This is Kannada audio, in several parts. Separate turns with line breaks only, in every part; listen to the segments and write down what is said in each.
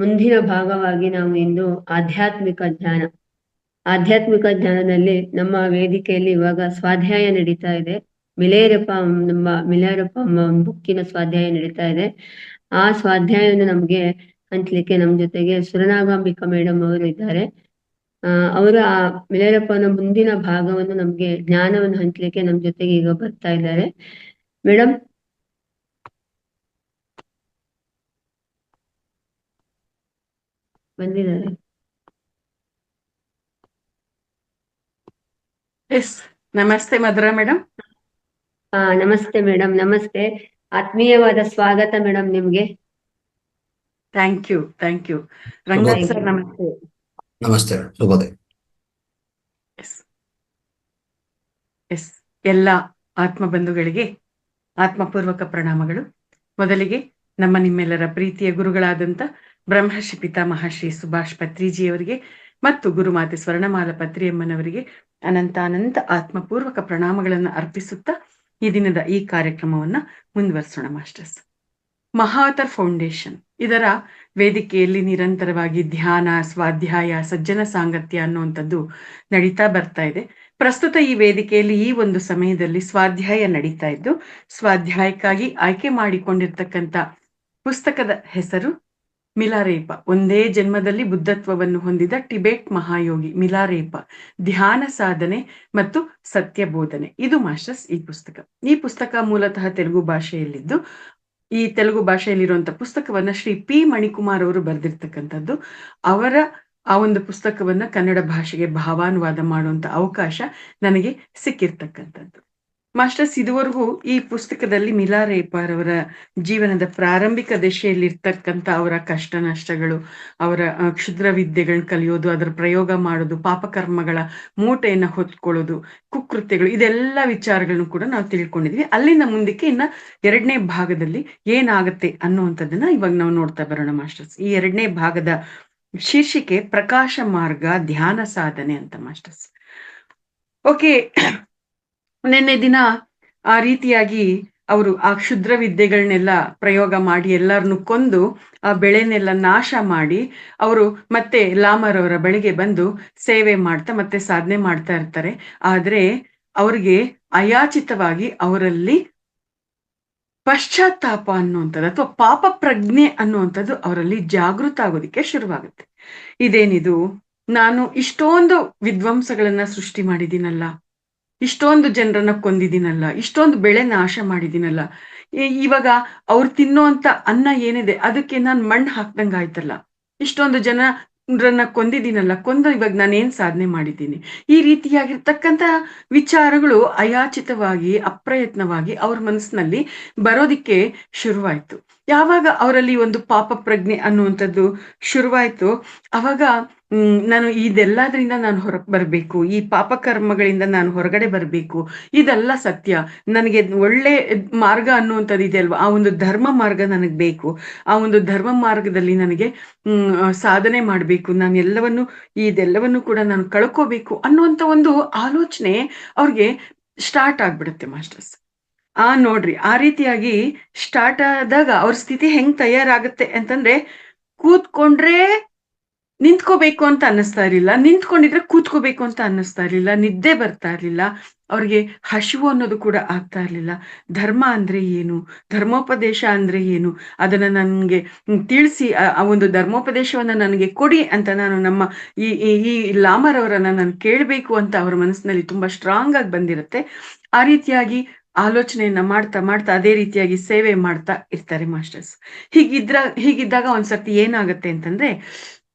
ಮುಂದಿನ ಭಾಗವಾಗಿ ನಾವು ಇಂದು ಆಧ್ಯಾತ್ಮಿಕ ಜ್ಞಾನದಲ್ಲಿ ನಮ್ಮ ವೇದಿಕೆಯಲ್ಲಿ ಇವಾಗ ಸ್ವಾಧ್ಯಾಯ ನಡೀತಾ ಇದೆ. ಮಿಲೇರಪ್ಪ ಬುಕ್ಕಿನ ಸ್ವಾಧ್ಯಾಯ ನಡೀತಾ ಇದೆ. ಆ ಸ್ವಾಧ್ಯಾಯವನ್ನು ನಮ್ಗೆ ಹಂಚ್ಲಿಕ್ಕೆ ನಮ್ ಜೊತೆಗೆ ಸುರನಾಗಾಂಬಿಕಾ ಮೇಡಮ್ ಅವರು ಇದ್ದಾರೆ. ಅವರು ಆ ಮಿಲೇರಪ್ಪನ ಮುಂದಿನ ಭಾಗವನ್ನು ನಮ್ಗೆ ಜ್ಞಾನವನ್ನು ಹಂಚ್ಲಿಕ್ಕೆ ನಮ್ ಜೊತೆಗೆ ಈಗ ಬರ್ತಾ ಇದ್ದಾರೆ. ಮೇಡಮ್ ಬಂದಿದ್ದಾರೆ.
ಎಸ್, ನಮಸ್ತೆ ಮಧುರಾ ಮೇಡಮ್.
ನಮಸ್ತೆ ಮೇಡಮ್, ನಮಸ್ತೆ. ಆತ್ಮೀಯವಾದ ಸ್ವಾಗತ ಮೇಡಮ್ ನಿಮ್ಗೆ.
ಥ್ಯಾಂಕ್ ಯು ರಂಗನಾಥ್ ಸರ್, ನಮಸ್ತೆ.
ನಮಸ್ತೆ, ಶುಭೋದಯ.
ಎಸ್, ಎಲ್ಲ ಆತ್ಮ ಬಂಧುಗಳಿಗೆ ಆತ್ಮಪೂರ್ವಕ ಪ್ರಣಾಮಗಳು. ಮೊದಲಿಗೆ ನಿಮ್ಮೆಲ್ಲರ ಪ್ರೀತಿಯ ಗುರುಗಳಾದಂಥ ಬ್ರಹ್ಮರ್ಷಿ ಪಿತಾಮಹ ಶ್ರೀ ಸುಭಾಷ್ ಪತ್ರಿಜಿಯವರಿಗೆ ಮತ್ತು ಗುರುಮಾತೆ ಸ್ವರ್ಣಮಾಲ ಪತ್ರಿಯಮ್ಮನವರಿಗೆ ಅನಂತ ಆತ್ಮಪೂರ್ವಕ ಪ್ರಣಾಮಗಳನ್ನು ಅರ್ಪಿಸುತ್ತಾ ಈ ದಿನದ ಈ ಕಾರ್ಯಕ್ರಮವನ್ನ ಮುಂದುವರಿಸೋಣ ಮಾಸ್ಟರ್ಸ್. ಮಹಾವತಾರ್ ಫೌಂಡೇಶನ್ ಇದರ ವೇದಿಕೆಯಲ್ಲಿ ನಿರಂತರವಾಗಿ ಧ್ಯಾನ, ಸ್ವಾಧ್ಯಾಯ, ಸಜ್ಜನ ಸಾಂಗತ್ಯ ಅನ್ನುವಂಥದ್ದು ನಡೀತಾ ಬರ್ತಾ ಇದೆ. ಪ್ರಸ್ತುತ ಈ ವೇದಿಕೆಯಲ್ಲಿ ಈ ಒಂದು ಸಮಯದಲ್ಲಿ ಸ್ವಾಧ್ಯಾಯ ನಡೀತಾ ಇದ್ದು, ಸ್ವಾಧ್ಯಾಯಕ್ಕಾಗಿ ಆಯ್ಕೆ ಮಾಡಿಕೊಂಡಿರ್ತಕ್ಕಂಥ ಪುಸ್ತಕದ ಹೆಸರು ಮಿಲಾರೇಪ, ಒಂದೇ ಜನ್ಮದಲ್ಲಿ ಬುದ್ಧತ್ವವನ್ನು ಹೊಂದಿದ ಟಿಬೆಟ್ ಮಹಾಯೋಗಿ ಮಿಲಾರೇಪ, ಧ್ಯಾನ ಸಾಧನೆ ಮತ್ತು ಸತ್ಯ ಬೋಧನೆ. ಇದು ಮಾಸ್ಟರ್ಸ್ ಈ ಪುಸ್ತಕ ಮೂಲತಃ ತೆಲುಗು ಭಾಷೆಯಲ್ಲಿದ್ದು, ಈ ತೆಲುಗು ಭಾಷೆಯಲ್ಲಿರುವಂತಹ ಪುಸ್ತಕವನ್ನ ಶ್ರೀ ಪಿ ಮಣಿಕುಮಾರ್ ಅವರು ಬರೆದಿರ್ತಕ್ಕಂಥದ್ದು. ಅವರ ಆ ಒಂದು ಪುಸ್ತಕವನ್ನ ಕನ್ನಡ ಭಾಷೆಗೆ ಭಾವಾನುವಾದ ಮಾಡುವಂತ ಅವಕಾಶ ನನಗೆ ಸಿಕ್ಕಿರ್ತಕ್ಕಂಥದ್ದು. ಮಾಸ್ಟರ್ಸ್, ಇದುವರೆಗೂ ಈ ಪುಸ್ತಕದಲ್ಲಿ ಮಿಲಾರೇಪರವರ ಜೀವನದ ಪ್ರಾರಂಭಿಕ ದಶೆಯಲ್ಲಿರ್ತಕ್ಕಂಥ ಅವರ ಕಷ್ಟ ನಷ್ಟಗಳು, ಅವರ ಕ್ಷುದ್ರ ವಿದ್ಯೆಗಳನ್ನ ಕಲಿಯೋದು, ಅದರ ಪ್ರಯೋಗ ಮಾಡೋದು, ಪಾಪಕರ್ಮಗಳ ಮೂಟೆಯನ್ನ ಹೊತ್ಕೊಳ್ಳೋದು, ಕುಕೃತ್ಯಗಳು, ಇದೆಲ್ಲ ವಿಚಾರಗಳನ್ನು ಕೂಡ ನಾವು ತಿಳ್ಕೊಂಡಿದ್ವಿ. ಅಲ್ಲಿಂದ ಮುಂದಕ್ಕೆ ಇನ್ನ ಎರಡನೇ ಭಾಗದಲ್ಲಿ ಏನಾಗತ್ತೆ ಅನ್ನುವಂಥದ್ದನ್ನ ಇವಾಗ ನಾವು ನೋಡ್ತಾ ಬರೋಣ ಮಾಸ್ಟರ್ಸ್. ಈ ಎರಡನೇ ಭಾಗದ ಶೀರ್ಷಿಕೆ ಪ್ರಕಾಶ ಮಾರ್ಗ ಧ್ಯಾನ ಸಾಧನೆ ಅಂತ ಮಾಸ್ಟರ್ಸ್. ಓಕೆ, ನಿನ್ನೆ ದಿನ ಆ ರೀತಿಯಾಗಿ ಅವರು ಆ ಕ್ಷುದ್ರ ವಿದ್ಯೆಗಳನ್ನೆಲ್ಲ ಪ್ರಯೋಗ ಮಾಡಿ ಎಲ್ಲರನ್ನು ಕೊಂದು ಆ ಬೆಳೆನೆಲ್ಲ ನಾಶ ಮಾಡಿ ಅವರು ಮತ್ತೆ ಲಾಮರವರ ಬಳಿಗೆ ಬಂದು ಸೇವೆ ಮಾಡ್ತಾ ಮತ್ತೆ ಸಾಧನೆ ಮಾಡ್ತಾ ಇರ್ತಾರೆ. ಆದ್ರೆ ಅವ್ರಿಗೆ ಅಯಾಚಿತವಾಗಿ ಅವರಲ್ಲಿ ಪಶ್ಚಾತ್ತಾಪ ಅನ್ನುವಂಥದ್ದು ಅಥವಾ ಪಾಪ ಪ್ರಜ್ಞೆ ಅನ್ನುವಂಥದ್ದು ಅವರಲ್ಲಿ ಜಾಗೃತ ಆಗೋದಿಕ್ಕೆ ಶುರುವಾಗುತ್ತೆ. ಇದೇನಿದು, ನಾನು ಇಷ್ಟೊಂದು ವಿಧ್ವಂಸಗಳನ್ನ ಸೃಷ್ಟಿ ಮಾಡಿದ್ದೀನಲ್ಲ, ಇಷ್ಟೊಂದು ಜನರನ್ನ ಕೊಂದಿದ್ದೀನಲ್ಲ, ಇಷ್ಟೊಂದು ಬೆಳೆ ನಾಶ ಮಾಡಿದ್ದೀನಲ್ಲ, ಇವಾಗ ಅವ್ರು ತಿನ್ನೋಂತ ಅನ್ನ ಏನಿದೆ ಅದಕ್ಕೆ ನಾನು ಮಣ್ಣು ಹಾಕ್ದಂಗ ಆಯ್ತಲ್ಲ, ಇಷ್ಟೊಂದು ಜನರನ್ನ ಕೊಂದಿದ್ದೀನಲ್ಲ, ಇವಾಗ ನಾನೇನ್ ಸಾಧನೆ ಮಾಡಿದ್ದೀನಿ, ಈ ರೀತಿಯಾಗಿರ್ತಕ್ಕಂಥ ವಿಚಾರಗಳು ಅಯಾಚಿತವಾಗಿ ಅಪ್ರಯತ್ನವಾಗಿ ಅವ್ರ ಮನಸ್ಸಿನಲ್ಲಿ ಬರೋದಿಕ್ಕೆ ಶುರುವಾಯ್ತು. ಯಾವಾಗ ಅವರಲ್ಲಿ ಒಂದು ಪಾಪ ಪ್ರಜ್ಞೆ ಅನ್ನುವಂಥದ್ದು ಶುರುವಾಯ್ತು, ಅವಾಗ ನಾನು ಇದೆಲ್ಲದ್ರಿಂದ ನಾನು ಹೊರಗೆ ಬರಬೇಕು, ಈ ಪಾಪಕರ್ಮಗಳಿಂದ ನಾನು ಹೊರಗಡೆ ಬರಬೇಕು, ಇದೆಲ್ಲ ಸತ್ಯ, ನನಗೆ ಒಳ್ಳೆ ಮಾರ್ಗ ಅನ್ನುವಂಥದ್ದು ಇದೆ ಅಲ್ವಾ, ಆ ಒಂದು ಧರ್ಮ ಮಾರ್ಗ ನನಗೆ ಬೇಕು, ಆ ಒಂದು ಧರ್ಮ ಮಾರ್ಗದಲ್ಲಿ ನನಗೆ ಸಾಧನೆ ಮಾಡಬೇಕು, ನಾನು ಇದೆಲ್ಲವನ್ನು ಕೂಡ ನಾನು ಕಳ್ಕೋಬೇಕು ಅನ್ನುವಂಥ ಒಂದು ಆಲೋಚನೆ ಅವ್ರಿಗೆ ಸ್ಟಾರ್ಟ್ ಆಗ್ಬಿಡುತ್ತೆ ಮಾಸ್ಟರ್ಸ್. ನೋಡ್ರಿ, ಆ ರೀತಿಯಾಗಿ ಸ್ಟಾರ್ಟ್ ಆದಾಗ ಅವ್ರ ಸ್ಥಿತಿ ಹೆಂಗ್ ತಯಾರಾಗುತ್ತೆ ಅಂತಂದ್ರೆ, ಕೂತ್ಕೊಂಡ್ರೆ ನಿಂತ್ಕೋಬೇಕು ಅಂತ ಅನ್ನಿಸ್ತಾ ಇರ್ಲಿಲ್ಲ, ನಿಂತ್ಕೊಂಡಿದ್ರೆ ಕೂತ್ಕೋಬೇಕು ಅಂತ ಅನ್ನಿಸ್ತಾ ಇರ್ಲಿಲ್ಲ, ನಿದ್ದೆ ಬರ್ತಾ ಇರ್ಲಿಲ್ಲ, ಅವ್ರಿಗೆ ಹಸಿವು ಅನ್ನೋದು ಕೂಡ ಆಗ್ತಾ ಇರ್ಲಿಲ್ಲ. ಧರ್ಮ ಅಂದ್ರೆ ಏನು, ಧರ್ಮೋಪದೇಶ ಅಂದ್ರೆ ಏನು, ಅದನ್ನ ನನ್ಗೆ ತಿಳಿಸಿ ಆ ಒಂದು ಧರ್ಮೋಪದೇಶವನ್ನ ನನಗೆ ಕೊಡಿ ಅಂತ ನಾನು ನಮ್ಮ ಈ ಲಾಮರವರನ್ನ ನಾನು ಕೇಳಬೇಕು ಅಂತ ಅವ್ರ ಮನಸ್ಸಿನಲ್ಲಿ ತುಂಬಾ ಸ್ಟ್ರಾಂಗ್ ಆಗಿ ಬಂದಿರುತ್ತೆ. ಆ ರೀತಿಯಾಗಿ ಆಲೋಚನೆಯನ್ನ ಮಾಡ್ತಾ ಅದೇ ರೀತಿಯಾಗಿ ಸೇವೆ ಮಾಡ್ತಾ ಇರ್ತಾರೆ ಮಾಸ್ಟರ್ಸ್. ಹೀಗಿದ್ದಾಗ ಒಂದ್ಸರ್ತಿ ಏನಾಗತ್ತೆ ಅಂತಂದ್ರೆ,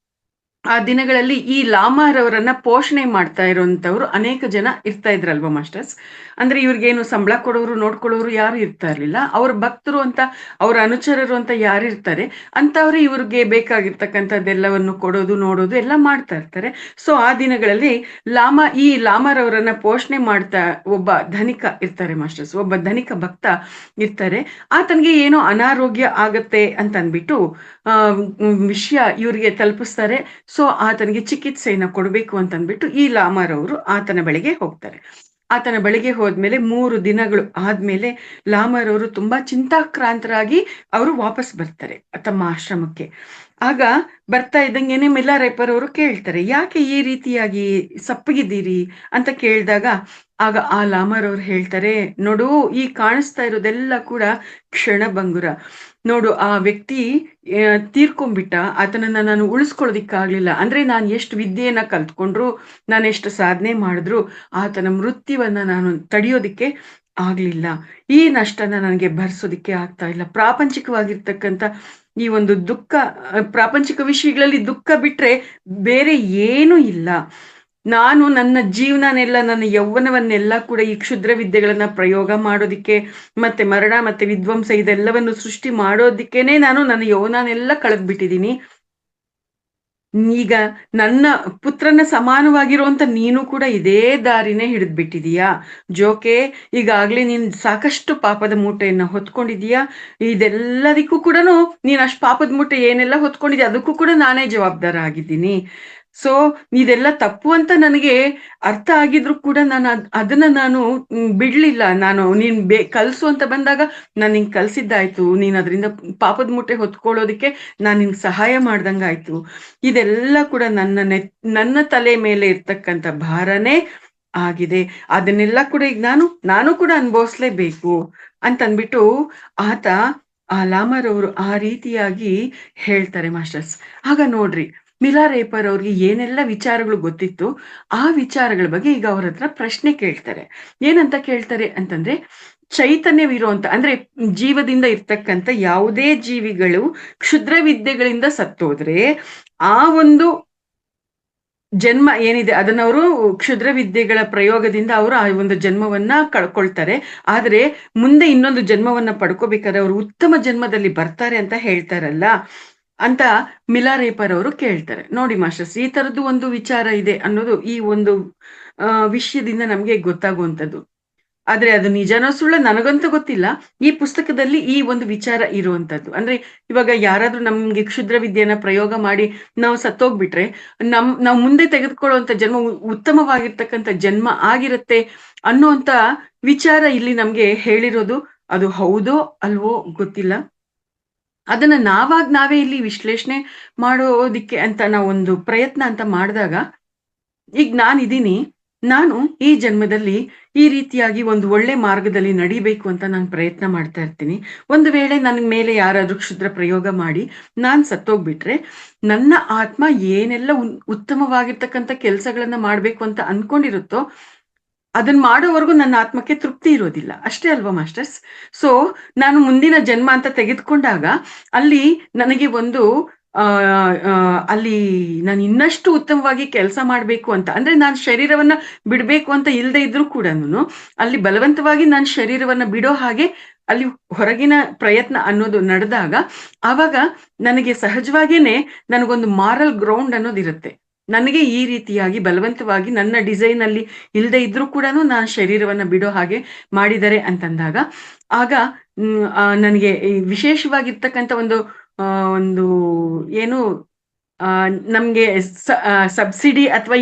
ಆ ದಿನಗಳಲ್ಲಿ ಈ ಲಾಮರವರನ್ನ ಪೋಷಣೆ ಮಾಡ್ತಾ ಇರುವಂತವ್ರು ಅನೇಕ ಜನ ಇರ್ತಾ ಇದ್ರಲ್ವಾ ಮಾಸ್ಟರ್ಸ್. ಅಂದ್ರೆ ಇವ್ರಿಗೇನು ಸಂಬಳ ಕೊಡೋರು ನೋಡ್ಕೊಳ್ಳೋರು ಯಾರು ಇರ್ತಾ ಇರ್ಲಿಲ್ಲ. ಅವ್ರ ಭಕ್ತರು ಅಂತ, ಅವ್ರ ಅನುಚರರು ಅಂತ ಯಾರು ಇರ್ತಾರೆ ಅಂತವ್ರು ಇವ್ರಿಗೆ ಬೇಕಾಗಿರ್ತಕ್ಕಂಥದ್ದೆಲ್ಲವನ್ನು ಕೊಡೋದು ನೋಡೋದು ಎಲ್ಲ ಮಾಡ್ತಾ ಇರ್ತಾರೆ. ಸೊ ಆ ದಿನಗಳಲ್ಲಿ ಈ ಲಾಮರವರನ್ನ ಪೋಷಣೆ ಮಾಡ್ತಾ ಒಬ್ಬ ಧನಿಕ ಇರ್ತಾರೆ ಮಾಸ್ಟರ್ಸ್, ಒಬ್ಬ ಧನಿಕ ಭಕ್ತ ಇರ್ತಾರೆ. ಆತನಿಗೆ ಏನೋ ಅನಾರೋಗ್ಯ ಆಗತ್ತೆ ಅಂತ ಅಂದ್ಬಿಟ್ಟು ವಿಷಯ ಇವ್ರಿಗೆ ತಲುಪಿಸ್ತಾರೆ. ಸೊ ಆತನಿಗೆ ಚಿಕಿತ್ಸೆಯನ್ನ ಕೊಡ್ಬೇಕು ಅಂತ ಅಂದ್ಬಿಟ್ಟು ಈ ಲಾಮರವರು ಆತನ ಬಳಿಗೆ ಹೋಗ್ತಾರೆ. ಆತನ ಬಳಿಗೆ ಹೋದ್ಮೇಲೆ 3 ದಿನಗಳು ಆದ್ಮೇಲೆ ಲಾಮರವರು ತುಂಬಾ ಚಿಂತಾಕ್ರಾಂತರಾಗಿ ಅವರು ವಾಪಸ್ ಬರ್ತಾರೆ ತಮ್ಮ ಆಶ್ರಮಕ್ಕೆ. ಆಗ ಬರ್ತಾ ಇದ್ದಂಗೆನೆ ಮಿಲಾರೇಪರ್ ಅವರು ಕೇಳ್ತಾರೆ, ಯಾಕೆ ಈ ರೀತಿಯಾಗಿ ಸಪ್ಪಗಿದ್ದೀರಿ ಅಂತ ಕೇಳಿದಾಗ ಆಗ ಆ ಲಾಮರ್ ಅವ್ರು ಹೇಳ್ತಾರೆ, ನೋಡು, ಈ ಕಾಣಿಸ್ತಾ ಇರೋದೆಲ್ಲ ಕೂಡ ಕ್ಷಣಭಂಗುರ. ನೋಡು, ಆ ವ್ಯಕ್ತಿ ತೀರ್ಕೊಂಡ್ಬಿಟ್ಟ, ಆತನನ್ನ ನಾನು ಉಳಿಸ್ಕೊಳ್ಳೋದಿಕ್ಕಾಗ್ಲಿಲ್ಲ. ಅಂದ್ರೆ ನಾನು ಎಷ್ಟು ವಿದ್ಯೆಯನ್ನ ಕಲ್ತ್ಕೊಂಡ್ರು, ನಾನು ಎಷ್ಟು ಸಾಧನೆ ಮಾಡಿದ್ರು ಆತನ ಮೃತ್ಯುವನ್ನ ನಾನು ತಡೆಯೋದಿಕ್ಕೆ ಆಗ್ಲಿಲ್ಲ. ಈ ನಷ್ಟನ ನನಗೆ ಭರಿಸೋದಿಕ್ಕೆ ಆಗ್ತಾ ಇಲ್ಲ. ಪ್ರಾಪಂಚಿಕವಾಗಿರ್ತಕ್ಕಂಥ ಈ ಒಂದು ದುಃಖ, ಪ್ರಾಪಂಚಿಕ ವಿಷಯಗಳಲ್ಲಿ ದುಃಖ ಬಿಟ್ರೆ ಬೇರೆ ಏನೂ ಇಲ್ಲ. ನಾನು ನನ್ನ ಜೀವನನೆಲ್ಲ, ನನ್ನ ಯೌವನವನ್ನೆಲ್ಲ ಕೂಡ ಈ ಕ್ಷುದ್ರ ವಿದ್ಯೆಗಳನ್ನ ಪ್ರಯೋಗ ಮಾಡೋದಿಕ್ಕೆ, ಮತ್ತೆ ಮರಣ ಮತ್ತೆ ವಿಧ್ವಂಸ ಇದೆಲ್ಲವನ್ನು ಸೃಷ್ಟಿ ಮಾಡೋದಿಕ್ಕೇನೆ ನಾನು ನನ್ನ ಯೌವನನೆಲ್ಲ ಕಳೆದ್ಬಿಟ್ಟಿದೀನಿ. ಈಗ ನನ್ನ ಪುತ್ರನ ಸಮಾನವಾಗಿರುವಂತ ನೀನು ಕೂಡ ಇದೇ ದಾರಿನೇ ಹಿಡಿದ್ಬಿಟ್ಟಿದೀಯಾ ಜೋಕೆ. ಈಗಾಗ್ಲೇ ನೀನ್ ಸಾಕಷ್ಟು ಪಾಪದ ಮೂಟೆಯನ್ನ ಹೊತ್ಕೊಂಡಿದೀಯಾ. ಇದೆಲ್ಲದಕ್ಕೂ ಕೂಡ ನೀನ್ ಅಷ್ಟು ಪಾಪದ ಮೂಟೆ ಏನೆಲ್ಲ ಹೊತ್ಕೊಂಡಿದ್ಯಾ ಅದಕ್ಕೂ ಕೂಡ ನಾನೇ ಜವಾಬ್ದಾರ ಆಗಿದ್ದೀನಿ. ಸೊ ಇದೆಲ್ಲ ತಪ್ಪು ಅಂತ ನನಗೆ ಅರ್ಥ ಆಗಿದ್ರು ಕೂಡ ನಾನು ಅದನ್ನ ನಾನು ಬಿಡ್ಲಿಲ್ಲ. ನಾನು ನೀನ್ ಕಲ್ಸು ಅಂತ ಬಂದಾಗ ನಾನು ನಿಂಗೆ ಕಲ್ಸಿದ್ದಾಯ್ತು, ನೀನ್ ಅದರಿಂದ ಪಾಪದ ಮೂಟೆ ಹೊತ್ಕೊಳ್ಳೋದಿಕ್ಕೆ ನಾನು ನಿನ್ಗೆ ಸಹಾಯ ಮಾಡ್ದಂಗಾಯ್ತು. ಇದೆಲ್ಲ ಕೂಡ ನನ್ನ ತಲೆ ಮೇಲೆ ಇರ್ತಕ್ಕಂಥ ಭಾರನೇ ಆಗಿದೆ. ಅದನ್ನೆಲ್ಲ ಕೂಡ ಈಗ ನಾನು ಕೂಡ ಅನುಭವಿಸ್ಲೇಬೇಕು ಅಂತನ್ಬಿಟ್ಟು ಆತ, ಆ ಲಾಮರ್ ಅವರು ಆ ರೀತಿಯಾಗಿ ಹೇಳ್ತಾರೆ ಮಾಸ್ಟರ್ಸ್. ಆಗ ನೋಡ್ರಿ, ಮಿಲಾರೇಪರ್ ಅವ್ರಿಗೆ ಏನೆಲ್ಲ ವಿಚಾರಗಳು ಗೊತ್ತಿತ್ತು ಆ ವಿಚಾರಗಳ ಬಗ್ಗೆ ಈಗ ಅವ್ರ ಹತ್ರ ಪ್ರಶ್ನೆ ಕೇಳ್ತಾರೆ. ಏನಂತ ಕೇಳ್ತಾರೆ ಅಂತಂದ್ರೆ, ಚೈತನ್ಯವಿರುವಂತ, ಅಂದ್ರೆ ಜೀವದಿಂದ ಇರ್ತಕ್ಕಂಥ ಯಾವುದೇ ಜೀವಿಗಳು ಕ್ಷುದ್ರ ವಿದ್ಯೆಗಳಿಂದ ಸತ್ತೋದ್ರೆ ಆ ಒಂದು ಜನ್ಮ ಏನಿದೆ ಅದನ್ನ ಅವರು ಕ್ಷುದ್ರ ವಿದ್ಯೆಗಳ ಪ್ರಯೋಗದಿಂದ ಅವರು ಆ ಒಂದು ಜನ್ಮವನ್ನ ಕಳ್ಕೊಳ್ತಾರೆ. ಆದ್ರೆ ಮುಂದೆ ಇನ್ನೊಂದು ಜನ್ಮವನ್ನ ಪಡ್ಕೋಬೇಕಾದ್ರೆ ಅವರು ಉತ್ತಮ ಜನ್ಮದಲ್ಲಿ ಬರ್ತಾರೆ ಅಂತ ಹೇಳ್ತಾರಲ್ಲ ಅಂತ ಮಿಲಾರೇಪರ್ ಅವರು ಕೇಳ್ತಾರೆ. ನೋಡಿ ಮಾಸ್ಟರ್ಸ್, ಈ ತರದ್ದು ಒಂದು ವಿಚಾರ ಇದೆ ಅನ್ನೋದು ಈ ಒಂದು ವಿಷಯದಿಂದ ನಮ್ಗೆ ಗೊತ್ತಾಗುವಂಥದ್ದು. ಆದ್ರೆ ಅದು ನಿಜನೋ ಸುಳ್ಳ ನನಗಂತೂ ಗೊತ್ತಿಲ್ಲ. ಈ ಪುಸ್ತಕದಲ್ಲಿ ಈ ಒಂದು ವಿಚಾರ ಇರುವಂತದ್ದು. ಅಂದ್ರೆ ಇವಾಗ ಯಾರಾದ್ರೂ ನಮ್ಗೆ ಕ್ಷುದ್ರ ವಿದ್ಯೆಯನ್ನ ಪ್ರಯೋಗ ಮಾಡಿ ನಾವು ಸತ್ತೋಗ್ಬಿಟ್ರೆ ನಾವು ಮುಂದೆ ತೆಗೆದುಕೊಳ್ಳುವಂತ ಜನ್ಮ ಉತ್ತಮವಾಗಿರ್ತಕ್ಕಂಥ ಜನ್ಮ ಆಗಿರುತ್ತೆ ಅನ್ನುವಂತ ವಿಚಾರ ಇಲ್ಲಿ ನಮ್ಗೆ ಹೇಳಿರೋದು. ಅದು ಹೌದೋ ಅಲ್ವೋ ಗೊತ್ತಿಲ್ಲ. ಅದನ್ನ ನಾವೇ ಇಲ್ಲಿ ವಿಶ್ಲೇಷಣೆ ಮಾಡೋದಿಕ್ಕೆ ಅಂತ ನಾವು ಒಂದು ಪ್ರಯತ್ನ ಅಂತ ಮಾಡಿದಾಗ, ಈಗ ನಾನಿದ್ದೀನಿ, ನಾನು ಈ ಜನ್ಮದಲ್ಲಿ ಈ ರೀತಿಯಾಗಿ ಒಂದು ಒಳ್ಳೆ ಮಾರ್ಗದಲ್ಲಿ ನಡಿಬೇಕು ಅಂತ ನಾನು ಪ್ರಯತ್ನ ಮಾಡ್ತಾ ಇರ್ತೀನಿ. ಒಂದು ವೇಳೆ ನನ್ನ ಮೇಲೆ ಯಾರಾದ್ರೂ ಕ್ಷುದ್ರ ಪ್ರಯೋಗ ಮಾಡಿ ನಾನ್ ಸತ್ತೋಗ್ಬಿಟ್ರೆ ನನ್ನ ಆತ್ಮ ಏನೆಲ್ಲ ಉತ್ತಮವಾಗಿರ್ತಕ್ಕಂಥ ಕೆಲಸಗಳನ್ನ ಮಾಡ್ಬೇಕು ಅಂತ ಅನ್ಕೊಂಡಿರುತ್ತೋ ಅದನ್ನ ಮಾಡೋವರೆಗೂ ನನ್ನ ಆತ್ಮಕ್ಕೆ ತೃಪ್ತಿ ಇರೋದಿಲ್ಲ. ಅಷ್ಟೇ ಅಲ್ವಾ ಮಾಸ್ಟರ್ಸ್? ಸೊ ನಾನು ಮುಂದಿನ ಜನ್ಮ ಅಂತ ತೆಗೆದುಕೊಂಡಾಗ ಅಲ್ಲಿ ನನಗೆ ಒಂದು ಅಲ್ಲಿ ನಾನು ಇನ್ನಷ್ಟು ಉತ್ತಮವಾಗಿ ಕೆಲಸ ಮಾಡ್ಬೇಕು ಅಂತ, ಅಂದ್ರೆ ನಾನು ಶರೀರವನ್ನ ಬಿಡ್ಬೇಕು ಅಂತ ಇಲ್ಲದೆ ಇದ್ರು ಕೂಡ ಅಲ್ಲಿ ಬಲವಂತವಾಗಿ ನಾನು ಶರೀರವನ್ನ ಬಿಡೋ ಹಾಗೆ ಅಲ್ಲಿ ಹೊರಗಿನ ಪ್ರಯತ್ನ ಅನ್ನೋದು ನಡೆದಾಗ ಆವಾಗ ನನಗೆ ಸಹಜವಾಗೇನೆ ನನಗೊಂದು ಮಾರಲ್ ಗ್ರೌಂಡ್ ಅನ್ನೋದಿರುತ್ತೆ. ನನಗೆ ಈ ರೀತಿಯಾಗಿ ಬಲವಂತವಾಗಿ ನನ್ನ ಡಿಸೈನ್ ಅಲ್ಲಿ ಇಲ್ಲದೆ ಇದ್ರೂ ಕೂಡ ನಾನು ಶರೀರವನ್ನ ಬಿಡೋ ಹಾಗೆ ಮಾಡಿದ್ದಾರೆ ಅಂತಂದಾಗ ಆಗ ನನಗೆ ವಿಶೇಷವಾಗಿರ್ತಕ್ಕಂಥ ಒಂದು ಏನು ನಮ್ಗೆ ಸಬ್ಸಿಡಿ ಅಥವಾ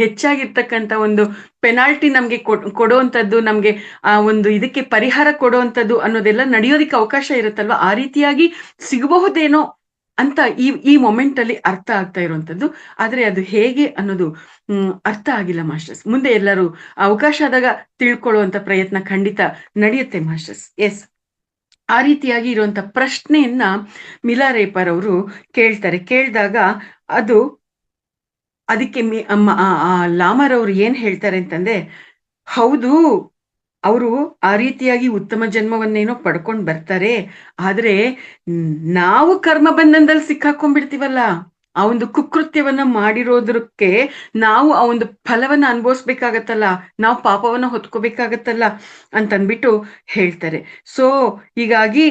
ಹೆಚ್ಚಾಗಿರ್ತಕ್ಕಂಥ ಒಂದು ಪೆನಾಲ್ಟಿ ನಮ್ಗೆ ಕೊಡುವಂಥದ್ದು, ನಮ್ಗೆ ಆ ಒಂದು ಇದಕ್ಕೆ ಪರಿಹಾರ ಕೊಡುವಂಥದ್ದು ಅನ್ನೋದೆಲ್ಲ ನಡೆಯೋದಿಕ್ಕೆ ಅವಕಾಶ ಇರುತ್ತಲ್ವ, ಆ ರೀತಿಯಾಗಿ ಸಿಗಬಹುದೇನೋ ಅಂತ ಈ ಮೊಮೆಂಟ್ ಅಲ್ಲಿ ಅರ್ಥ ಆಗ್ತಾ ಇರುವಂತದ್ದು. ಆದ್ರೆ ಅದು ಹೇಗೆ ಅನ್ನೋದು ಅರ್ಥ ಆಗಿಲ್ಲ ಮಾಸ್ಟರ್ಸ್. ಮುಂದೆ ಎಲ್ಲರೂ ಅವಕಾಶ ಆದಾಗ ತಿಳ್ಕೊಳ್ಳುವಂತ ಪ್ರಯತ್ನ ಖಂಡಿತ ನಡೆಯುತ್ತೆ ಮಾಸ್ಟರ್ಸ್. ಎಸ್, ಆ ರೀತಿಯಾಗಿ ಇರುವಂತ ಪ್ರಶ್ನೆಯನ್ನ ಮಿಲಾರೇಪರ್ ಅವರು ಕೇಳ್ತಾರೆ. ಕೇಳಿದಾಗ ಅದಕ್ಕೆ ಲಾಮರ್ ಅವರು ಏನ್ ಹೇಳ್ತಾರೆ ಅಂತಂದ್ರೆ, ಹೌದು, ಅವರು ಆ ರೀತಿಯಾಗಿ ಉತ್ತಮ ಜನ್ಮವನ್ನೇನೋ ಪಡ್ಕೊಂಡ್ ಬರ್ತಾರೆ. ಆದ್ರೆ ನಾವು ಕರ್ಮ ಬಂಧನದಲ್ಲಿ ಸಿಕ್ಕಾಕೊಂಡ್ಬಿಡ್ತೀವಲ್ಲ, ಆ ಒಂದು ಕುಕೃತ್ಯವನ್ನ ಮಾಡಿರೋದಕ್ಕೆ ನಾವು ಆ ಒಂದು ಫಲವನ್ನ ಅನುಭವಿಸ್ಬೇಕಾಗತ್ತಲ್ಲ, ನಾವು ಪಾಪವನ್ನ ಹೊತ್ಕೋಬೇಕಾಗತ್ತಲ್ಲ ಅಂತನ್ಬಿಟ್ಟು ಹೇಳ್ತಾರೆ. ಸೊ ಹೀಗಾಗಿ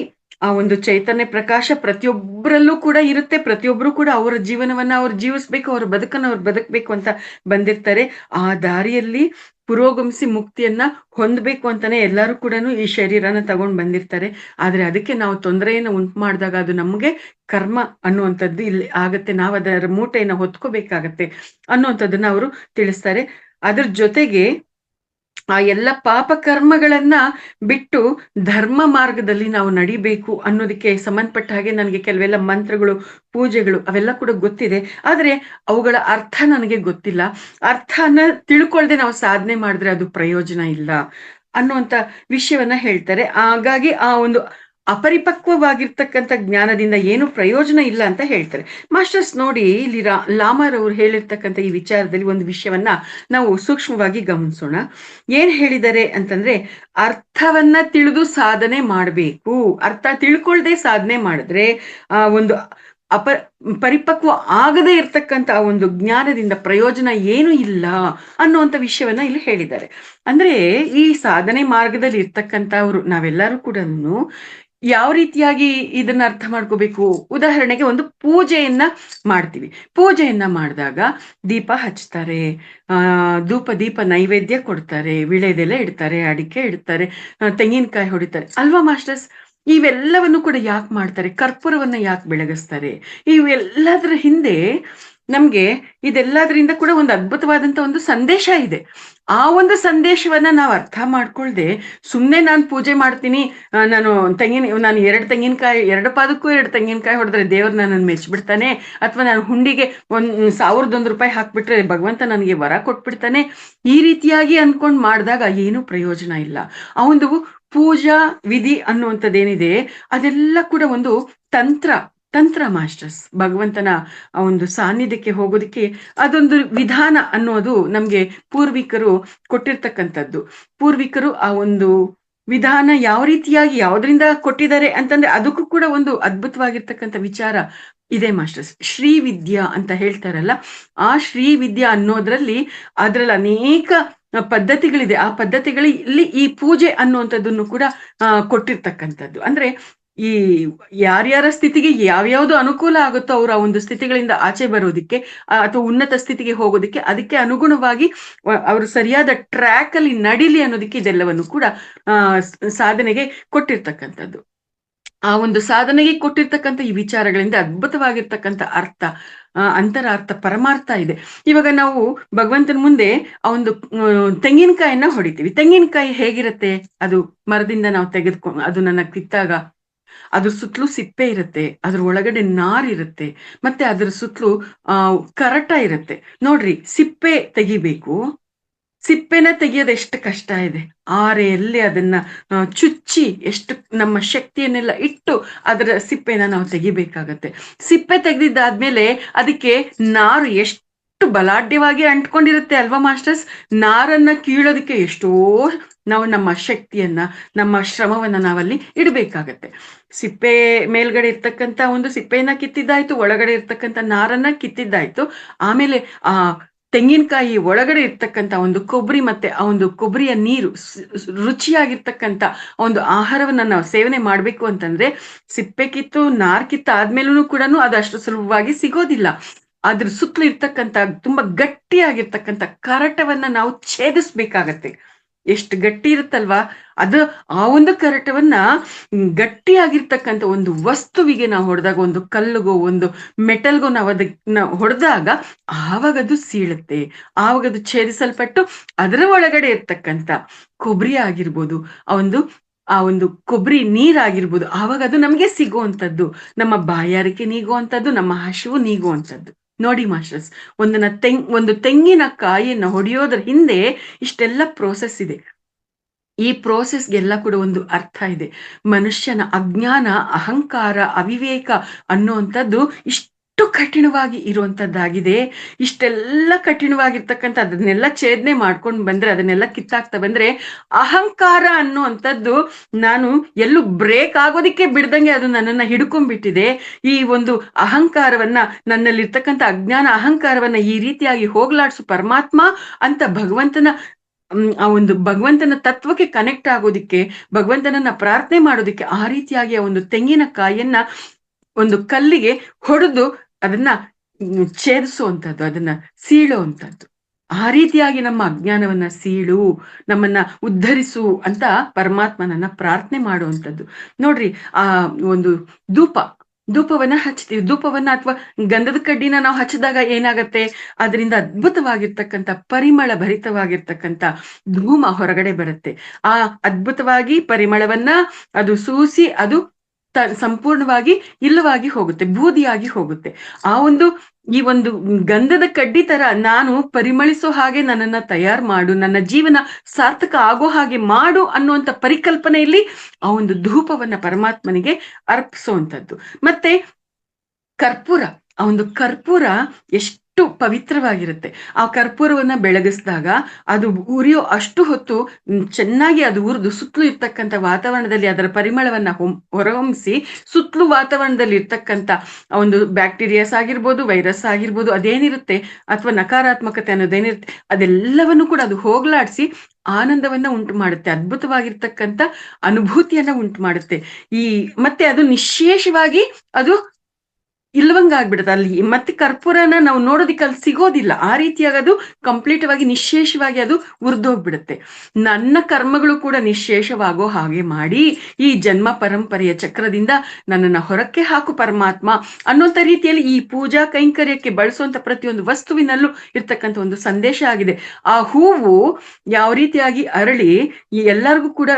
ಆ ಒಂದು ಚೈತನ್ಯ ಪ್ರಕಾಶ ಪ್ರತಿಯೊಬ್ಬರಲ್ಲೂ ಕೂಡ ಇರುತ್ತೆ. ಪ್ರತಿಯೊಬ್ರು ಕೂಡ ಅವರ ಜೀವನವನ್ನ ಅವ್ರು ಜೀವಿಸ್ಬೇಕು, ಅವ್ರ ಬದುಕನ್ನ ಅವ್ರು ಬದುಕ್ಬೇಕು ಅಂತ ಬಂದಿರ್ತಾರೆ. ಆ ದಾರಿಯಲ್ಲಿ ಪುರೋಗಮಿಸಿ ಮುಕ್ತಿಯನ್ನ ಹೊಂದಬೇಕು ಅಂತಾನೆ ಎಲ್ಲರೂ ಕೂಡ ಈ ಶರೀರನ ತಗೊಂಡ್ ಬಂದಿರ್ತಾರೆ. ಆದ್ರೆ ಅದಕ್ಕೆ ನಾವು ತೊಂದರೆಯನ್ನ ಉಂಟು ಮಾಡಿದಾಗ ಅದು ನಮ್ಗೆ ಕರ್ಮ ಅನ್ನುವಂಥದ್ದು ಇಲ್ಲಿ ಆಗತ್ತೆ. ನಾವು ಅದರ ಮೂಟೆಯನ್ನ ಹೊತ್ಕೋಬೇಕಾಗತ್ತೆ ಅನ್ನುವಂಥದ್ದನ್ನ ಅವರು ತಿಳಿಸ್ತಾರೆ. ಅದ್ರ ಜೊತೆಗೆ ಆ ಎಲ್ಲ ಪಾಪ ಕರ್ಮಗಳನ್ನ ಬಿಟ್ಟು ಧರ್ಮ ಮಾರ್ಗದಲ್ಲಿ ನಾವು ನಡಿಬೇಕು ಅನ್ನೋದಕ್ಕೆ ಸಂಬಂಧಪಟ್ಟ ಹಾಗೆ ನನಗೆ ಕೆಲವೆಲ್ಲ ಮಂತ್ರಗಳು, ಪೂಜೆಗಳು ಅವೆಲ್ಲ ಕೂಡ ಗೊತ್ತಿದೆ. ಆದ್ರೆ ಅವುಗಳ ಅರ್ಥ ನನಗೆ ಗೊತ್ತಿಲ್ಲ. ಅರ್ಥನ ತಿಳ್ಕೊಳ್ದೆ ನಾವು ಸಾಧನೆ ಮಾಡಿದ್ರೆ ಅದು ಪ್ರಯೋಜನ ಇಲ್ಲ ಅನ್ನುವಂತ ವಿಷಯವನ್ನ ಹೇಳ್ತಾರೆ. ಹಾಗಾಗಿ ಆ ಒಂದು ಅಪರಿಪಕ್ವವಾಗಿರ್ತಕ್ಕಂಥ ಜ್ಞಾನದಿಂದ ಏನು ಪ್ರಯೋಜನ ಇಲ್ಲ ಅಂತ ಹೇಳ್ತಾರೆ. ಮಾಸ್ಟರ್ಸ್ ನೋಡಿ, ಇಲ್ಲಿ ಲಾಮರ್ ಅವರು ಹೇಳಿರ್ತಕ್ಕಂಥ ಈ ವಿಚಾರದಲ್ಲಿ ಒಂದು ವಿಷಯವನ್ನ ನಾವು ಸೂಕ್ಷ್ಮವಾಗಿ ಗಮನಿಸೋಣ. ಏನ್ ಹೇಳಿದ್ದಾರೆ ಅಂತಂದ್ರೆ, ಅರ್ಥವನ್ನ ತಿಳಿದು ಸಾಧನೆ ಮಾಡಬೇಕು. ಅರ್ಥ ತಿಳ್ಕೊಳ್ದೆ ಸಾಧನೆ ಮಾಡಿದ್ರೆ ಆ ಒಂದು ಪರಿಪಕ್ವ ಆಗದೆ ಇರ್ತಕ್ಕಂಥ ಆ ಒಂದು ಜ್ಞಾನದಿಂದ ಪ್ರಯೋಜನ ಏನು ಇಲ್ಲ ಅನ್ನುವಂಥ ವಿಷಯವನ್ನ ಇಲ್ಲಿ ಹೇಳಿದ್ದಾರೆ. ಅಂದ್ರೆ ಈ ಸಾಧನೆ ಮಾರ್ಗದಲ್ಲಿ ಇರ್ತಕ್ಕಂಥವ್ರು ನಾವೆಲ್ಲರೂ ಕೂಡ ಯಾವ ರೀತಿಯಾಗಿ ಇದನ್ನ ಅರ್ಥ ಮಾಡ್ಕೋಬೇಕು. ಉದಾಹರಣೆಗೆ ಒಂದು ಪೂಜೆಯನ್ನ ಮಾಡ್ತೀವಿ. ಪೂಜೆಯನ್ನ ಮಾಡಿದಾಗ ದೀಪ ಹಚ್ತಾರೆ, ಧೂಪ ದೀಪ ನೈವೇದ್ಯ ಕೊಡ್ತಾರೆ, ವಿಳೆದೆಲೆ ಇಡ್ತಾರೆ, ಅಡಿಕೆ ಇಡ್ತಾರೆ, ತೆಂಗಿನಕಾಯಿ ಹೊಡಿತಾರೆ ಅಲ್ವಾ ಮಾಸ್ಟರ್ಸ್? ಇವೆಲ್ಲವನ್ನು ಕೂಡ ಯಾಕೆ ಮಾಡ್ತಾರೆ? ಕರ್ಪೂರವನ್ನ ಯಾಕೆ ಬೆಳಗಿಸ್ತಾರೆ? ಇವೆಲ್ಲದರ ಹಿಂದೆ ನಮ್ಗೆ ಇದೆಲ್ಲದರಿಂದ ಕೂಡ ಒಂದು ಅದ್ಭುತವಾದಂತ ಒಂದು ಸಂದೇಶ ಇದೆ. ಆ ಒಂದು ಸಂದೇಶವನ್ನ ನಾವು ಅರ್ಥ ಮಾಡ್ಕೊಳ್ದೆ ಸುಮ್ನೆ ನಾನು ಪೂಜೆ ಮಾಡ್ತೀನಿ, ನಾನು ಎರಡು ತೆಂಗಿನಕಾಯಿ, 2 ಪಾದಕ್ಕೂ 2 ತೆಂಗಿನಕಾಯಿ ಹೊಡೆದ್ರೆ ದೇವ್ರು ನನ್ನನ್ನು ಮೆಚ್ಚಿಬಿಡ್ತಾನೆ, ಅಥವಾ ನಾನು ಹುಂಡಿಗೆ 1,001 ರೂಪಾಯಿ ಹಾಕ್ಬಿಟ್ರೆ ಭಗವಂತ ನನಗೆ ವರ ಕೊಟ್ಬಿಡ್ತಾನೆ, ಈ ರೀತಿಯಾಗಿ ಅನ್ಕೊಂಡ್ ಮಾಡಿದಾಗ ಏನು ಪ್ರಯೋಜನ ಇಲ್ಲ. ಆ ಒಂದು ಪೂಜಾ ವಿಧಿ ಅನ್ನುವಂಥದ್ದೇನಿದೆ ಅದೆಲ್ಲ ಕೂಡ ಒಂದು ತಂತ್ರ ಮಾಸ್ಟರ್ಸ್. ಭಗವಂತನ ಆ ಒಂದು ಸಾನ್ನಿಧ್ಯಕ್ಕೆ ಹೋಗೋದಕ್ಕೆ ಅದೊಂದು ವಿಧಾನ ಅನ್ನೋದು ನಮ್ಗೆ ಪೂರ್ವಿಕರು ಕೊಟ್ಟಿರ್ತಕ್ಕಂಥದ್ದು. ಪೂರ್ವಿಕರು ಆ ಒಂದು ವಿಧಾನ ಯಾವ ರೀತಿಯಾಗಿ ಯಾವ್ದ್ರಿಂದ ಕೊಟ್ಟಿದ್ದಾರೆ ಅಂತಂದ್ರೆ ಅದಕ್ಕೂ ಕೂಡ ಒಂದು ಅದ್ಭುತವಾಗಿರ್ತಕ್ಕಂಥ ವಿಚಾರ ಇದೆ ಮಾಸ್ಟರ್ಸ್. ಶ್ರೀವಿದ್ಯಾ ಅಂತ ಹೇಳ್ತಾರಲ್ಲ, ಆ ಶ್ರೀವಿದ್ಯಾ ಅನ್ನೋದ್ರಲ್ಲಿ ಅದ್ರಲ್ಲಿ ಅನೇಕ ಪದ್ಧತಿಗಳಿದೆ. ಆ ಪದ್ಧತಿಗಳಲ್ಲಿ ಈ ಪೂಜೆ ಅನ್ನುವಂಥದ್ದನ್ನು ಕೂಡ ಕೊಟ್ಟಿರ್ತಕ್ಕಂಥದ್ದು. ಅಂದ್ರೆ ಈ ಯಾರ್ಯಾರ ಸ್ಥಿತಿಗೆ ಯಾವ್ಯಾವ್ದು ಅನುಕೂಲ ಆಗುತ್ತೋ ಅವ್ರ ಆ ಒಂದು ಸ್ಥಿತಿಗಳಿಂದ ಆಚೆ ಬರೋದಿಕ್ಕೆ ಅಥವಾ ಉನ್ನತ ಸ್ಥಿತಿಗೆ ಹೋಗೋದಿಕ್ಕೆ ಅದಕ್ಕೆ ಅನುಗುಣವಾಗಿ ಅವರು ಸರಿಯಾದ ಟ್ರ್ಯಾಕ್ ಅಲ್ಲಿ ನಡಿಲಿ ಅನ್ನೋದಕ್ಕೆ ಇದೆಲ್ಲವನ್ನು ಕೂಡ ಸಾಧನೆಗೆ ಕೊಟ್ಟಿರ್ತಕ್ಕಂಥದ್ದು. ಆ ಒಂದು ಸಾಧನೆಗೆ ಕೊಟ್ಟಿರ್ತಕ್ಕಂಥ ಈ ವಿಚಾರಗಳಿಂದ ಅದ್ಭುತವಾಗಿರ್ತಕ್ಕಂಥ ಅರ್ಥ, ಅಂತರಾರ್ಥ, ಪರಮಾರ್ಥ ಇದೆ. ಇವಾಗ ನಾವು ಭಗವಂತನ ಮುಂದೆ ಆ ಒಂದು ತೆಂಗಿನಕಾಯಿನ ಹೊಡಿತೀವಿ. ತೆಂಗಿನಕಾಯಿ ಹೇಗಿರುತ್ತೆ? ಅದು ಮರದಿಂದ ನಾವು ತೆಗೆದುಕೊಂಡು ಅದನ್ನ ಕಿತ್ತಾಗ ಅದ್ರ ಸುತ್ತಲೂ ಸಿಪ್ಪೆ ಇರುತ್ತೆ, ಅದ್ರ ಒಳಗಡೆ ನಾರಿರುತ್ತೆ, ಮತ್ತೆ ಅದ್ರ ಸುತ್ತಲೂ ಕರಟ ಇರುತ್ತೆ. ನೋಡ್ರಿ, ಸಿಪ್ಪೆ ತೆಗಿಬೇಕು, ಸಿಪ್ಪೆನ ತೆಗಿಯೋದು ಎಷ್ಟು ಕಷ್ಟ ಇದೆ. ಆರೆಯಲ್ಲಿ ಅದನ್ನ ಚುಚ್ಚಿ ಎಷ್ಟು ನಮ್ಮ ಶಕ್ತಿಯನ್ನೆಲ್ಲ ಇಟ್ಟು ಅದರ ಸಿಪ್ಪೆನ ನಾವು ತೆಗಿಬೇಕಾಗತ್ತೆ. ಸಿಪ್ಪೆ ತೆಗೆದಿದ್ದಾದ್ಮೇಲೆ ಅದಕ್ಕೆ ನಾರು ಎಷ್ಟು ಬಲಾಢ್ಯವಾಗಿ ಅಂಟ್ಕೊಂಡಿರುತ್ತೆ ಅಲ್ವಾ ಮಾಸ್ಟರ್ಸ್? ನಾರನ್ನ ಕೀಳೋದಕ್ಕೆ ಎಷ್ಟೋ ನಾವು ನಮ್ಮ ಶಕ್ತಿಯನ್ನ, ನಮ್ಮ ಶ್ರಮವನ್ನ ನಾವಲ್ಲಿ ಇಡಬೇಕಾಗತ್ತೆ. ಸಿಪ್ಪೆ ಮೇಲ್ಗಡೆ ಇರ್ತಕ್ಕಂಥ ಒಂದು ಸಿಪ್ಪೆಯನ್ನ ಕಿತ್ತಿದ್ದಾಯ್ತು, ಒಳಗಡೆ ಇರ್ತಕ್ಕಂಥ ನಾರನ್ನ ಕಿತ್ತಿದ್ದಾಯ್ತು, ಆಮೇಲೆ ಆ ತೆಂಗಿನಕಾಯಿ ಒಳಗಡೆ ಇರ್ತಕ್ಕಂಥ ಒಂದು ಕೊಬ್ಬರಿ ಮತ್ತೆ ಆ ಒಂದು ಕೊಬ್ಬರಿಯ ನೀರು, ರುಚಿಯಾಗಿರ್ತಕ್ಕಂಥ ಒಂದು ಆಹಾರವನ್ನ ನಾವು ಸೇವನೆ ಮಾಡ್ಬೇಕು ಅಂತಂದ್ರೆ ಸಿಪ್ಪೆ ಕಿತ್ತು ನಾರ್ ಕಿತ್ತ ಆದ್ಮೇಲೂ ಕೂಡ ಅದು ಅಷ್ಟು ಸುಲಭವಾಗಿ ಸಿಗೋದಿಲ್ಲ. ಅದ್ರ ಸುತ್ತಲೂ ಇರ್ತಕ್ಕಂಥ ತುಂಬಾ ಗಟ್ಟಿಯಾಗಿರ್ತಕ್ಕಂಥ ಕರಟವನ್ನ ನಾವು ಛೇದಿಸ್ಬೇಕಾಗತ್ತೆ. ಎಷ್ಟು ಗಟ್ಟಿ ಇರುತ್ತಲ್ವಾ ಅದು. ಆ ಒಂದು ಕರಟವನ್ನ ಗಟ್ಟಿಯಾಗಿರ್ತಕ್ಕಂಥ ಒಂದು ವಸ್ತುವಿಗೆ ನಾವು ಹೊಡೆದಾಗ, ಒಂದು ಕಲ್ಲುಗೋ ಒಂದು ಮೆಟಲ್ಗೋ ನಾವು ಅದನ್ನ ಹೊಡೆದಾಗ ಆವಾಗ ಅದು ಸೀಳುತ್ತೆ. ಆವಾಗ ಅದು ಛೇದಿಸಲ್ಪಟ್ಟು ಅದರ ಒಳಗಡೆ ಇರ್ತಕ್ಕಂಥ ಕೊಬ್ಬರಿ ಆಗಿರ್ಬೋದು, ಆ ಒಂದು ಕೊಬ್ಬರಿ ನೀರಾಗಿರ್ಬೋದು, ಆವಾಗ ಅದು ನಮ್ಗೆ ಸಿಗುವಂಥದ್ದು, ನಮ್ಮ ಬಾಯಾರಿಕೆ ನೀಗುವಂಥದ್ದು, ನಮ್ಮ ಹಸಿವು ನೀಗುವಂಥದ್ದು. ನೋಡಿ ಮಾಸ್ಟರ್ಸ್, ಒಂದು ತೆಂಗಿನ ಕಾಯಿಯನ್ನ ಹೊಡೆಯೋದ್ರ ಹಿಂದೆ ಇಷ್ಟೆಲ್ಲ ಪ್ರೋಸೆಸ್ ಇದೆ. ಈ ಪ್ರೋಸೆಸ್ಗೆಲ್ಲ ಕೂಡ ಒಂದು ಅರ್ಥ ಇದೆ. ಮನುಷ್ಯನ ಅಜ್ಞಾನ, ಅಹಂಕಾರ, ಅವಿವೇಕ ಅನ್ನುವಂಥದ್ದು ಇಷ್ಟು ಕಠಿಣವಾಗಿ ಇರುವಂತದ್ದಾಗಿದೆ. ಇಷ್ಟೆಲ್ಲ ಕಠಿಣವಾಗಿರ್ತಕ್ಕಂಥ ಅದನ್ನೆಲ್ಲ ಛೇದನೆ ಮಾಡ್ಕೊಂಡು ಬಂದ್ರೆ, ಅದನ್ನೆಲ್ಲ ಕಿತ್ತಾಕ್ತಾ ಬಂದ್ರೆ, ಅಹಂಕಾರ ಅನ್ನುವಂಥದ್ದು ನಾನು ಎಲ್ಲೂ ಬ್ರೇಕ್ ಆಗೋದಿಕ್ಕೆ ಬಿಡ್ದಂಗೆ ಅದು ನನ್ನನ್ನ ಹಿಡ್ಕೊಂಡ್ಬಿಟ್ಟಿದೆ. ಈ ಒಂದು ಅಹಂಕಾರವನ್ನ, ನನ್ನಲ್ಲಿರ್ತಕ್ಕಂಥ ಅಜ್ಞಾನ ಅಹಂಕಾರವನ್ನ ಈ ರೀತಿಯಾಗಿ ಹೋಗ್ಲಾಡ್ಸು ಪರಮಾತ್ಮ ಅಂತ ಆ ಒಂದು ಭಗವಂತನ ತತ್ವಕ್ಕೆ ಕನೆಕ್ಟ್ ಆಗೋದಿಕ್ಕೆ, ಭಗವಂತನನ್ನ ಪ್ರಾರ್ಥನೆ ಮಾಡೋದಿಕ್ಕೆ ಆ ರೀತಿಯಾಗಿ ಆ ಒಂದು ತೆಂಗಿನಕಾಯಿಯನ್ನ ಒಂದು ಕಲ್ಲಿಗೆ ಹೊಡೆದು ಅದನ್ನ ಛೇದಿಸುವಂಥದ್ದು, ಅದನ್ನ ಸೀಳುವಂಥದ್ದು. ಆ ರೀತಿಯಾಗಿ ನಮ್ಮ ಅಜ್ಞಾನವನ್ನ ಸೀಳು, ನಮ್ಮನ್ನ ಉದ್ಧರಿಸು ಅಂತ ಪರಮಾತ್ಮನನ್ನ ಪ್ರಾರ್ಥನೆ ಮಾಡುವಂಥದ್ದು. ನೋಡ್ರಿ, ಆ ಒಂದು ಧೂಪ ಧೂಪವನ್ನ ಹಚ್ತೀವಿ. ಧೂಪವನ್ನ ಅಥವಾ ಗಂಧದ ಕಡ್ಡಿನ ನಾವು ಹಚ್ಚಿದಾಗ ಏನಾಗತ್ತೆ, ಅದರಿಂದ ಅದ್ಭುತವಾಗಿರ್ತಕ್ಕಂಥ ಪರಿಮಳ ಭರಿತವಾಗಿರ್ತಕ್ಕಂಥ ಧೂಮ ಹೊರಗಡೆ ಬರುತ್ತೆ. ಆ ಅದ್ಭುತವಾಗಿ ಪರಿಮಳವನ್ನ ಅದು ಸೂಸಿ ಅದು ಸಂಪೂರ್ಣವಾಗಿ ಇಲ್ಲವಾಗಿ ಹೋಗುತ್ತೆ, ಬೂದಿಯಾಗಿ ಹೋಗುತ್ತೆ. ಈ ಒಂದು ಗಂಧದ ಕಡ್ಡಿ ತರ ನಾನು ಪರಿಮಳಿಸೋ ಹಾಗೆ ನನ್ನನ್ನ ತಯಾರು ಮಾಡು, ನನ್ನ ಜೀವನ ಸಾರ್ಥಕ ಆಗೋ ಹಾಗೆ ಮಾಡು ಅನ್ನುವಂಥ ಪರಿಕಲ್ಪನೆಯಲ್ಲಿ ಆ ಒಂದು ಧೂಪವನ್ನ ಪರಮಾತ್ಮನಿಗೆ ಅರ್ಪಿಸುವಂಥದ್ದು. ಮತ್ತೆ ಕರ್ಪೂರ, ಆ ಒಂದು ಕರ್ಪೂರ ಎಷ್ಟು ಪವಿತ್ರವಾಗಿರುತ್ತೆ. ಆ ಕರ್ಪೂರವನ್ನ ಬೆಳಗಿಸಿದಾಗ ಅದು ಉರಿಯೋ ಅಷ್ಟು ಹೊತ್ತು ಚೆನ್ನಾಗಿ ಅದು ಉರಿದು ಸುತ್ತಲೂ ಇರ್ತಕ್ಕಂಥ ವಾತಾವರಣದಲ್ಲಿ ಅದರ ಪರಿಮಳವನ್ನ ಹೊರಹೊಮ್ಮಿಸಿ ಸುತ್ತಲೂ ವಾತಾವರಣದಲ್ಲಿ ಇರ್ತಕ್ಕಂಥ ಒಂದು ಬ್ಯಾಕ್ಟೀರಿಯಾಸ್ ಆಗಿರ್ಬೋದು, ವೈರಸ್ ಆಗಿರ್ಬೋದು, ಅದೇನಿರುತ್ತೆ ಅಥವಾ ನಕಾರಾತ್ಮಕತೆ ಅನ್ನೋದೇನಿರುತ್ತೆ ಅದೆಲ್ಲವನ್ನು ಕೂಡ ಅದು ಹೋಗ್ಲಾಡಿಸಿ ಆನಂದವನ್ನ ಉಂಟು ಮಾಡುತ್ತೆ, ಅದ್ಭುತವಾಗಿರ್ತಕ್ಕಂಥ ಅನುಭೂತಿಯನ್ನ ಉಂಟು ಮಾಡುತ್ತೆ. ಮತ್ತೆ ಅದು ನಿಶೇಷವಾಗಿ ಅದು ಇಲ್ವಂಗಾಗ್ಬಿಡುತ್ತೆ. ಅಲ್ಲಿ ಮತ್ತೆ ಕರ್ಪೂರನ ನಾವು ನೋಡೋದಿಕ್ಕೆ ಅಲ್ಲಿ ಸಿಗೋದಿಲ್ಲ. ಆ ರೀತಿಯಾಗಿ ಅದು ಕಂಪ್ಲೀಟ್ ಆಗಿ ನಿಶೇಷವಾಗಿ ಅದು ಉರಿದೋಗ್ಬಿಡುತ್ತೆ. ನನ್ನ ಕರ್ಮಗಳು ಕೂಡ ನಿಶೇಷವಾಗೋ ಹಾಗೆ ಮಾಡಿ ಈ ಜನ್ಮ ಪರಂಪರೆಯ ಚಕ್ರದಿಂದ ನನ್ನನ್ನ ಹೊರಕ್ಕೆ ಹಾಕು ಪರಮಾತ್ಮ ಅನ್ನೋಂಥ ರೀತಿಯಲ್ಲಿ ಈ ಪೂಜಾ ಕೈಂಕರ್ಯಕ್ಕೆ ಬಳಸುವಂತ ಪ್ರತಿಯೊಂದು ವಸ್ತುವಿನಲ್ಲೂ ಇರ್ತಕ್ಕಂಥ ಒಂದು ಸಂದೇಶ ಆಗಿದೆ. ಆ ಹೂವು ಯಾವ ರೀತಿಯಾಗಿ ಅರಳಿ ಈ ಎಲ್ಲರಿಗೂ ಕೂಡ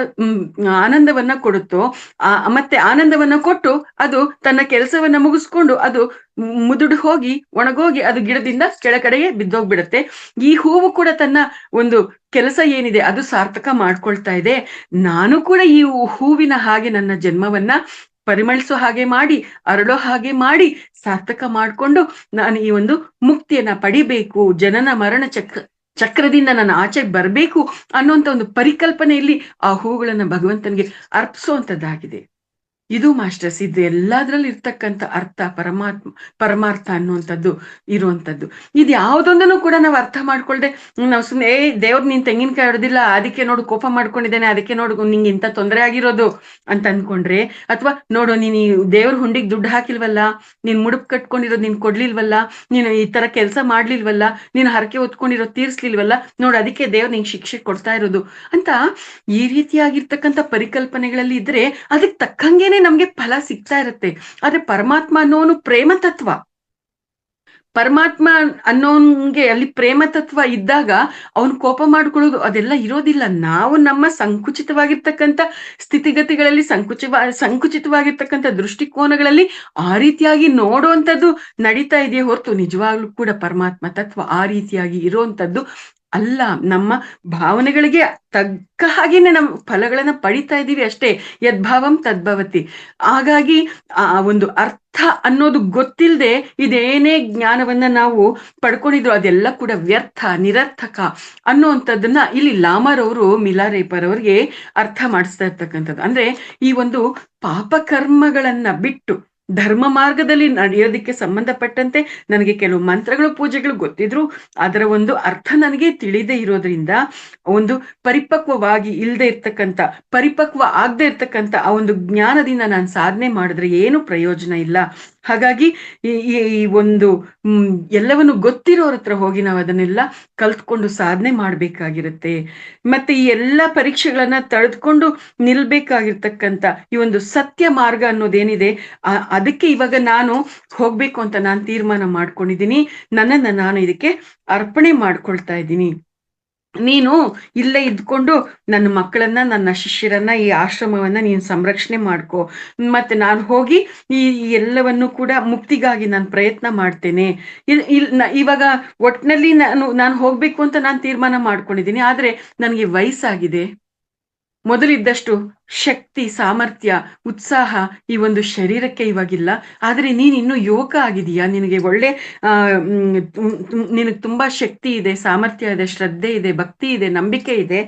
ಆನಂದವನ್ನ ಕೊಡುತ್ತೋ, ಮತ್ತೆ ಆನಂದವನ್ನ ಕೊಟ್ಟು ಅದು ತನ್ನ ಕೆಲಸವನ್ನ ಮುಗಿಸ್ಕೊಂಡು ಅದು ಮುದುಡು ಹೋಗಿ ಒಣಗೋಗಿ ಅದು ಗಿಡದಿಂದ ಕೆಳಗಡೆಗೆ ಬಿದ್ದೋಗ್ಬಿಡತ್ತೆ. ಈ ಹೂವು ಕೂಡ ತನ್ನ ಒಂದು ಕೆಲಸ ಏನಿದೆ ಅದು ಸಾರ್ಥಕ ಮಾಡ್ಕೊಳ್ತಾ ಇದೆ. ನಾನು ಕೂಡ ಈ ಹೂವಿನ ಹಾಗೆ ನನ್ನ ಜನ್ಮವನ್ನ ಪರಿಮಳಿಸೋ ಹಾಗೆ ಮಾಡಿ, ಅರಳೋ ಹಾಗೆ ಮಾಡಿ, ಸಾರ್ಥಕ ಮಾಡ್ಕೊಂಡು ನಾನು ಈ ಒಂದು ಮುಕ್ತಿಯನ್ನ ಪಡಿಬೇಕು, ಜನನ ಮರಣ ಚಕ್ರದಿಂದ ನಾನು ಆಚೆಗೆ ಬರಬೇಕು ಅನ್ನುವಂಥ ಒಂದು ಪರಿಕಲ್ಪನೆಯಲ್ಲಿ ಆ ಹೂಗಳನ್ನ ಭಗವಂತನಿಗೆ ಅರ್ಪಿಸುವಂಥದ್ದಾಗಿದೆ. ಇದು ಮಾಸ್ಟರ್ಸ್, ಇದು ಎಲ್ಲದ್ರಲ್ಲಿ ಇರ್ತಕ್ಕಂಥ ಅರ್ಥ, ಪರಮಾರ್ಥ ಅನ್ನುವಂಥದ್ದು ಇರುವಂಥದ್ದು. ಇದು ಯಾವುದೊಂದನ್ನು ಕೂಡ ನಾವು ಅರ್ಥ ಮಾಡ್ಕೊಳ್ದೆ ನಾವು ಸುಮ್ಮನೆ ದೇವ್ರು ನೀನ್ ತೆಂಗಿನಕಾಯಿ ಹೊಡೆದಿಲ್ಲ ಅದಕ್ಕೆ ನೋಡು ಕೋಪ ಮಾಡ್ಕೊಂಡಿದ್ದೇನೆ, ಅದಕ್ಕೆ ನೋಡು ನಿಂಗೆ ಇಂಥ ತೊಂದರೆ ಆಗಿರೋದು ಅಂತ ಅನ್ಕೊಂಡ್ರೆ, ಅಥವಾ ನೋಡು ನೀನು ದೇವ್ರ ಹುಂಡಿಗೆ ದುಡ್ಡು ಹಾಕಿಲ್ವಲ್ಲ, ನೀನ್ ಮುಡುಪ್ ಕಟ್ಕೊಂಡಿರೋದು ನೀನ್ ಕೊಡ್ಲಿಲ್ವಲ್ಲ, ನೀನು ಈ ತರ ಕೆಲಸ ಮಾಡ್ಲಿಲ್ವಲ್ಲ, ನೀನು ಹರಕೆ ಹೊತ್ಕೊಂಡಿರೋದು ತೀರ್ಸ್ಲಿಲ್ವಲ್ಲ, ನೋಡು ಅದಕ್ಕೆ ದೇವ್ರು ನಿಂಗೆ ಶಿಕ್ಷೆ ಕೊಡ್ತಾ ಇರೋದು ಅಂತ ಈ ರೀತಿಯಾಗಿರ್ತಕ್ಕಂಥ ಪರಿಕಲ್ಪನೆಗಳಲ್ಲಿ ಇದ್ರೆ ಅದಕ್ಕೆ ತಕ್ಕಂಗೆನೆ ನಮ್ಗೆ ಫಲ ಸಿಗ್ತಾ ಇರುತ್ತೆ. ಆದ್ರೆ ಪರಮಾತ್ಮ ಅನ್ನೋನು ಪ್ರೇಮ ತತ್ವ. ಪರಮಾತ್ಮ ಅನ್ನೋನ್ಗೆ ಅಲ್ಲಿ ಪ್ರೇಮ ತತ್ವ ಇದ್ದಾಗ ಅವನು ಕೋಪ ಮಾಡ್ಕೊಳ್ಳೋದು ಅದೆಲ್ಲ ಇರೋದಿಲ್ಲ. ನಾವು ನಮ್ಮ ಸಂಕುಚಿತವಾಗಿರ್ತಕ್ಕಂಥ ಸ್ಥಿತಿಗತಿಗಳಲ್ಲಿ ಸಂಕುಚಿತವಾಗಿರ್ತಕ್ಕಂಥ ದೃಷ್ಟಿಕೋನಗಳಲ್ಲಿ ಆ ರೀತಿಯಾಗಿ ನೋಡುವಂಥದ್ದು ನಡೀತಾ ಇದೆಯೇ ಹೊರತು ನಿಜವಾಗ್ಲೂ ಕೂಡ ಪರಮಾತ್ಮ ತತ್ವ ಆ ರೀತಿಯಾಗಿ ಇರುವಂಥದ್ದು ಅಲ್ಲ. ನಮ್ಮ ಭಾವನೆಗಳಿಗೆ ತಕ್ಕ ಹಾಗೇನೆ ನಮ್ಮ ಫಲಗಳನ್ನ ಪಡಿತಾ ಇದ್ದೀವಿ ಅಷ್ಟೇ. ಯದ್ಭಾವಂ ತದ್ಭವತಿ. ಹಾಗಾಗಿ ಆ ಒಂದು ಅರ್ಥ ಅನ್ನೋದು ಗೊತ್ತಿಲ್ಲದೆ ಇದೇನೇ ಜ್ಞಾನವನ್ನ ನಾವು ಪಡ್ಕೊಂಡಿದ್ರು ಅದೆಲ್ಲ ಕೂಡ ವ್ಯರ್ಥ, ನಿರರ್ಥಕ ಅನ್ನುವಂಥದ್ದನ್ನ ಇಲ್ಲಿ ಲಾಮರ್ ಅವರು ಮಿಲಾರೇಪರ್ ಅವ್ರಿಗೆ ಅರ್ಥ ಮಾಡಿಸ್ತಾ ಇರ್ತಕ್ಕಂಥದ್ದು. ಅಂದ್ರೆ ಈ ಒಂದು ಪಾಪಕರ್ಮಗಳನ್ನ ಬಿಟ್ಟು ಧರ್ಮ ಮಾರ್ಗದಲ್ಲಿ ನಡೆಯೋದಕ್ಕೆ ಸಂಬಂಧಪಟ್ಟಂತೆ ನನಗೆ ಕೆಲವು ಮಂತ್ರಗಳು ಪೂಜೆಗಳು ಗೊತ್ತಿದ್ರು ಅದರ ಒಂದು ಅರ್ಥ ನನಗೆ ತಿಳಿದೇ ಇರೋದ್ರಿಂದ ಒಂದು ಪರಿಪಕ್ವವಾಗಿ ಇಲ್ಲದೆ ಇರ್ತಕ್ಕಂಥ, ಪರಿಪಕ್ವ ಆಗದೆ ಇರ್ತಕ್ಕಂಥ ಆ ಒಂದು ಜ್ಞಾನದಿಂದ ನಾನು ಸಾಧನೆ ಮಾಡಿದ್ರೆ ಏನು ಪ್ರಯೋಜನ ಇಲ್ಲ. ಹಾಗಾಗಿ ಈ ಒಂದು ಎಲ್ಲವನ್ನು ಗೊತ್ತಿರೋರ ಹತ್ರ ಹೋಗಿ ನಾವು ಅದನ್ನೆಲ್ಲ ಕಲ್ತ್ಕೊಂಡು ಸಾಧನೆ ಮಾಡ್ಬೇಕಾಗಿರುತ್ತೆ. ಮತ್ತೆ ಈ ಎಲ್ಲ ಪರೀಕ್ಷೆಗಳನ್ನ ತಡೆದುಕೊಂಡು ನಿಲ್ಬೇಕಾಗಿರ್ತಕ್ಕಂಥ ಈ ಒಂದು ಸತ್ಯ ಮಾರ್ಗ ಅನ್ನೋದೇನಿದೆ ಅದಕ್ಕೆ ಇವಾಗ ನಾನು ಹೋಗ್ಬೇಕು ಅಂತ ನಾನು ತೀರ್ಮಾನ ಮಾಡ್ಕೊಂಡಿದ್ದೀನಿ. ನನ್ನನ್ನ ನಾನು ಇದಕ್ಕೆ ಅರ್ಪಣೆ ಮಾಡ್ಕೊಳ್ತಾ ಇದ್ದೀನಿ. ನೀನು ಇಲ್ಲೇ ಇದ್ಕೊಂಡು ನನ್ನ ಮಕ್ಕಳನ್ನ, ನನ್ನ ಶಿಷ್ಯರನ್ನ, ಈ ಆಶ್ರಮವನ್ನ ನೀನು ಸಂರಕ್ಷಣೆ ಮಾಡ್ಕೋ. ಮತ್ತೆ ನಾನು ಹೋಗಿ ಈ ಎಲ್ಲವನ್ನು ಕೂಡ ಮುಕ್ತಿಗಾಗಿ ನಾನು ಪ್ರಯತ್ನ ಮಾಡ್ತೇನೆ. ಇವಾಗ ಒಟ್ನಲ್ಲಿ ನಾನು ಹೋಗ್ಬೇಕು ಅಂತ ನಾನು ತೀರ್ಮಾನ ಮಾಡ್ಕೊಂಡಿದ್ದೀನಿ. ಆದ್ರೆ ನನಗೆ ವಯಸ್ಸಾಗಿದೆ. ಮೊದಲಿದ್ದಷ್ಟು ಶಕ್ತಿ, ಸಾಮರ್ಥ್ಯ, ಉತ್ಸಾಹ ಈ ಒಂದು ಶರೀರಕ್ಕೆ ಇವಾಗಿಲ್ಲ. ಆದ್ರೆ ನೀನ್ ಇನ್ನು ಯುವಕ ಆಗಿದೀಯಾ, ನಿನಗೆ ಒಳ್ಳೆ ನಿನಗೆ ತುಂಬಾ ಶಕ್ತಿ ಇದೆ, ಸಾಮರ್ಥ್ಯ ಇದೆ, ಶ್ರದ್ಧೆ ಇದೆ, ಭಕ್ತಿ ಇದೆ, ನಂಬಿಕೆ ಇದೆ.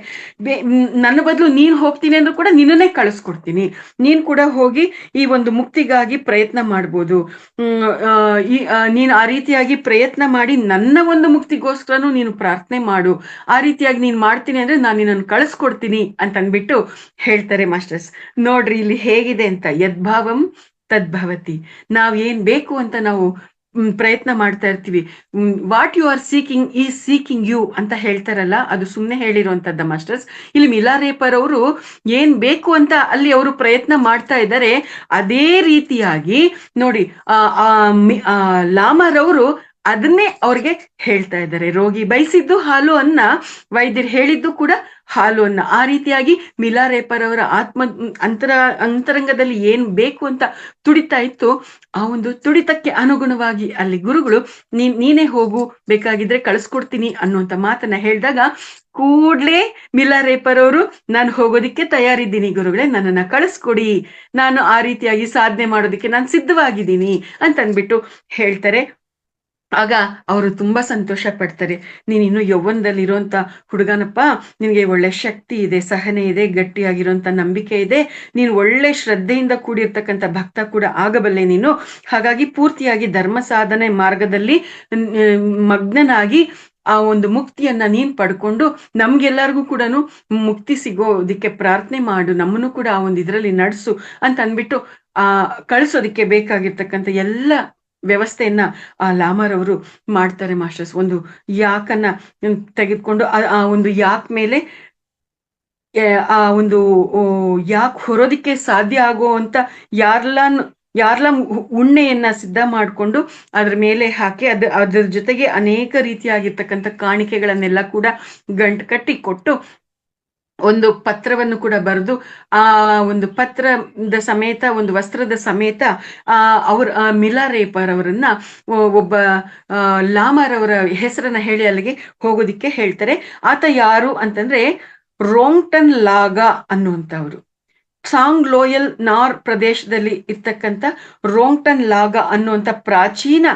ನನ್ನ ಬದಲು ನೀನ್ ಹೋಗ್ತೀನಿ ಅಂದ್ರೂ ಕೂಡ ನಿನ್ನನ್ನೇ ಕಳಿಸ್ಕೊಡ್ತೀನಿ. ನೀನ್ ಕೂಡ ಹೋಗಿ ಈ ಒಂದು ಮುಕ್ತಿಗಾಗಿ ಪ್ರಯತ್ನ ಮಾಡ್ಬೋದು. ನೀನು ಆ ರೀತಿಯಾಗಿ ಪ್ರಯತ್ನ ಮಾಡಿ ನನ್ನ ಒಂದು ಮುಕ್ತಿಗೋಸ್ಕರನು ನೀನು ಪ್ರಾರ್ಥನೆ ಮಾಡು. ಆ ರೀತಿಯಾಗಿ ನೀನ್ ಮಾಡ್ತೀನಿ ಅಂದ್ರೆ ನಾನು ನಿನ್ನನ್ನು ಕಳಿಸ್ಕೊಡ್ತೀನಿ ಅಂತ ಅಂದ್ಬಿಟ್ಟು ಹೇಳ್ತಾರೆ ಮಾಸ್ಟರ್ಸ್. ನೋಡ್ರಿ ಇಲ್ಲಿ ಹೇಗಿದೆ ಅಂತ, ಯದ್ಭಾವಂ ತದ್ಭವತಿ. ನಾವ್ ಏನ್ ಬೇಕು ಅಂತ ನಾವು ಪ್ರಯತ್ನ ಮಾಡ್ತಾ ಇರ್ತೀವಿ. What you are seeking is seeking you ಅಂತ ಹೇಳ್ತಾರಲ್ಲ, ಅದು ಸುಮ್ಮನೆ ಹೇಳಿರುವಂತದ್ದ ಮಾಸ್ಟರ್ಸ್. ಇಲ್ಲಿ ಮಿಲಾರೇಪರ್ ಅವರು ಏನ್ ಬೇಕು ಅಂತ ಅಲ್ಲಿ ಅವರು ಪ್ರಯತ್ನ ಮಾಡ್ತಾ ಇದ್ದಾರೆ. ಅದೇ ರೀತಿಯಾಗಿ ನೋಡಿ ಲಾಮರವರು ಅದನ್ನೇ ಅವ್ರಿಗೆ ಹೇಳ್ತಾ ಇದ್ದಾರೆ. ರೋಗಿ ಬಯಸಿದ್ದು ಹಾಲು ಅನ್ನ, ವೈದ್ಯರು ಹೇಳಿದ್ದು ಕೂಡ ಹಾಲು ಅನ್ನ. ಆ ರೀತಿಯಾಗಿ ಮಿಲಾರೇಪರ್ ಅವರ ಅಂತರಂಗದಲ್ಲಿ ಏನ್ ಬೇಕು ಅಂತ ತುಡಿತಾ ಇತ್ತು, ಆ ಒಂದು ತುಡಿತಕ್ಕೆ ಅನುಗುಣವಾಗಿ ಅಲ್ಲಿ ಗುರುಗಳು ನೀನೇ ಹೋಗು, ಬೇಕಾಗಿದ್ರೆ ಕಳಿಸ್ಕೊಡ್ತೀನಿ ಅನ್ನುವಂತ ಮಾತನ್ನ ಹೇಳಿದಾಗ ಕೂಡ್ಲೇ ಮಿಲಾರೇಪರ್ ಅವರು ನಾನು ಹೋಗೋದಿಕ್ಕೆ ತಯಾರಿದ್ದೀನಿ ಗುರುಗಳೇ, ನನ್ನನ್ನ ಕಳಿಸ್ಕೊಡಿ, ನಾನು ಆ ರೀತಿಯಾಗಿ ಸಾಧನೆ ಮಾಡೋದಿಕ್ಕೆ ನಾನು ಸಿದ್ಧವಾಗಿದ್ದೀನಿ ಅಂತ ಅಂದ್ಬಿಟ್ಟು ಹೇಳ್ತಾರೆ. ಆಗ ಅವರು ತುಂಬಾ ಸಂತೋಷ ಪಡ್ತಾರೆ. ನೀನ್ ಇನ್ನು ಯೌವನದಲ್ಲಿ ಇರುವಂತ ಹುಡುಗನಪ್ಪ, ನಿನ್ಗೆ ಒಳ್ಳೆ ಶಕ್ತಿ ಇದೆ, ಸಹನೆ ಇದೆ, ಗಟ್ಟಿಯಾಗಿರುವಂತ ನಂಬಿಕೆ ಇದೆ, ನೀನು ಒಳ್ಳೆ ಶ್ರದ್ಧೆಯಿಂದ ಕೂಡಿರ್ತಕ್ಕಂಥ ಭಕ್ತ ಕೂಡ ಆಗಬಲ್ಲೆ ನೀನು. ಹಾಗಾಗಿ ಪೂರ್ತಿಯಾಗಿ ಧರ್ಮ ಸಾಧನೆ ಮಾರ್ಗದಲ್ಲಿ ಮಗ್ನನಾಗಿ ಆ ಒಂದು ಮುಕ್ತಿಯನ್ನ ನೀನ್ ಪಡ್ಕೊಂಡು ನಮ್ಗೆಲ್ಲರಿಗೂ ಕೂಡ ಮುಕ್ತಿ ಸಿಗೋದಿಕ್ಕೆ ಪ್ರಾರ್ಥನೆ ಮಾಡು, ನಮ್ಮನ್ನು ಕೂಡ ಆ ಒಂದು ಇದ್ರಲ್ಲಿ ನಡೆಸು ಅಂತ ಅಂದ್ಬಿಟ್ಟು ಕಳಿಸೋದಿಕ್ಕೆ ಬೇಕಾಗಿರ್ತಕ್ಕಂಥ ಎಲ್ಲ ವ್ಯವಸ್ಥೆಯನ್ನ ಆ ಲಾಮರವರು ಮಾಡ್ತಾರೆ ಮಾಸ್ಟರ್ಸ್. ಒಂದು ಯಾಕನ್ನ ತೆಗೆದುಕೊಂಡು ಆ ಒಂದು ಯಾಕ್ ಮೇಲೆ ಆ ಒಂದು ಯಾಕ್ ಹೊರೋದಿಕ್ಕೆ ಸಾಧ್ಯ ಆಗುವಂತ ಯಾರ್ಲ ಉಣ್ಣೆಯನ್ನ ಸಿದ್ಧ ಮಾಡ್ಕೊಂಡು ಅದ್ರ ಮೇಲೆ ಹಾಕಿ ಅದ್ರ ಜೊತೆಗೆ ಅನೇಕ ರೀತಿಯಾಗಿರ್ತಕ್ಕಂಥ ಕಾಣಿಕೆಗಳನ್ನೆಲ್ಲ ಕೂಡ ಗಂಟು ಕಟ್ಟಿ ಕೊಟ್ಟು ಒಂದು ಪತ್ರವನ್ನು ಕೂಡ ಬರೆದು ಆ ಒಂದು ಪತ್ರದ ಸಮೇತ, ಒಂದು ವಸ್ತ್ರದ ಸಮೇತ ಮಿಲಾರೇಪರ್ ಅವರನ್ನ ಒಬ್ಬ ಲಾಮರವರ ಹೆಸರನ್ನ ಹೇಳಿ ಅಲ್ಲಿಗೆ ಹೋಗೋದಿಕ್ಕೆ ಹೇಳ್ತಾರೆ. ಆತ ಯಾರು ಅಂತಂದ್ರೆ ರೋಂಗ್ಟನ್ ಲಾಗಾ ಅನ್ನುವಂಥವ್ರು. ಸಾಂಗ್ ಲೋಯಲ್ ನಾರ್ ಪ್ರದೇಶದಲ್ಲಿ ಇರ್ತಕ್ಕಂಥ ರೋಂಗ್ಟನ್ ಲಾಗಾ ಅನ್ನುವಂಥ ಪ್ರಾಚೀನ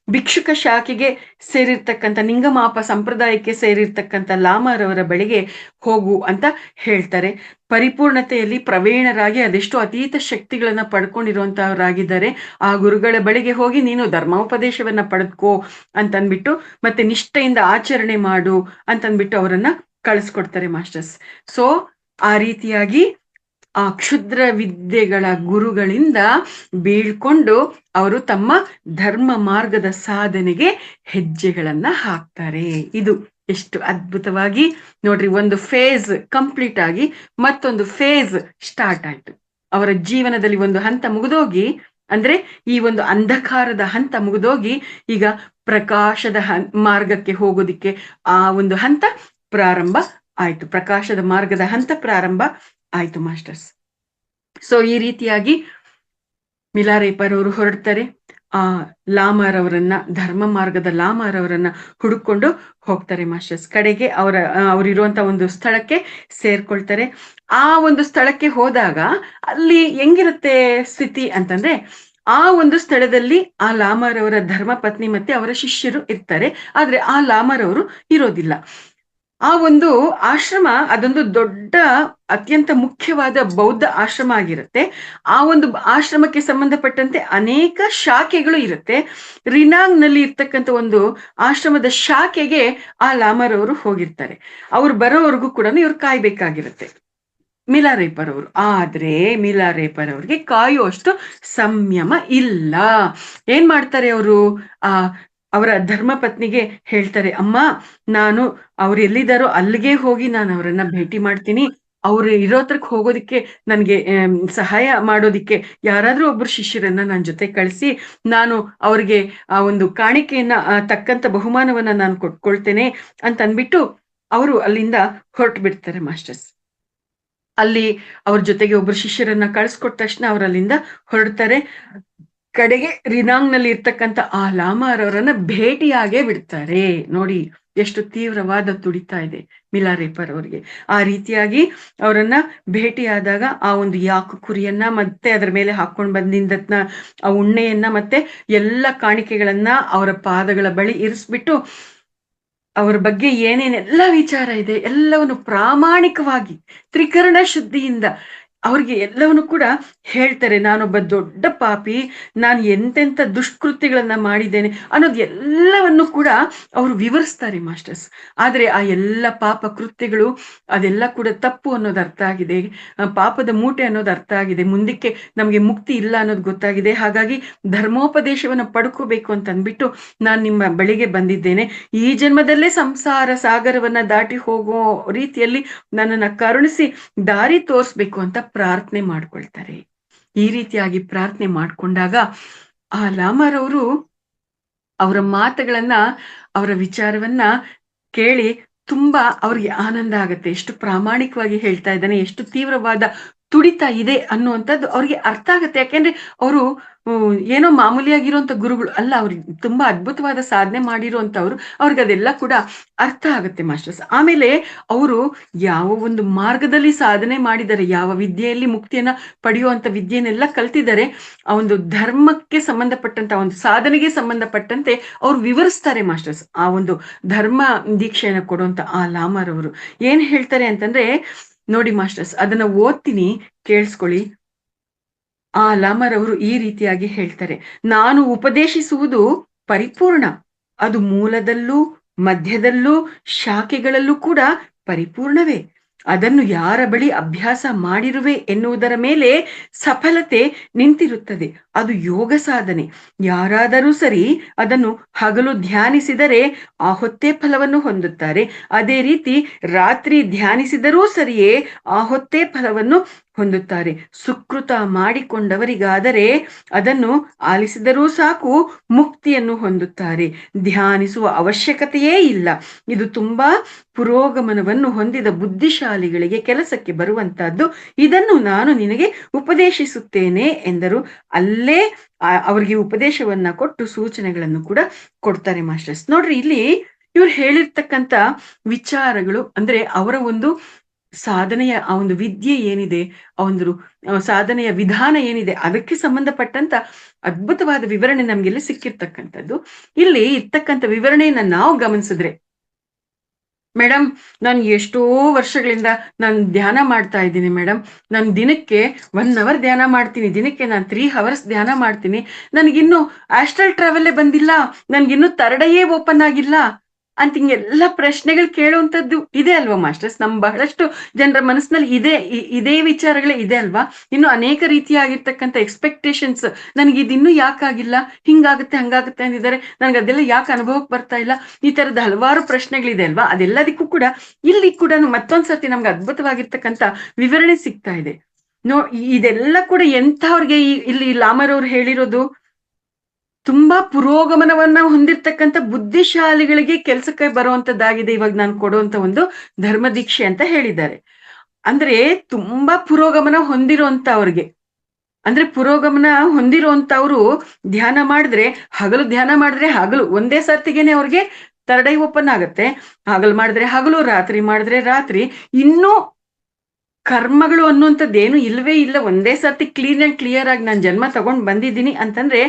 ಭಿಕ್ಷುಕ ಶಾಖೆಗೆ ಸೇರಿರ್ತಕ್ಕಂಥ ನಿಂಗಮಾಪ ಸಂಪ್ರದಾಯಕ್ಕೆ ಸೇರಿರ್ತಕ್ಕಂಥ ಲಾಮರವರ ಬಳಿಗೆ ಹೋಗು ಅಂತ ಹೇಳ್ತಾರೆ. ಪರಿಪೂರ್ಣತೆಯಲ್ಲಿ ಪ್ರವೀಣರಾಗಿ ಅದೆಷ್ಟು ಅತೀತ ಶಕ್ತಿಗಳನ್ನ ಪಡ್ಕೊಂಡಿರುವಂತವರಾಗಿದ್ದಾರೆ. ಆ ಗುರುಗಳ ಬಳಿಗೆ ಹೋಗಿ ನೀನು ಧರ್ಮೋಪದೇಶವನ್ನ ಪಡೆದ್ಕೋ ಅಂತನ್ಬಿಟ್ಟು, ಮತ್ತೆ ನಿಷ್ಠೆಯಿಂದ ಆಚರಣೆ ಮಾಡು ಅಂತನ್ಬಿಟ್ಟು ಅವರನ್ನ ಕಳಿಸ್ಕೊಡ್ತಾರೆ ಮಾಸ್ಟರ್ಸ್. ಸೊ ಆ ರೀತಿಯಾಗಿ ಆ ಕ್ಷುದ್ರ ವಿದ್ಯೆಗಳ ಗುರುಗಳಿಂದ ಬೀಳ್ಕೊಂಡು ಅವರು ತಮ್ಮ ಧರ್ಮ ಮಾರ್ಗದ ಸಾಧನೆಗೆ ಹೆಜ್ಜೆಗಳನ್ನ ಹಾಕ್ತಾರೆ. ಇದು ಎಷ್ಟು ಅದ್ಭುತವಾಗಿ ನೋಡ್ರಿ, ಒಂದು ಫೇಸ್ ಕಂಪ್ಲೀಟ್ ಆಗಿ ಮತ್ತೊಂದು ಫೇಸ್ ಸ್ಟಾರ್ಟ್ ಆಯ್ತು. ಅವರ ಜೀವನದಲ್ಲಿ ಒಂದು ಹಂತ ಮುಗಿದೋಗಿ, ಅಂದ್ರೆ ಈ ಒಂದು ಅಂಧಕಾರದ ಹಂತ ಮುಗಿದೋಗಿ ಈಗ ಪ್ರಕಾಶದ ಮಾರ್ಗಕ್ಕೆ ಹೋಗೋದಿಕ್ಕೆ ಆ ಒಂದು ಹಂತ ಪ್ರಾರಂಭ ಆಯ್ತು. ಪ್ರಕಾಶದ ಮಾರ್ಗದ ಹಂತ ಪ್ರಾರಂಭ ಆಯ್ತು ಮಾಸ್ಟರ್ಸ್. ಸೊ ಈ ರೀತಿಯಾಗಿ ಮಿಲಾರೇಪರ್ ಅವರು ಹೊರಡ್ತಾರೆ. ಆ ಲಾಮರವರನ್ನ, ಧರ್ಮ ಮಾರ್ಗದ ಲಾಮರವರನ್ನ ಹುಡುಕೊಂಡು ಹೋಗ್ತಾರೆ ಮಾಸ್ಟರ್ಸ್. ಕಡೆಗೆ ಅವರಿರುವಂತ ಒಂದು ಸ್ಥಳಕ್ಕೆ ಸೇರ್ಕೊಳ್ತಾರೆ. ಆ ಒಂದು ಸ್ಥಳಕ್ಕೆ ಹೋದಾಗ ಅಲ್ಲಿ ಹೆಂಗಿರುತ್ತೆ ಸ್ಥಿತಿ ಅಂತಂದ್ರೆ, ಆ ಒಂದು ಸ್ಥಳದಲ್ಲಿ ಆ ಲಾಮರವರ ಧರ್ಮ ಪತ್ನಿ ಮತ್ತೆ ಅವರ ಶಿಷ್ಯರು ಇರ್ತಾರೆ. ಆದ್ರೆ ಆ ಲಾಮರವರು ಇರೋದಿಲ್ಲ. ಆ ಒಂದು ಆಶ್ರಮ ಅದೊಂದು ದೊಡ್ಡ ಅತ್ಯಂತ ಮುಖ್ಯವಾದ ಬೌದ್ಧ ಆಶ್ರಮ ಆಗಿರುತ್ತೆ. ಆ ಒಂದು ಆಶ್ರಮಕ್ಕೆ ಸಂಬಂಧಪಟ್ಟಂತೆ ಅನೇಕ ಶಾಖೆಗಳು ಇರುತ್ತೆ. ರಿನಾಂಗ್ ನಲ್ಲಿ ಇರ್ತಕ್ಕಂಥ ಒಂದು ಆಶ್ರಮದ ಶಾಖೆಗೆ ಆ ಲಾಮರವರು ಹೋಗಿರ್ತಾರೆ. ಅವ್ರು ಬರೋವರೆಗೂ ಕೂಡ ಇವ್ರು ಕಾಯ್ಬೇಕಾಗಿರುತ್ತೆ ಮಿಲಾರೇಪರ್ ಅವರು. ಆದ್ರೆ ಮಿಲಾರೇಪರ್ ಅವ್ರಿಗೆ ಕಾಯುವಷ್ಟು ಸಂಯಮ ಇಲ್ಲ. ಏನ್ ಮಾಡ್ತಾರೆ ಅವರು, ಅವರ ಧರ್ಮ ಪತ್ನಿಗೆ ಹೇಳ್ತಾರೆ, ಅಮ್ಮ ನಾನು ಅವ್ರು ಎಲ್ಲಿದ್ದಾರೋ ಅಲ್ಲಿಗೆ ಹೋಗಿ ನಾನು ಅವರನ್ನ ಭೇಟಿ ಮಾಡ್ತೀನಿ, ಅವ್ರು ಇರೋತ್ರಕ್ಕೆ ಹೋಗೋದಿಕ್ಕೆ ನನ್ಗೆ ಸಹಾಯ ಮಾಡೋದಿಕ್ಕೆ ಯಾರಾದ್ರೂ ಒಬ್ರು ಶಿಷ್ಯರನ್ನ ನನ್ನ ಜೊತೆ ಕಳಿಸಿ, ನಾನು ಅವ್ರಿಗೆ ಆ ಒಂದು ಕಾಣಿಕೆಯನ್ನ ತಕ್ಕಂತ ಬಹುಮಾನವನ್ನ ನಾನು ಕೊಟ್ಕೊಳ್ತೇನೆ ಅಂತ ಅಂದ್ಬಿಟ್ಟು ಅವರು ಅಲ್ಲಿಂದ ಹೊರಟು ಬಿಡ್ತಾರೆ ಮಾಸ್ಟರ್ಸ್. ಅಲ್ಲಿ ಅವ್ರ ಜೊತೆಗೆ ಒಬ್ರು ಶಿಷ್ಯರನ್ನ ಕಳಿಸ್ಕೊಟ್ಟ ತಕ್ಷಣ ಅವರಲ್ಲಿಂದ ಹೊರಡ್ತಾರೆ. ಕಡೆಗೆ ರಿನಾಂಗ್ ನಲ್ಲಿ ಇರ್ತಕ್ಕಂಥ ಆ ಲಾಮರವರನ್ನ ಭೇಟಿಯಾಗೇ ಬಿಡ್ತಾರೆ. ನೋಡಿ ಎಷ್ಟು ತೀವ್ರವಾದ ತುಡಿತಾ ಇದೆ ಮಿಲಾರೇಪರ್ ಅವರಿಗೆ. ಆ ರೀತಿಯಾಗಿ ಅವರನ್ನ ಭೇಟಿಯಾದಾಗ ಆ ಒಂದು ಯಾಕು ಕುರಿಯನ್ನ ಮತ್ತೆ ಅದರ ಮೇಲೆ ಹಾಕೊಂಡ್ ಬಂದಿದ್ದತ್ನ ಆ ಉಣ್ಣೆಯನ್ನ ಮತ್ತೆ ಎಲ್ಲ ಕಾಣಿಕೆಗಳನ್ನ ಅವರ ಪಾದಗಳ ಬಳಿ ಇರಿಸ್ಬಿಟ್ಟು ಅವರ ಬಗ್ಗೆ ಏನೇನೆಲ್ಲ ವಿಚಾರ ಇದೆ ಎಲ್ಲವನ್ನು ಪ್ರಾಮಾಣಿಕವಾಗಿ ತ್ರಿಕರಣ ಶುದ್ಧಿಯಿಂದ ಅವ್ರಿಗೆ ಎಲ್ಲವನ್ನು ಕೂಡ ಹೇಳ್ತಾರೆ. ನಾನೊಬ್ಬ ದೊಡ್ಡ ಪಾಪಿ, ನಾನು ಎಂತೆಂಥ ದುಷ್ಕೃತ್ಯಗಳನ್ನ ಮಾಡಿದ್ದೇನೆ ಅನ್ನೋದು ಎಲ್ಲವನ್ನು ಕೂಡ ಅವರು ವಿವರಿಸ್ತಾರೆ ಮಾಸ್ಟರ್ಸ್. ಆದ್ರೆ ಆ ಎಲ್ಲ ಪಾಪ ಕೃತ್ಯಗಳು ಅದೆಲ್ಲ ಕೂಡ ತಪ್ಪು ಅನ್ನೋದು ಅರ್ಥ ಆಗಿದೆ, ಪಾಪದ ಮೂಟೆ ಅನ್ನೋದು ಅರ್ಥ ಆಗಿದೆ, ಮುಂದಕ್ಕೆ ನಮ್ಗೆ ಮುಕ್ತಿ ಇಲ್ಲ ಅನ್ನೋದು ಗೊತ್ತಾಗಿದೆ. ಹಾಗಾಗಿ ಧರ್ಮೋಪದೇಶವನ್ನ ಪಡ್ಕೋಬೇಕು ಅಂತ ಅಂದ್ಬಿಟ್ಟು ನಾನು ನಿಮ್ಮ ಬಳಿಗೆ ಬಂದಿದ್ದೇನೆ. ಈ ಜನ್ಮದಲ್ಲೇ ಸಂಸಾರ ಸಾಗರವನ್ನ ದಾಟಿ ಹೋಗೋ ರೀತಿಯಲ್ಲಿ ನನ್ನನ್ನ ಕರುಣಿಸಿ ದಾರಿ ತೋರಿಸ್ಬೇಕು ಅಂತ ಪ್ರಾರ್ಥನೆ ಮಾಡ್ಕೊಳ್ತಾರೆ. ಈ ರೀತಿಯಾಗಿ ಪ್ರಾರ್ಥನೆ ಮಾಡ್ಕೊಂಡಾಗ ಆ ಲಾಮರವರು ಅವರ ಮಾತುಗಳನ್ನ, ಅವರ ವಿಚಾರವನ್ನ ಕೇಳಿ ತುಂಬಾ ಅವ್ರಿಗೆ ಆನಂದ ಆಗತ್ತೆ. ಎಷ್ಟು ಪ್ರಾಮಾಣಿಕವಾಗಿ ಹೇಳ್ತಾ ಇದ್ದಾನೆ, ಎಷ್ಟು ತೀವ್ರವಾದ ತುಡಿತ ಇದೆ ಅನ್ನುವಂಥದ್ದು ಅವ್ರಿಗೆ ಅರ್ಥ ಆಗತ್ತೆ. ಯಾಕೆಂದ್ರೆ ಅವರು ಏನೋ ಮಾಮೂಲಿಯಾಗಿರುವಂತ ಗುರುಗಳು ಅಲ್ಲ, ಅವ್ರಿಗೆ ತುಂಬಾ ಅದ್ಭುತವಾದ ಸಾಧನೆ ಮಾಡಿರುವಂತವ್ರು. ಅವ್ರಿಗೆ ಅದೆಲ್ಲ ಕೂಡ ಅರ್ಥ ಆಗುತ್ತೆ ಮಾಸ್ಟರ್ಸ್. ಆಮೇಲೆ ಅವರು ಯಾವ ಒಂದು ಮಾರ್ಗದಲ್ಲಿ ಸಾಧನೆ ಮಾಡಿದ್ದಾರೆ, ಯಾವ ವಿದ್ಯೆಯಲ್ಲಿ ಮುಕ್ತಿಯನ್ನ ಪಡೆಯುವಂತ ವಿದ್ಯೆಯನ್ನೆಲ್ಲ ಕಲ್ತಿದ್ದಾರೆ, ಆ ಒಂದು ಧರ್ಮಕ್ಕೆ ಸಂಬಂಧಪಟ್ಟಂತ ಒಂದು ಸಾಧನೆಗೆ ಸಂಬಂಧಪಟ್ಟಂತೆ ಅವ್ರು ವಿವರಿಸ್ತಾರೆ ಮಾಸ್ಟರ್ಸ್. ಆ ಒಂದು ಧರ್ಮ ದೀಕ್ಷೆಯನ್ನು ಕೊಡುವಂತ ಆ ಲಾಮರವರು ಏನ್ ಹೇಳ್ತಾರೆ ಅಂತಂದ್ರೆ, ನೋಡಿ ಮಾಸ್ಟರ್ಸ್, ಅದನ್ನ ಓದ್ತೀನಿ, ಕೇಳಿಸ್ಕೊಳ್ಳಿ. ಆ ಲಾಮರವರು ಈ ರೀತಿಯಾಗಿ ಹೇಳ್ತಾರೆ, ನಾನು ಉಪದೇಶಿಸುವುದು ಪರಿಪೂರ್ಣ, ಅದು ಮೂಲದಲ್ಲೂ ಮಧ್ಯದಲ್ಲೂ ಶಾಖೆಗಳಲ್ಲೂ ಕೂಡ ಪರಿಪೂರ್ಣವೇ. ಅದನ್ನು ಯಾರ ಬಳಿ ಅಭ್ಯಾಸ ಮಾಡಿರುವೆ ಎನ್ನುವುದರ ಮೇಲೆ ಸಫಲತೆ ನಿಂತಿರುತ್ತದೆ. ಅದು ಯೋಗ ಸಾಧನೆ. ಯಾರಾದರೂ ಸರಿ ಅದನ್ನು ಹಗಲು ಧ್ಯಾನಿಸಿದರೆ ಆ ಹೊತ್ತೇ ಫಲವನ್ನು ಹೊಂದುತ್ತಾರೆ. ಅದೇ ರೀತಿ ರಾತ್ರಿ ಧ್ಯಾನಿಸಿದರೂ ಸರಿಯೇ ಆ ಹೊತ್ತೇ ಫಲವನ್ನು ಹೊಂದುತ್ತಾರೆ. ಸುಕೃತ ಮಾಡಿಕೊಂಡವರಿಗಾದರೆ ಅದನ್ನು ಆಲಿಸಿದರೂ ಸಾಕು ಮುಕ್ತಿಯನ್ನು ಹೊಂದುತ್ತಾರೆ. ಧ್ಯಾನಿಸುವ ಅವಶ್ಯಕತೆಯೇ ಇಲ್ಲ. ಇದು ತುಂಬಾ ಪುರೋಗಮನವನ್ನು ಹೊಂದಿದ ಬುದ್ಧಿಶಾಲಿಗಳಿಗೆ ಕೆಲಸಕ್ಕೆ ಬರುವಂತಹದ್ದು. ಇದನ್ನು ನಾನು ನಿನಗೆ ಉಪದೇಶಿಸುತ್ತೇನೆ ಎಂದರು. ಅಲ್ಲೇ ಅವರಿಗೆ ಉಪದೇಶವನ್ನ ಕೊಟ್ಟು ಸೂಚನೆಗಳನ್ನು ಕೂಡ ಕೊಡ್ತಾರೆ ಮಾಸ್ಟರ್ಸ್. ನೋಡ್ರಿ, ಇಲ್ಲಿ ಇವ್ರು ಹೇಳಿರ್ತಕ್ಕಂಥ ವಿಚಾರಗಳು ಅಂದ್ರೆ ಅವರ ಒಂದು ಸಾಧನೆಯ ಆ ಒಂದು ವಿದ್ಯೆ ಏನಿದೆ, ಆ ಒಂದು ಸಾಧನೆಯ ವಿಧಾನ ಏನಿದೆ, ಅದಕ್ಕೆ ಸಂಬಂಧಪಟ್ಟಂತ ಅದ್ಭುತವಾದ ವಿವರಣೆ ನಮ್ಗೆಲ್ಲ ಸಿಕ್ಕಿರ್ತಕ್ಕಂಥದ್ದು. ಇಲ್ಲಿ ಇರ್ತಕ್ಕಂಥ ವಿವರಣೆಯನ್ನ ನಾವು ಗಮನಿಸಿದ್ರೆ, ಮೇಡಮ್ ನಾನು ಎಷ್ಟೋ ವರ್ಷಗಳಿಂದ ನಾನು ಧ್ಯಾನ ಮಾಡ್ತಾ ಇದ್ದೀನಿ ಮೇಡಮ್, ನಾನು ದಿನಕ್ಕೆ 1 hour ಧ್ಯಾನ ಮಾಡ್ತೀನಿ, ದಿನಕ್ಕೆ ನಾನು 3 hours ಧ್ಯಾನ ಮಾಡ್ತೀನಿ, ನನಗಿನ್ನು ಆಸ್ಟ್ರಲ್ ಟ್ರಾವೆಲ್ಲೇ ಬಂದಿಲ್ಲ, ನನ್ಗಿನ್ನು ತರಡೆಯೇ ಓಪನ್ ಆಗಿಲ್ಲ ಅಂತ ಹಿಂಗೆಲ್ಲ ಪ್ರಶ್ನೆಗಳು ಕೇಳುವಂಥದ್ದು ಇದೆ ಅಲ್ವಾ ಮಾಸ್ಟರ್ಸ್? ನಮ್ ಬಹಳಷ್ಟು ಜನರ ಮನಸ್ಸಿನಲ್ಲಿ ಇದೇ ವಿಚಾರಗಳೇ ಇದೆ ಅಲ್ವಾ? ಇನ್ನು ಅನೇಕ ರೀತಿಯಾಗಿರ್ತಕ್ಕಂಥ ಎಕ್ಸ್ಪೆಕ್ಟೇಷನ್ಸ್, ನನಗಿದಿನ್ನೂ ಯಾಕಾಗಿಲ್ಲ, ಹಿಂಗಾಗುತ್ತೆ ಹಂಗಾಗುತ್ತೆ ಅಂದಿದ್ದಾರೆ, ನನ್ಗೆ ಅದೆಲ್ಲ ಯಾಕೆ ಅನುಭವಕ್ಕೆ ಬರ್ತಾ ಇಲ್ಲ, ಈ ತರದ ಹಲವಾರು ಪ್ರಶ್ನೆಗಳಿದೆ ಅಲ್ವಾ? ಅದೆಲ್ಲದಕ್ಕೂ ಕೂಡ ಇಲ್ಲಿ ಕೂಡ ಮತ್ತೊಂದ್ಸತಿ ನಮ್ಗೆ ಅದ್ಭುತವಾಗಿರ್ತಕ್ಕಂಥ ವಿವರಣೆ ಸಿಗ್ತಾ ಇದೆ. ಇದೆಲ್ಲ ಕೂಡ ಎಂಥವ್ರಿಗೆ ಇಲ್ಲಿ ಲಾಮರವ್ರು ಹೇಳಿರೋದು, ತುಂಬಾ ಪುರೋಗಮನವನ್ನ ಹೊಂದಿರ್ತಕ್ಕಂಥ ಬುದ್ಧಿಶಾಲಿಗಳಿಗೆ ಕೆಲಸಕ್ಕೆ ಬರುವಂತದ್ದಾಗಿದೆ ಇವಾಗ ನಾನು ಕೊಡುವಂತ ಒಂದು ಧರ್ಮ ದೀಕ್ಷೆ ಅಂತ ಹೇಳಿದ್ದಾರೆ. ಅಂದ್ರೆ ತುಂಬಾ ಪುರೋಗಮನ ಹೊಂದಿರುವಂತವ್ರಿಗೆ, ಅಂದ್ರೆ ಪುರೋಗಮನ ಹೊಂದಿರುವಂತವ್ರು ಧ್ಯಾನ ಮಾಡಿದ್ರೆ, ಹಗಲು ಧ್ಯಾನ ಮಾಡಿದ್ರೆ ಹಗಲು ಒಂದೇ ಸರ್ತಿಗೆನೆ ಅವ್ರಿಗೆ ತರಡೈ ಓಪನ್ ಆಗತ್ತೆ, ಹಗಲು ಮಾಡಿದ್ರೆ ಹಗಲು, ರಾತ್ರಿ ಮಾಡಿದ್ರೆ ರಾತ್ರಿ. ಇನ್ನೂ ಕರ್ಮಗಳು ಅನ್ನುವಂಥದ್ದೇನು ಇಲ್ವೇ ಇಲ್ಲ. ಒಂದೇ ಸರ್ತಿ ಕ್ಲೀನ್ ಅಂಡ್ ಕ್ಲಿಯರ್ ಆಗಿ ನಾನು ಜನ್ಮ ತಗೊಂಡ್ ಬಂದಿದ್ದೀನಿ ಅಂತಂದ್ರೆ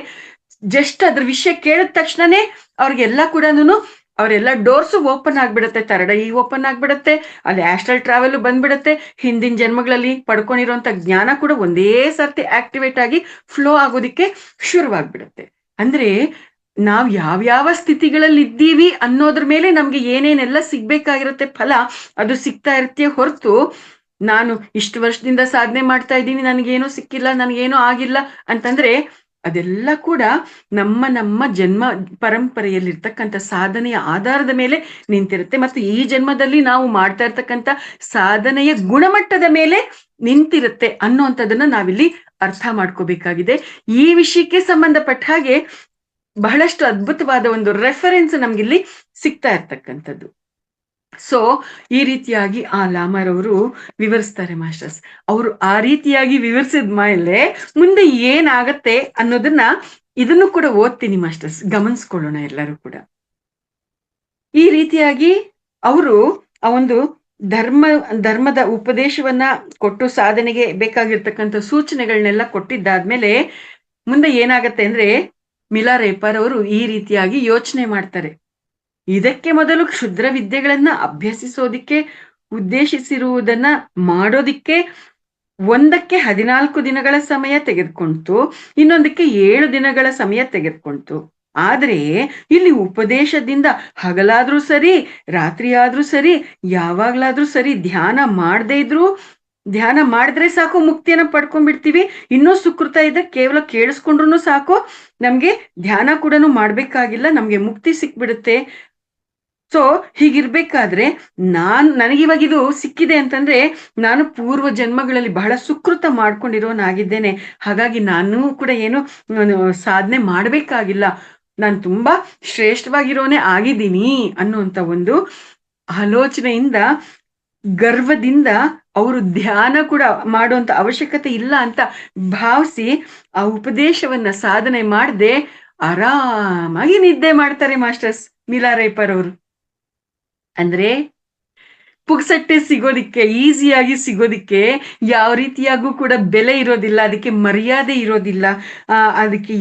ಜಸ್ಟ್ ಅದ್ರ ವಿಷಯ ಕೇಳಿದ ತಕ್ಷಣನೇ ಅವ್ರಿಗೆಲ್ಲ ಕೂಡ ಅವರೆಲ್ಲ ಡೋರ್ಸು ಓಪನ್ ಆಗ್ಬಿಡತ್ತೆ, ತರಡೈ ಓಪನ್ ಆಗ್ಬಿಡತ್ತೆ, ಅಲ್ಲಿ ಆಸ್ಟ್ರಲ್ ಟ್ರಾವೆಲ್ ಬಂದ್ಬಿಡತ್ತೆ, ಹಿಂದಿನ ಜನ್ಮಗಳಲ್ಲಿ ಪಡ್ಕೊಂಡಿರುವಂತ ಜ್ಞಾನ ಕೂಡ ಒಂದೇ ಸರ್ತಿ ಆಕ್ಟಿವೇಟ್ ಆಗಿ ಫ್ಲೋ ಆಗೋದಿಕ್ಕೆ ಶುರುವಾಗ್ಬಿಡತ್ತೆ. ಅಂದ್ರೆ ನಾವ್ ಯಾವ್ಯಾವ ಸ್ಥಿತಿಗಳಲ್ಲಿ ಇದ್ದೀವಿ ಅನ್ನೋದ್ರ ಮೇಲೆ ನಮ್ಗೆ ಏನೇನೆಲ್ಲ ಸಿಗ್ಬೇಕಾಗಿರುತ್ತೆ ಫಲ, ಅದು ಸಿಗ್ತಾ ಇರ್ತೀಯ ಹೊರತು ನಾನು ಇಷ್ಟು ವರ್ಷದಿಂದ ಸಾಧನೆ ಮಾಡ್ತಾ ಇದ್ದೀನಿ, ನನಗೇನೋ ಸಿಕ್ಕಿಲ್ಲ, ನನಗೇನೋ ಆಗಿಲ್ಲ ಅಂತಂದ್ರೆ ಅದೆಲ್ಲ ಕೂಡ ನಮ್ಮ ಜನ್ಮ ಪರಂಪರೆಯಲ್ಲಿರ್ತಕ್ಕಂಥ ಸಾಧನೆಯ ಆಧಾರದ ಮೇಲೆ ನಿಂತಿರುತ್ತೆ. ಮತ್ತು ಈ ಜನ್ಮದಲ್ಲಿ ನಾವು ಮಾಡ್ತಾ ಇರ್ತಕ್ಕಂಥ ಸಾಧನೆಯ ಗುಣಮಟ್ಟದ ಮೇಲೆ ನಿಂತಿರುತ್ತೆ ಅನ್ನುವಂಥದ್ದನ್ನ ನಾವಿಲ್ಲಿ ಅರ್ಥ ಮಾಡ್ಕೋಬೇಕಾಗಿದೆ. ಈ ವಿಷಯಕ್ಕೆ ಸಂಬಂಧಪಟ್ಟ ಹಾಗೆ ಬಹಳಷ್ಟು ಅದ್ಭುತವಾದ ಒಂದು ರೆಫರೆನ್ಸ್ ನಮ್ಗಿಲ್ಲಿ ಸಿಗ್ತಾ ಇರ್ತಕ್ಕಂಥದ್ದು. ಸೊ ಈ ರೀತಿಯಾಗಿ ಆ ಲಾಮರವರು ವಿವರಿಸ್ತಾರೆ ಮಾಸ್ಟರ್ಸ್. ಅವರು ಆ ರೀತಿಯಾಗಿ ವಿವರಿಸಿದ ಮೇಲೆ ಮುಂದೆ ಏನಾಗತ್ತೆ ಅನ್ನೋದನ್ನ ಇದನ್ನು ಕೂಡ ಓದ್ತೀನಿ ಮಾಸ್ಟರ್ಸ್, ಗಮನಿಸ್ಕೊಳ್ಳೋಣ ಎಲ್ಲರೂ ಕೂಡ. ಈ ರೀತಿಯಾಗಿ ಅವರು ಆ ಒಂದು ಧರ್ಮದ ಉಪದೇಶವನ್ನ ಕೊಟ್ಟು ಸಾಧನೆಗೆ ಬೇಕಾಗಿರ್ತಕ್ಕಂಥ ಸೂಚನೆಗಳನ್ನೆಲ್ಲ ಕೊಟ್ಟಿದ್ದಾದ್ಮೇಲೆ ಮುಂದೆ ಏನಾಗತ್ತೆ ಅಂದ್ರೆ, ಮಿಲಾರೇಪರ್ ಅವರು ಈ ರೀತಿಯಾಗಿ ಯೋಚನೆ ಮಾಡ್ತಾರೆ. ಇದಕ್ಕೆ ಮೊದಲು ಕ್ಷುದ್ರ ವಿದ್ಯೆಗಳನ್ನ ಅಭ್ಯಸಿಸೋದಿಕ್ಕೆ, ಉದ್ದೇಶಿಸಿರುವುದನ್ನ ಮಾಡೋದಿಕ್ಕೆ ಒಂದಕ್ಕೆ 14 ದಿನಗಳ ಸಮಯ ತೆಗೆದುಕೊಂತು, ಇನ್ನೊಂದಕ್ಕೆ 7 ದಿನಗಳ ಸಮಯ ತೆಗೆದುಕೊಂತು. ಆದ್ರೆ ಇಲ್ಲಿ ಉಪದೇಶದಿಂದ ಹಗಲಾದ್ರೂ ಸರಿ, ರಾತ್ರಿ ಆದ್ರೂ ಸರಿ, ಯಾವಾಗ್ಲಾದ್ರೂ ಸರಿ ಧ್ಯಾನ ಮಾಡದೇ ಇದ್ರು, ಧ್ಯಾನ ಮಾಡಿದ್ರೆ ಸಾಕು ಮುಕ್ತಿಯನ್ನ ಪಡ್ಕೊಂಡ್ಬಿಡ್ತೀವಿ. ಇನ್ನೂ ಸುಕೃತ ಇದೆ, ಕೇವಲ ಕೇಳಿಸ್ಕೊಂಡ್ರು ಸಾಕು, ನಮ್ಗೆ ಧ್ಯಾನ ಕೂಡ ಮಾಡ್ಬೇಕಾಗಿಲ್ಲ, ನಮ್ಗೆ ಮುಕ್ತಿ ಸಿಕ್ಬಿಡುತ್ತೆ. ಸೊ ಹೀಗಿರ್ಬೇಕಾದ್ರೆ ನನಗಿವಾಗ ಇದು ಸಿಕ್ಕಿದೆ ಅಂತಂದ್ರೆ ನಾನು ಪೂರ್ವ ಜನ್ಮಗಳಲ್ಲಿ ಬಹಳ ಸುಕೃತ ಮಾಡ್ಕೊಂಡಿರೋನಾಗಿದ್ದೇನೆ. ಹಾಗಾಗಿ ನಾನು ಕೂಡ ಏನು ಸಾಧನೆ ಮಾಡ್ಬೇಕಾಗಿಲ್ಲ, ನಾನು ತುಂಬಾ ಶ್ರೇಷ್ಠವಾಗಿರೋನೆ ಆಗಿದ್ದೀನಿ ಅನ್ನುವಂತ ಒಂದು ಆಲೋಚನೆಯಿಂದ, ಗರ್ವದಿಂದ ಅವರು ಧ್ಯಾನ ಕೂಡ ಮಾಡುವಂತ ಅವಶ್ಯಕತೆ ಇಲ್ಲ ಅಂತ ಭಾವಿಸಿ ಆ ಉಪದೇಶವನ್ನ ಸಾಧನೆ ಮಾಡದೆ ಆರಾಮಾಗಿ ನಿದ್ದೆ ಮಾಡ್ತಾರೆ ಮಾಸ್ಟರ್ಸ್ ಮಿಲಾರೇಪರ್ ಅವರು. ಅಂದ್ರೆ ಪುಕ್ಸಟ್ಟೆ ಸಿಗೋದಿಕ್ಕೆ, ಈಸಿಯಾಗಿ ಸಿಗೋದಿಕ್ಕೆ ಯಾವ ರೀತಿಯಾಗೂ ಕೂಡ ಬೆಲೆ ಇರೋದಿಲ್ಲ, ಅದಕ್ಕೆ ಮರ್ಯಾದೆ ಇರೋದಿಲ್ಲ, ಅದಕ್ಕೆ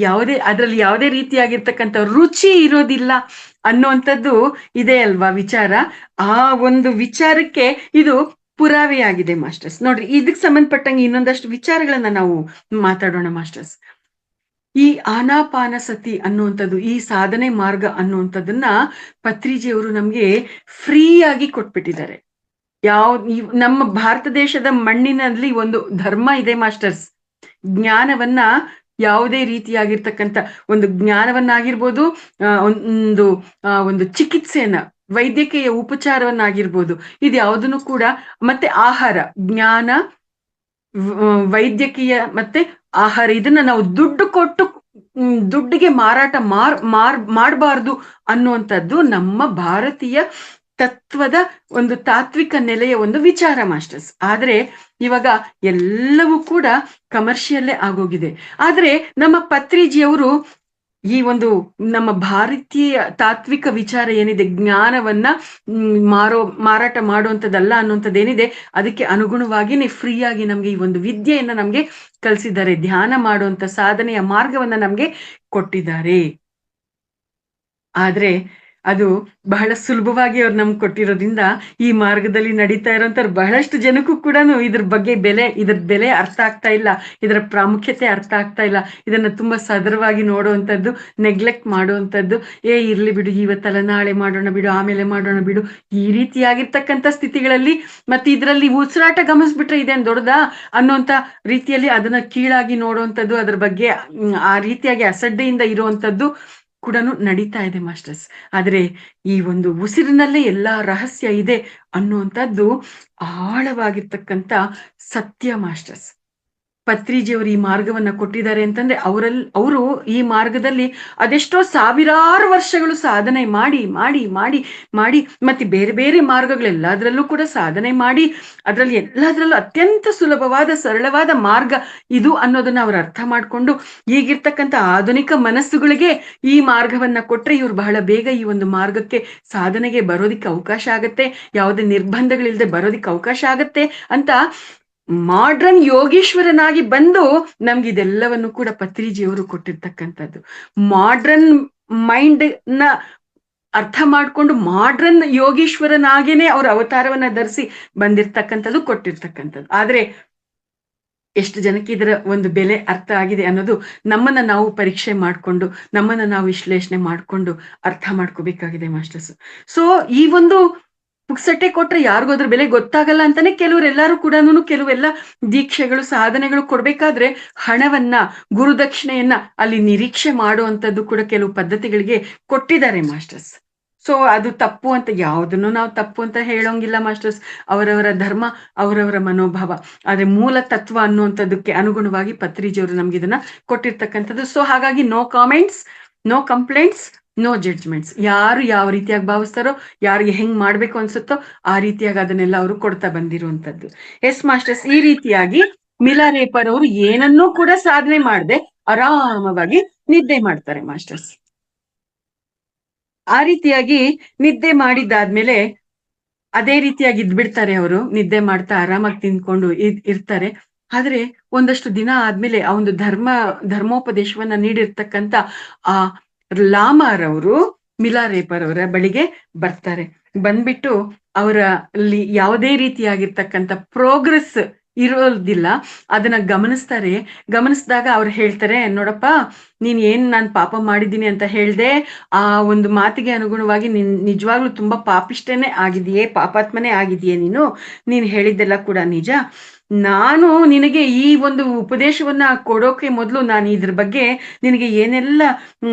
ಅದರಲ್ಲಿ ಯಾವುದೇ ರೀತಿಯಾಗಿರ್ತಕ್ಕಂಥ ರುಚಿ ಇರೋದಿಲ್ಲ ಅನ್ನುವಂಥದ್ದು ಇದೆ ಅಲ್ವಾ ವಿಚಾರ. ಆ ಒಂದು ವಿಚಾರಕ್ಕೆ ಇದು ಪುರಾವೆಯಾಗಿದೆ ಮಾಸ್ಟರ್ಸ್. ನೋಡ್ರಿ, ಇದಕ್ಕೆ ಸಂಬಂಧಪಟ್ಟಂಗೆ ಇನ್ನೊಂದಷ್ಟು ವಿಚಾರಗಳನ್ನ ನಾವು ಮಾತಾಡೋಣ ಮಾಸ್ಟರ್ಸ್. ಈ ಆನಾಪಾನಸತಿ ಅನ್ನುವಂಥದ್ದು, ಈ ಸಾಧನೆ ಮಾರ್ಗ ಅನ್ನುವಂಥದ್ದನ್ನ ಪತ್ರಿಜಿಯವರು ನಮ್ಗೆ ಫ್ರೀ ಆಗಿ ಕೊಟ್ಬಿಟ್ಟಿದ್ದಾರೆ. ನಮ್ಮ ಭಾರತ ದೇಶದ ಮಣ್ಣಿನಲ್ಲಿ ಒಂದು ಧರ್ಮ ಇದೆ ಮಾಸ್ಟರ್ಸ್. ಜ್ಞಾನವನ್ನ ಯಾವುದೇ ರೀತಿಯಾಗಿರ್ತಕ್ಕಂಥ ಒಂದು ಜ್ಞಾನವನ್ನಾಗಿರ್ಬೋದು, ಒಂದು ಚಿಕಿತ್ಸೆಯನ್ನ, ವೈದ್ಯಕೀಯ ಉಪಚಾರವನ್ನಾಗಿರ್ಬೋದು, ಇದು ಯಾವುದನ್ನು ಕೂಡ, ಮತ್ತೆ ಆಹಾರ, ಜ್ಞಾನ, ವೈದ್ಯಕೀಯ ಮತ್ತೆ ಆಹಾರ, ಇದನ್ನ ನಾವು ದುಡ್ಡು ಕೊಟ್ಟು ದುಡ್ಡಿಗೆ ಮಾರಾಟ ಮಾಡಬಾರ್ದು ಅನ್ನುವಂಥದ್ದು ನಮ್ಮ ಭಾರತೀಯ ತತ್ವದ ಒಂದು ತಾತ್ವಿಕ ನೆಲೆಯ ಒಂದು ವಿಚಾರ ಮಾಸ್ಟರ್ಸ್. ಆದ್ರೆ ಇವಾಗ ಎಲ್ಲವೂ ಕೂಡ ಕಮರ್ಷಿಯಲ್ಲೇ ಆಗೋಗಿದೆ. ಆದ್ರೆ ನಮ್ಮ ಪತ್ರಿಜಿಯವರು ಈ ಒಂದು ನಮ್ಮ ಭಾರತೀಯ ತಾತ್ವಿಕ ವಿಚಾರ ಏನಿದೆ, ಜ್ಞಾನವನ್ನ ಮಾರಾಟ ಮಾಡುವಂಥದ್ದಲ್ಲ ಅನ್ನುವಂಥದ್ದೇನಿದೆ, ಅದಕ್ಕೆ ಅನುಗುಣವಾಗಿನೇ ಫ್ರೀ ಆಗಿ ನಮ್ಗೆ ಈ ಒಂದು ವಿದ್ಯೆಯನ್ನ ನಮ್ಗೆ ಕಲಿಸಿದ್ದಾರೆ, ಧ್ಯಾನ ಮಾಡುವಂತ ಸಾಧನೆಯ ಮಾರ್ಗವನ್ನ ನಮ್ಗೆ ಕೊಟ್ಟಿದ್ದಾರೆ. ಆದ್ರೆ ಅದು ಬಹಳ ಸುಲಭವಾಗಿ ಅವ್ರು ನಮ್ಗೆ ಕೊಟ್ಟಿರೋದ್ರಿಂದ ಈ ಮಾರ್ಗದಲ್ಲಿ ನಡೀತಾ ಇರೋಂಥವ್ರು ಬಹಳಷ್ಟು ಜನಕ್ಕೂ ಕೂಡ ಇದ್ರ ಬೆಲೆ ಅರ್ಥ ಆಗ್ತಾ ಇಲ್ಲ, ಇದರ ಪ್ರಾಮುಖ್ಯತೆ ಅರ್ಥ ಆಗ್ತಾ ಇಲ್ಲ. ಇದನ್ನ ತುಂಬಾ ಸದರವಾಗಿ ನೋಡುವಂಥದ್ದು, ನೆಗ್ಲೆಕ್ಟ್ ಮಾಡುವಂಥದ್ದು, ಇರ್ಲಿ ಬಿಡು, ಇವತ್ತಲ್ಲ ನಾಳೆ ಮಾಡೋಣ ಬಿಡು, ಆಮೇಲೆ ಮಾಡೋಣ ಬಿಡು, ಈ ರೀತಿಯಾಗಿರ್ತಕ್ಕಂಥ ಸ್ಥಿತಿಗಳಲ್ಲಿ ಮತ್ತೆ ಇದರಲ್ಲಿ ಉಸಿರಾಟ ಗಮನಿಸ್ಬಿಟ್ರೆ ಇದೇನ್ ದೊಡ್ಡದಾ ಅನ್ನೋಂಥ ರೀತಿಯಲ್ಲಿ ಅದನ್ನ ಕೀಳಾಗಿ ನೋಡುವಂಥದ್ದು, ಅದ್ರ ಬಗ್ಗೆ ಆ ರೀತಿಯಾಗಿ ಅಸಡ್ಡೆಯಿಂದ ಇರುವಂಥದ್ದು ಕೂಡ ನಡೀತಾ ಇದೆ ಮಾಸ್ಟರ್ಸ್. ಆದ್ರೆ ಈ ಒಂದು ಉಸಿರಿನಲ್ಲೇ ಎಲ್ಲಾ ರಹಸ್ಯ ಇದೆ ಅನ್ನುವಂಥದ್ದು ಆಳವಾಗಿರ್ತಕ್ಕಂಥ ಸತ್ಯ ಮಾಸ್ಟರ್ಸ್. ಪತ್ರಿಜಿಯವರು ಈ ಮಾರ್ಗವನ್ನ ಕೊಟ್ಟಿದ್ದಾರೆ ಅಂತಂದ್ರೆ ಅವರು ಈ ಮಾರ್ಗದಲ್ಲಿ ಅದೆಷ್ಟೋ ಸಾವಿರಾರು ವರ್ಷಗಳು ಸಾಧನೆ ಮಾಡಿ ಮಾಡಿ ಮಾಡಿ ಮಾಡಿ ಮತ್ತೆ ಬೇರೆ ಬೇರೆ ಮಾರ್ಗಗಳೆಲ್ಲದರಲ್ಲೂ ಕೂಡ ಸಾಧನೆ ಮಾಡಿ ಎಲ್ಲದರಲ್ಲೂ ಅತ್ಯಂತ ಸುಲಭವಾದ ಸರಳವಾದ ಮಾರ್ಗ ಇದು ಅನ್ನೋದನ್ನ ಅವ್ರು ಅರ್ಥ ಮಾಡ್ಕೊಂಡು, ಈಗಿರ್ತಕ್ಕಂಥ ಆಧುನಿಕ ಮನಸ್ಸುಗಳಿಗೆ ಈ ಮಾರ್ಗವನ್ನ ಕೊಟ್ರೆ ಇವ್ರು ಬಹಳ ಬೇಗ ಈ ಒಂದು ಮಾರ್ಗಕ್ಕೆ ಸಾಧನೆಗೆ ಬರೋದಿಕ್ಕೆ ಅವಕಾಶ ಆಗತ್ತೆ, ಯಾವುದೇ ನಿರ್ಬಂಧಗಳಿಲ್ಲದೆ ಬರೋದಿಕ್ಕೆ ಅವಕಾಶ ಆಗತ್ತೆ ಅಂತ ಮಾಡ್ರನ್ ಯೋಗೀಶ್ವರನಾಗಿ ಬಂದು ನಮ್ಗೆ ಇದೆಲ್ಲವನ್ನು ಕೂಡ ಪತ್ರಿಜಿಯವರು ಕೊಟ್ಟಿರ್ತಕ್ಕಂಥದ್ದು. ಮಾಡ್ರನ್ ಮೈಂಡ್ ನ ಅರ್ಥ ಮಾಡ್ಕೊಂಡು ಮಾಡ್ರನ್ ಯೋಗೀಶ್ವರನಾಗೇನೆ ಅವ್ರ ಅವತಾರವನ್ನ ಧರಿಸಿ ಬಂದಿರ್ತಕ್ಕಂಥದ್ದು, ಕೊಟ್ಟಿರ್ತಕ್ಕಂಥದ್ದು. ಆದ್ರೆ ಎಷ್ಟು ಜನಕ್ಕೆ ಇದರ ಒಂದು ಬೆಲೆ ಅರ್ಥ ಆಗಿದೆ ಅನ್ನೋದು ನಮ್ಮನ್ನ ನಾವು ಪರೀಕ್ಷೆ ಮಾಡ್ಕೊಂಡು, ನಮ್ಮನ್ನ ನಾವು ವಿಶ್ಲೇಷಣೆ ಮಾಡ್ಕೊಂಡು ಅರ್ಥ ಮಾಡ್ಕೋಬೇಕಾಗಿದೆ ಮಾಸ್ಟರ್ಸ್. ಸೊ ಈ ಒಂದು ಪುಕ್ಸಟ್ಟೆ ಕೊಟ್ರೆ ಯಾರಿಗೂ ಅದ್ರ ಬೆಲೆ ಗೊತ್ತಾಗಲ್ಲ ಅಂತಾನೆ ಕೆಲವರೆಲ್ಲರೂ ಕೂಡ ಕೆಲವೆಲ್ಲ ದೀಕ್ಷೆಗಳು ಸಾಧನೆಗಳು ಕೊಡ್ಬೇಕಾದ್ರೆ ಹಣವನ್ನ, ಗುರುದಕ್ಷಿಣೆಯನ್ನ ಅಲ್ಲಿ ನಿರೀಕ್ಷೆ ಮಾಡುವಂಥದ್ದು ಕೂಡ ಕೆಲವು ಪದ್ಧತಿಗಳಿಗೆ ಕೊಟ್ಟಿದ್ದಾರೆ ಮಾಸ್ಟರ್ಸ್. ಸೊ ಅದು ತಪ್ಪು ಅಂತ ಯಾವುದನ್ನು ನಾವು ತಪ್ಪು ಅಂತ ಹೇಳೋಂಗಿಲ್ಲ ಮಾಸ್ಟರ್ಸ್. ಅವರವರ ಧರ್ಮ, ಅವರವರ ಮನೋಭಾವ. ಆದ್ರೆ ಮೂಲ ತತ್ವ ಅನ್ನುವಂಥದ್ದಕ್ಕೆ ಅನುಗುಣವಾಗಿ ಪತ್ರಿಜಿಯವರು ನಮ್ಗೆ ಇದನ್ನ ಕೊಟ್ಟಿರ್ತಕ್ಕಂಥದ್ದು. ಸೊ ಹಾಗಾಗಿ no comments, no complaints, no judgments. ಯಾರು ಯಾವ ರೀತಿಯಾಗಿ ಭಾವಿಸ್ತಾರೋ, ಯಾರಿಗೆ ಹೆಂಗ್ ಮಾಡ್ಬೇಕು ಅನ್ಸುತ್ತೋ ಆ ರೀತಿಯಾಗಿ ಅದನ್ನೆಲ್ಲ ಅವರು ಕೊಡ್ತಾ ಬಂದಿರುವಂತದ್ದು. ಎಸ್ ಮಾಸ್ಟರ್ಸ್, ಈ ರೀತಿಯಾಗಿ ಮಿಲಾರೇಪರ್ ಅವರು ಏನನ್ನೂ ಕೂಡ ಸಾಧನೆ ಮಾಡದೆ ಆರಾಮವಾಗಿ ನಿದ್ದೆ ಮಾಡ್ತಾರೆ ಮಾಸ್ಟರ್ಸ್. ಆ ರೀತಿಯಾಗಿ ನಿದ್ದೆ ಮಾಡಿದ್ದಾದ್ಮೇಲೆ ಅದೇ ರೀತಿಯಾಗಿ ಇದ್ಬಿಡ್ತಾರೆ. ಅವರು ನಿದ್ದೆ ಮಾಡ್ತಾ ಆರಾಮಾಗಿ ತಿಂದ್ಕೊಂಡು ಇರ್ತಾರೆ. ಆದ್ರೆ ಒಂದಷ್ಟು ದಿನ ಆದ್ಮೇಲೆ ಆ ಒಂದು ಧರ್ಮೋಪದೇಶವನ್ನ ನೀಡಿರ್ತಕ್ಕಂಥ ಆ ಲಾಮಾರವರು ಮಿಲಾರೇಪರ್ ಅವರ ಬಳಿಗೆ ಬರ್ತಾರೆ. ಬಂದ್ಬಿಟ್ಟು ಅವರಲ್ಲಿ ಯಾವುದೇ ರೀತಿಯಾಗಿರ್ತಕ್ಕಂಥ ಪ್ರೋಗ್ರೆಸ್ ಇರೋದಿಲ್ಲ. ಅದನ್ನ ಗಮನಿಸ್ತಾರೆ. ಗಮನಿಸಿದಾಗ ಅವ್ರು ಹೇಳ್ತಾರೆ, ನೋಡಪ್ಪ, ನೀನ್ ಏನ್ ನಾನು ಪಾಪ ಮಾಡಿದ್ದೀನಿ ಅಂತ ಹೇಳ್ದೆ, ಆ ಒಂದು ಮಾತಿಗೆ ಅನುಗುಣವಾಗಿ ನಿಜವಾಗ್ಲೂ ತುಂಬಾ ಪಾಪಿಷ್ಟೇನೆ ಆಗಿದೆಯೇ, ಪಾಪಾತ್ಮನೇ ಆಗಿದೆಯೇ ನೀನು ಹೇಳಿದ್ದೆಲ್ಲ ಕೂಡ ನಿಜ. ನಾನು ನಿನಗೆ ಈ ಒಂದು ಉಪದೇಶವನ್ನ ಕೊಡೋಕೆ ಮೊದಲು ನಾನು ಇದ್ರ ಬಗ್ಗೆ ನಿನಗೆ ಏನೆಲ್ಲ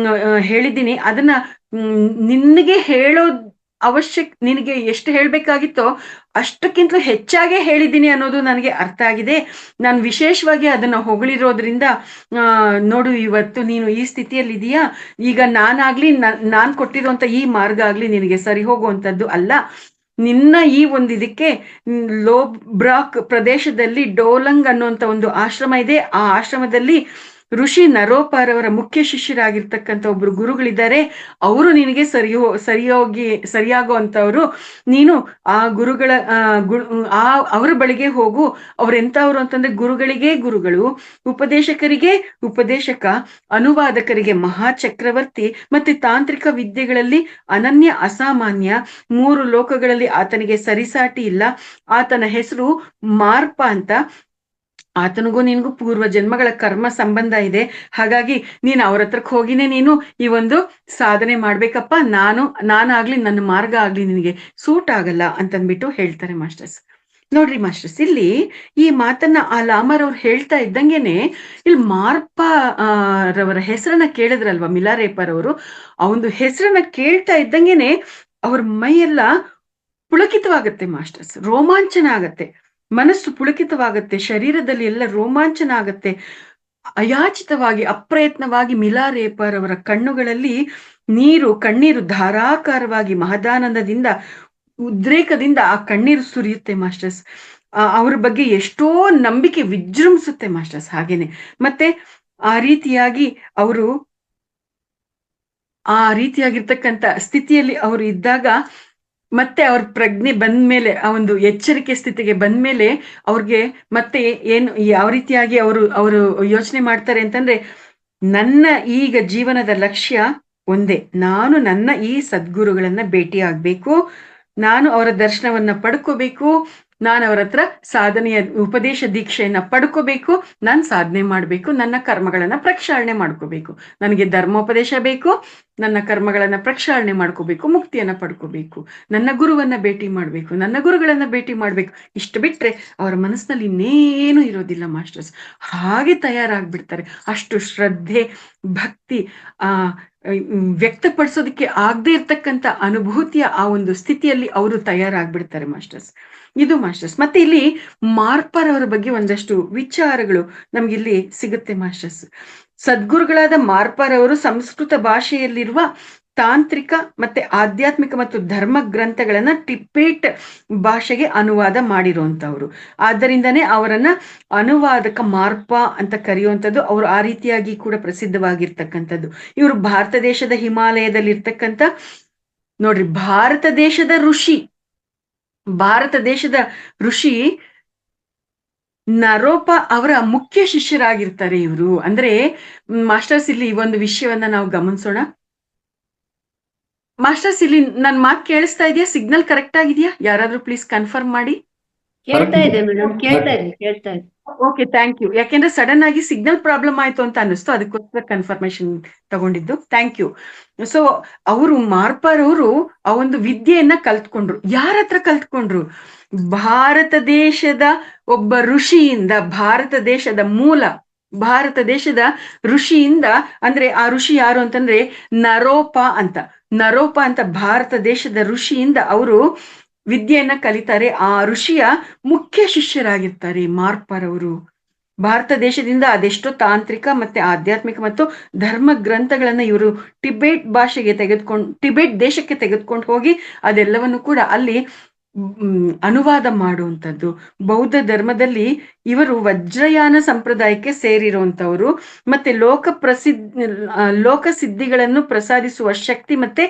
ಹೇಳಿದ್ದೀನಿ ಅದನ್ನ ನಿನಗೆ ಹೇಳೋ ನಿನಗೆ ಎಷ್ಟು ಹೇಳ್ಬೇಕಾಗಿತ್ತೋ ಅಷ್ಟಕ್ಕಿಂತಲೂ ಹೆಚ್ಚಾಗೆ ಹೇಳಿದ್ದೀನಿ ಅನ್ನೋದು ನನಗೆ ಅರ್ಥ ಆಗಿದೆ. ನಾನು ವಿಶೇಷವಾಗಿ ಅದನ್ನ ಹೊಗಳಿರೋದ್ರಿಂದ ನೋಡು, ಇವತ್ತು ನೀನು ಈ ಸ್ಥಿತಿಯಲ್ಲಿ ಇದೀಯಾ. ಈಗ ನಾನಾಗ್ಲಿ ನಾನ್ ಕೊಟ್ಟಿರುವಂತ ಈ ಮಾರ್ಗ ಆಗ್ಲಿ ನಿನಗೆ ಸರಿ ಹೋಗುವಂತದ್ದು ಅಲ್ಲ. ನಿನ್ನ ಈ ಒಂದು ಇದಕ್ಕೆ ಲೋಬ್ರಾಕ್ ಪ್ರದೇಶದಲ್ಲಿ ಡೋಲಂಗ್ ಅನ್ನುವಂತ ಒಂದು ಆಶ್ರಮ ಇದೆ. ಆ ಆಶ್ರಮದಲ್ಲಿ ಋಷಿ ನರೋಪಾರವರ ಮುಖ್ಯ ಶಿಷ್ಯರಾಗಿರ್ತಕ್ಕಂಥ ಒಬ್ರು ಗುರುಗಳಿದ್ದಾರೆ. ಅವರು ನಿನಗೆ ಸರಿಯಾಗುವಂತವ್ರು. ನೀನು ಆ ಗುರುಗಳ ಅವರ ಬಳಿಗೆ ಹೋಗು. ಅವ್ರೆಂತವ್ರು ಅಂತಂದ್ರೆ ಗುರುಗಳಿಗೆ ಗುರುಗಳು, ಉಪದೇಶಕರಿಗೆ ಉಪದೇಶಕ, ಅನುವಾದಕರಿಗೆ ಮಹಾಚಕ್ರವರ್ತಿ, ಮತ್ತೆ ತಾಂತ್ರಿಕ ವಿದ್ಯೆಗಳಲ್ಲಿ ಅನನ್ಯ ಅಸಾಮಾನ್ಯ. 3 ಲೋಕಗಳಲ್ಲಿ ಆತನಿಗೆ ಸರಿಸಾಟಿ ಇಲ್ಲ. ಆತನ ಹೆಸರು ಮಾರ್ಪ ಅಂತ. ಆತನಿಗೂ ನಿನ್ಗೂ ಪೂರ್ವ ಜನ್ಮಗಳ ಕರ್ಮ ಸಂಬಂಧ ಇದೆ. ಹಾಗಾಗಿ ನೀನು ಅವ್ರ ಹತ್ರಕ್ಕೆ ಹೋಗಿನೇ ನೀನು ಈ ಒಂದು ಸಾಧನೆ ಮಾಡ್ಬೇಕಪ್ಪ. ನಾನಾಗ್ಲಿ ನನ್ನ ಮಾರ್ಗ ಆಗ್ಲಿ ನಿನಗೆ ಸೂಟ್ ಆಗಲ್ಲ ಅಂತಂದ್ಬಿಟ್ಟು ಹೇಳ್ತಾರೆ ಮಾಸ್ಟರ್ಸ್. ನೋಡ್ರಿ ಮಾಸ್ಟರ್ಸ್, ಇಲ್ಲಿ ಈ ಮಾತನ್ನ ಆ ಲಾಮರ್ ಅವ್ರು ಹೇಳ್ತಾ ಇದ್ದಂಗೆನೆ ಇಲ್ಲಿ ಮಾರ್ಪ ರವರ ಹೆಸರನ್ನ ಕೇಳಿದ್ರಲ್ವಾ ಮಿಲಾರೇಪರ್ ಅವರು, ಆ ಒಂದು ಹೆಸರನ್ನ ಕೇಳ್ತಾ ಇದ್ದಂಗೆನೆ ಅವ್ರ ಮೈಯೆಲ್ಲ ಪುಳಕಿತವಾಗತ್ತೆ ಮಾಸ್ಟರ್ಸ್, ರೋಮಾಂಚನ ಆಗತ್ತೆ, ಮನಸ್ಸು ಪುಳಕಿತವಾಗತ್ತೆ, ಶರೀರದಲ್ಲಿ ಎಲ್ಲ ರೋಮಾಂಚನ ಆಗತ್ತೆ. ಅಯಾಚಿತವಾಗಿ ಅಪ್ರಯತ್ನವಾಗಿ ಮಿಲಾರೇಪರ್ ಅವರ ಕಣ್ಣುಗಳಲ್ಲಿ ಕಣ್ಣೀರು ಧಾರಾಕಾರವಾಗಿ ಮಹದಾನಂದದಿಂದ ಉದ್ರೇಕದಿಂದ ಆ ಕಣ್ಣೀರು ಸುರಿಯುತ್ತೆ ಮಾಸ್ಟರ್ಸ್. ಅವ್ರ ಬಗ್ಗೆ ಎಷ್ಟೋ ನಂಬಿಕೆ ವಿಜೃಂಭಿಸುತ್ತೆ ಮಾಸ್ಟರ್ಸ್. ಹಾಗೇನೆ ಮತ್ತೆ ಆ ರೀತಿಯಾಗಿರ್ತಕ್ಕಂಥ ಸ್ಥಿತಿಯಲ್ಲಿ ಅವರು ಇದ್ದಾಗ ಮತ್ತೆ ಅವ್ರ ಪ್ರಜ್ಞೆ ಬಂದ್ಮೇಲೆ, ಆ ಒಂದು ಎಚ್ಚರಿಕೆ ಸ್ಥಿತಿಗೆ ಬಂದ್ಮೇಲೆ ಅವ್ರಿಗೆ ಮತ್ತೆ ಯಾವ ರೀತಿಯಾಗಿ ಅವರು ಯೋಚನೆ ಮಾಡ್ತಾರೆ ಅಂತಂದ್ರೆ, ನನ್ನ ಈಗ ಜೀವನದ ಲಕ್ಷ್ಯ ಒಂದೇ, ನಾನು ನನ್ನ ಈ ಸದ್ಗುರುಗಳನ್ನ ಭೇಟಿ ಆಗ್ಬೇಕು, ನಾನು ಅವರ ದರ್ಶನವನ್ನ ಪಡ್ಕೋಬೇಕು, ನಾನು ಅವರ ಹತ್ರ ಸಾಧನೆಯ ಉಪದೇಶ ದೀಕ್ಷೆಯನ್ನ ಪಡ್ಕೋಬೇಕು, ನಾನು ಸಾಧನೆ ಮಾಡ್ಬೇಕು, ನನ್ನ ಕರ್ಮಗಳನ್ನ ಪ್ರಕ್ಷಾಳನೆ ಮಾಡ್ಕೋಬೇಕು, ನನಗೆ ಧರ್ಮೋಪದೇಶ ಬೇಕು, ನನ್ನ ಕರ್ಮಗಳನ್ನ ಪ್ರಕ್ಷಾಳನೆ ಮಾಡ್ಕೋಬೇಕು, ಮುಕ್ತಿಯನ್ನ ಪಡ್ಕೋಬೇಕು, ನನ್ನ ಗುರುವನ್ನ ಭೇಟಿ ಮಾಡ್ಬೇಕು, ನನ್ನ ಗುರುಗಳನ್ನ ಭೇಟಿ ಮಾಡ್ಬೇಕು. ಇಷ್ಟು ಬಿಟ್ರೆ ಅವರ ಮನಸ್ಸಿನಲ್ಲಿ ಇನ್ನೇನು ಇರೋದಿಲ್ಲ ಮಾಸ್ಟರ್ಸ್. ಹಾಗೆ ತಯಾರಾಗ್ಬಿಡ್ತಾರೆ. ಅಷ್ಟು ಶ್ರದ್ಧೆ ಭಕ್ತಿ ವ್ಯಕ್ತಪಡಿಸೋದಕ್ಕೆ ಆಗದೆ ಇರ್ತಕ್ಕಂಥ ಅನುಭೂತಿಯ ಆ ಒಂದು ಸ್ಥಿತಿಯಲ್ಲಿ ಅವರು ತಯಾರಾಗ್ಬಿಡ್ತಾರೆ ಮಾಸ್ಟರ್ಸ್. ಇದು ಮಾಸ್ಟರ್ಸ್. ಮತ್ತೆ ಇಲ್ಲಿ ಮಾರ್ಪರ್ ಅವರ ಬಗ್ಗೆ ಒಂದಷ್ಟು ವಿಚಾರಗಳು ನಮ್ಗಿಲ್ಲಿ ಸಿಗುತ್ತೆ ಮಾಸ್ಟರ್ಸ್. ಸದ್ಗುರುಗಳಾದ ಮಾರ್ಪರ್ ಅವರು ಸಂಸ್ಕೃತ ಭಾಷೆಯಲ್ಲಿರುವ ತಾಂತ್ರಿಕ ಮತ್ತೆ ಆಧ್ಯಾತ್ಮಿಕ ಮತ್ತು ಧರ್ಮ ಗ್ರಂಥಗಳನ್ನ ಟಿಬೇಟ್ ಭಾಷೆಗೆ ಅನುವಾದ ಮಾಡಿರುವಂತವ್ರು. ಆದ್ದರಿಂದನೇ ಅವರನ್ನ ಅನುವಾದಕ ಮಾರ್ಪ ಅಂತ ಕರೆಯುವಂಥದ್ದು. ಅವರು ಆ ರೀತಿಯಾಗಿ ಕೂಡ ಪ್ರಸಿದ್ಧವಾಗಿರ್ತಕ್ಕಂಥದ್ದು. ಇವರು ಭಾರತ ದೇಶದ ಹಿಮಾಲಯದಲ್ಲಿ ಇರ್ತಕ್ಕಂಥ, ನೋಡ್ರಿ, ಭಾರತ ದೇಶದ ಋಷಿ ನರೋಪ ಅವರ ಮುಖ್ಯ ಶಿಷ್ಯರಾಗಿರ್ತಾರೆ ಇವರು. ಅಂದ್ರೆ ಮಾಸ್ಟರ್ಸ್, ಇಲ್ಲಿ ಒಂದು ವಿಷಯವನ್ನ ನಾವು ಗಮನಿಸೋಣ ಮಾಸ್ಟರ್ಸ್. ಇಲ್ಲಿ ನನ್ ಮಾತು ಕೇಳಿಸ್ತಾ ಇದೆಯಾ? ಸಿಗ್ನಲ್ ಕರೆಕ್ಟ್ ಆಗಿದೆಯಾ? ಯಾರಾದ್ರೂ ಪ್ಲೀಸ್ ಕನ್ಫರ್ಮ್ ಮಾಡಿ.
ಕೇಳ್ತಾ ಇದೆ ಮೇಡಮ್, ಕೇಳ್ತಾ ಇದೆ.
Okay, thank you. ಯಾಕೆಂದ್ರೆ ಸಡನ್ ಆಗಿ ಸಿಗ್ನಲ್ ಪ್ರಾಬ್ಲಮ್ ಆಯ್ತು ಅಂತ ಅನ್ನಿಸ್ತು, ಅದಕ್ಕೋಸ್ಕರ ಕನ್ಫರ್ಮೇಶನ್ ತಗೊಂಡಿದ್ದು. Thank you. ಸೊ ಮಾರ್ಪರ್ ಅವರು ಆ ಒಂದು ವಿದ್ಯೆಯನ್ನ ಕಲ್ತ್ಕೊಂಡ್ರು. ಯಾರ ಹತ್ರ ಕಲ್ತ್ಕೊಂಡ್ರು? ಭಾರತ ದೇಶದ ಒಬ್ಬ ಋಷಿಯಿಂದ, ಭಾರತ ದೇಶದ ಋಷಿಯಿಂದ. ಅಂದ್ರೆ ಆ ಋಷಿ ಯಾರು ಅಂತಂದ್ರೆ ನರೋಪ ಅಂತ ಭಾರತ ದೇಶದ ಋಷಿಯಿಂದ ಅವರು ವಿದ್ಯೆಯನ್ನ ಕಲಿತಾರೆ. ಆ ಋಷಿಯ ಮುಖ್ಯ ಶಿಷ್ಯರಾಗಿರ್ತಾರೆ ಮಾರ್ಪರ್ ಅವರು. ಭಾರತ ದೇಶದಿಂದ ಅದೆಷ್ಟೋ ತಾಂತ್ರಿಕ ಮತ್ತೆ ಆಧ್ಯಾತ್ಮಿಕ ಮತ್ತು ಧರ್ಮ ಗ್ರಂಥಗಳನ್ನ ಇವರು ಟಿಬೇಟ್ ದೇಶಕ್ಕೆ ತೆಗೆದುಕೊಂಡು ಹೋಗಿ ಅದೆಲ್ಲವನ್ನು ಕೂಡ ಅಲ್ಲಿ ಅನುವಾದ ಮಾಡುವಂಥದ್ದು. ಬೌದ್ಧ ಧರ್ಮದಲ್ಲಿ ಇವರು ವಜ್ರಯಾನ ಸಂಪ್ರದಾಯಕ್ಕೆ ಸೇರಿರುವಂತವರು. ಮತ್ತೆ ಲೋಕ ಸಿದ್ಧಿಗಳನ್ನು ಪ್ರಸಾದಿಸುವ ಶಕ್ತಿ ಮತ್ತೆ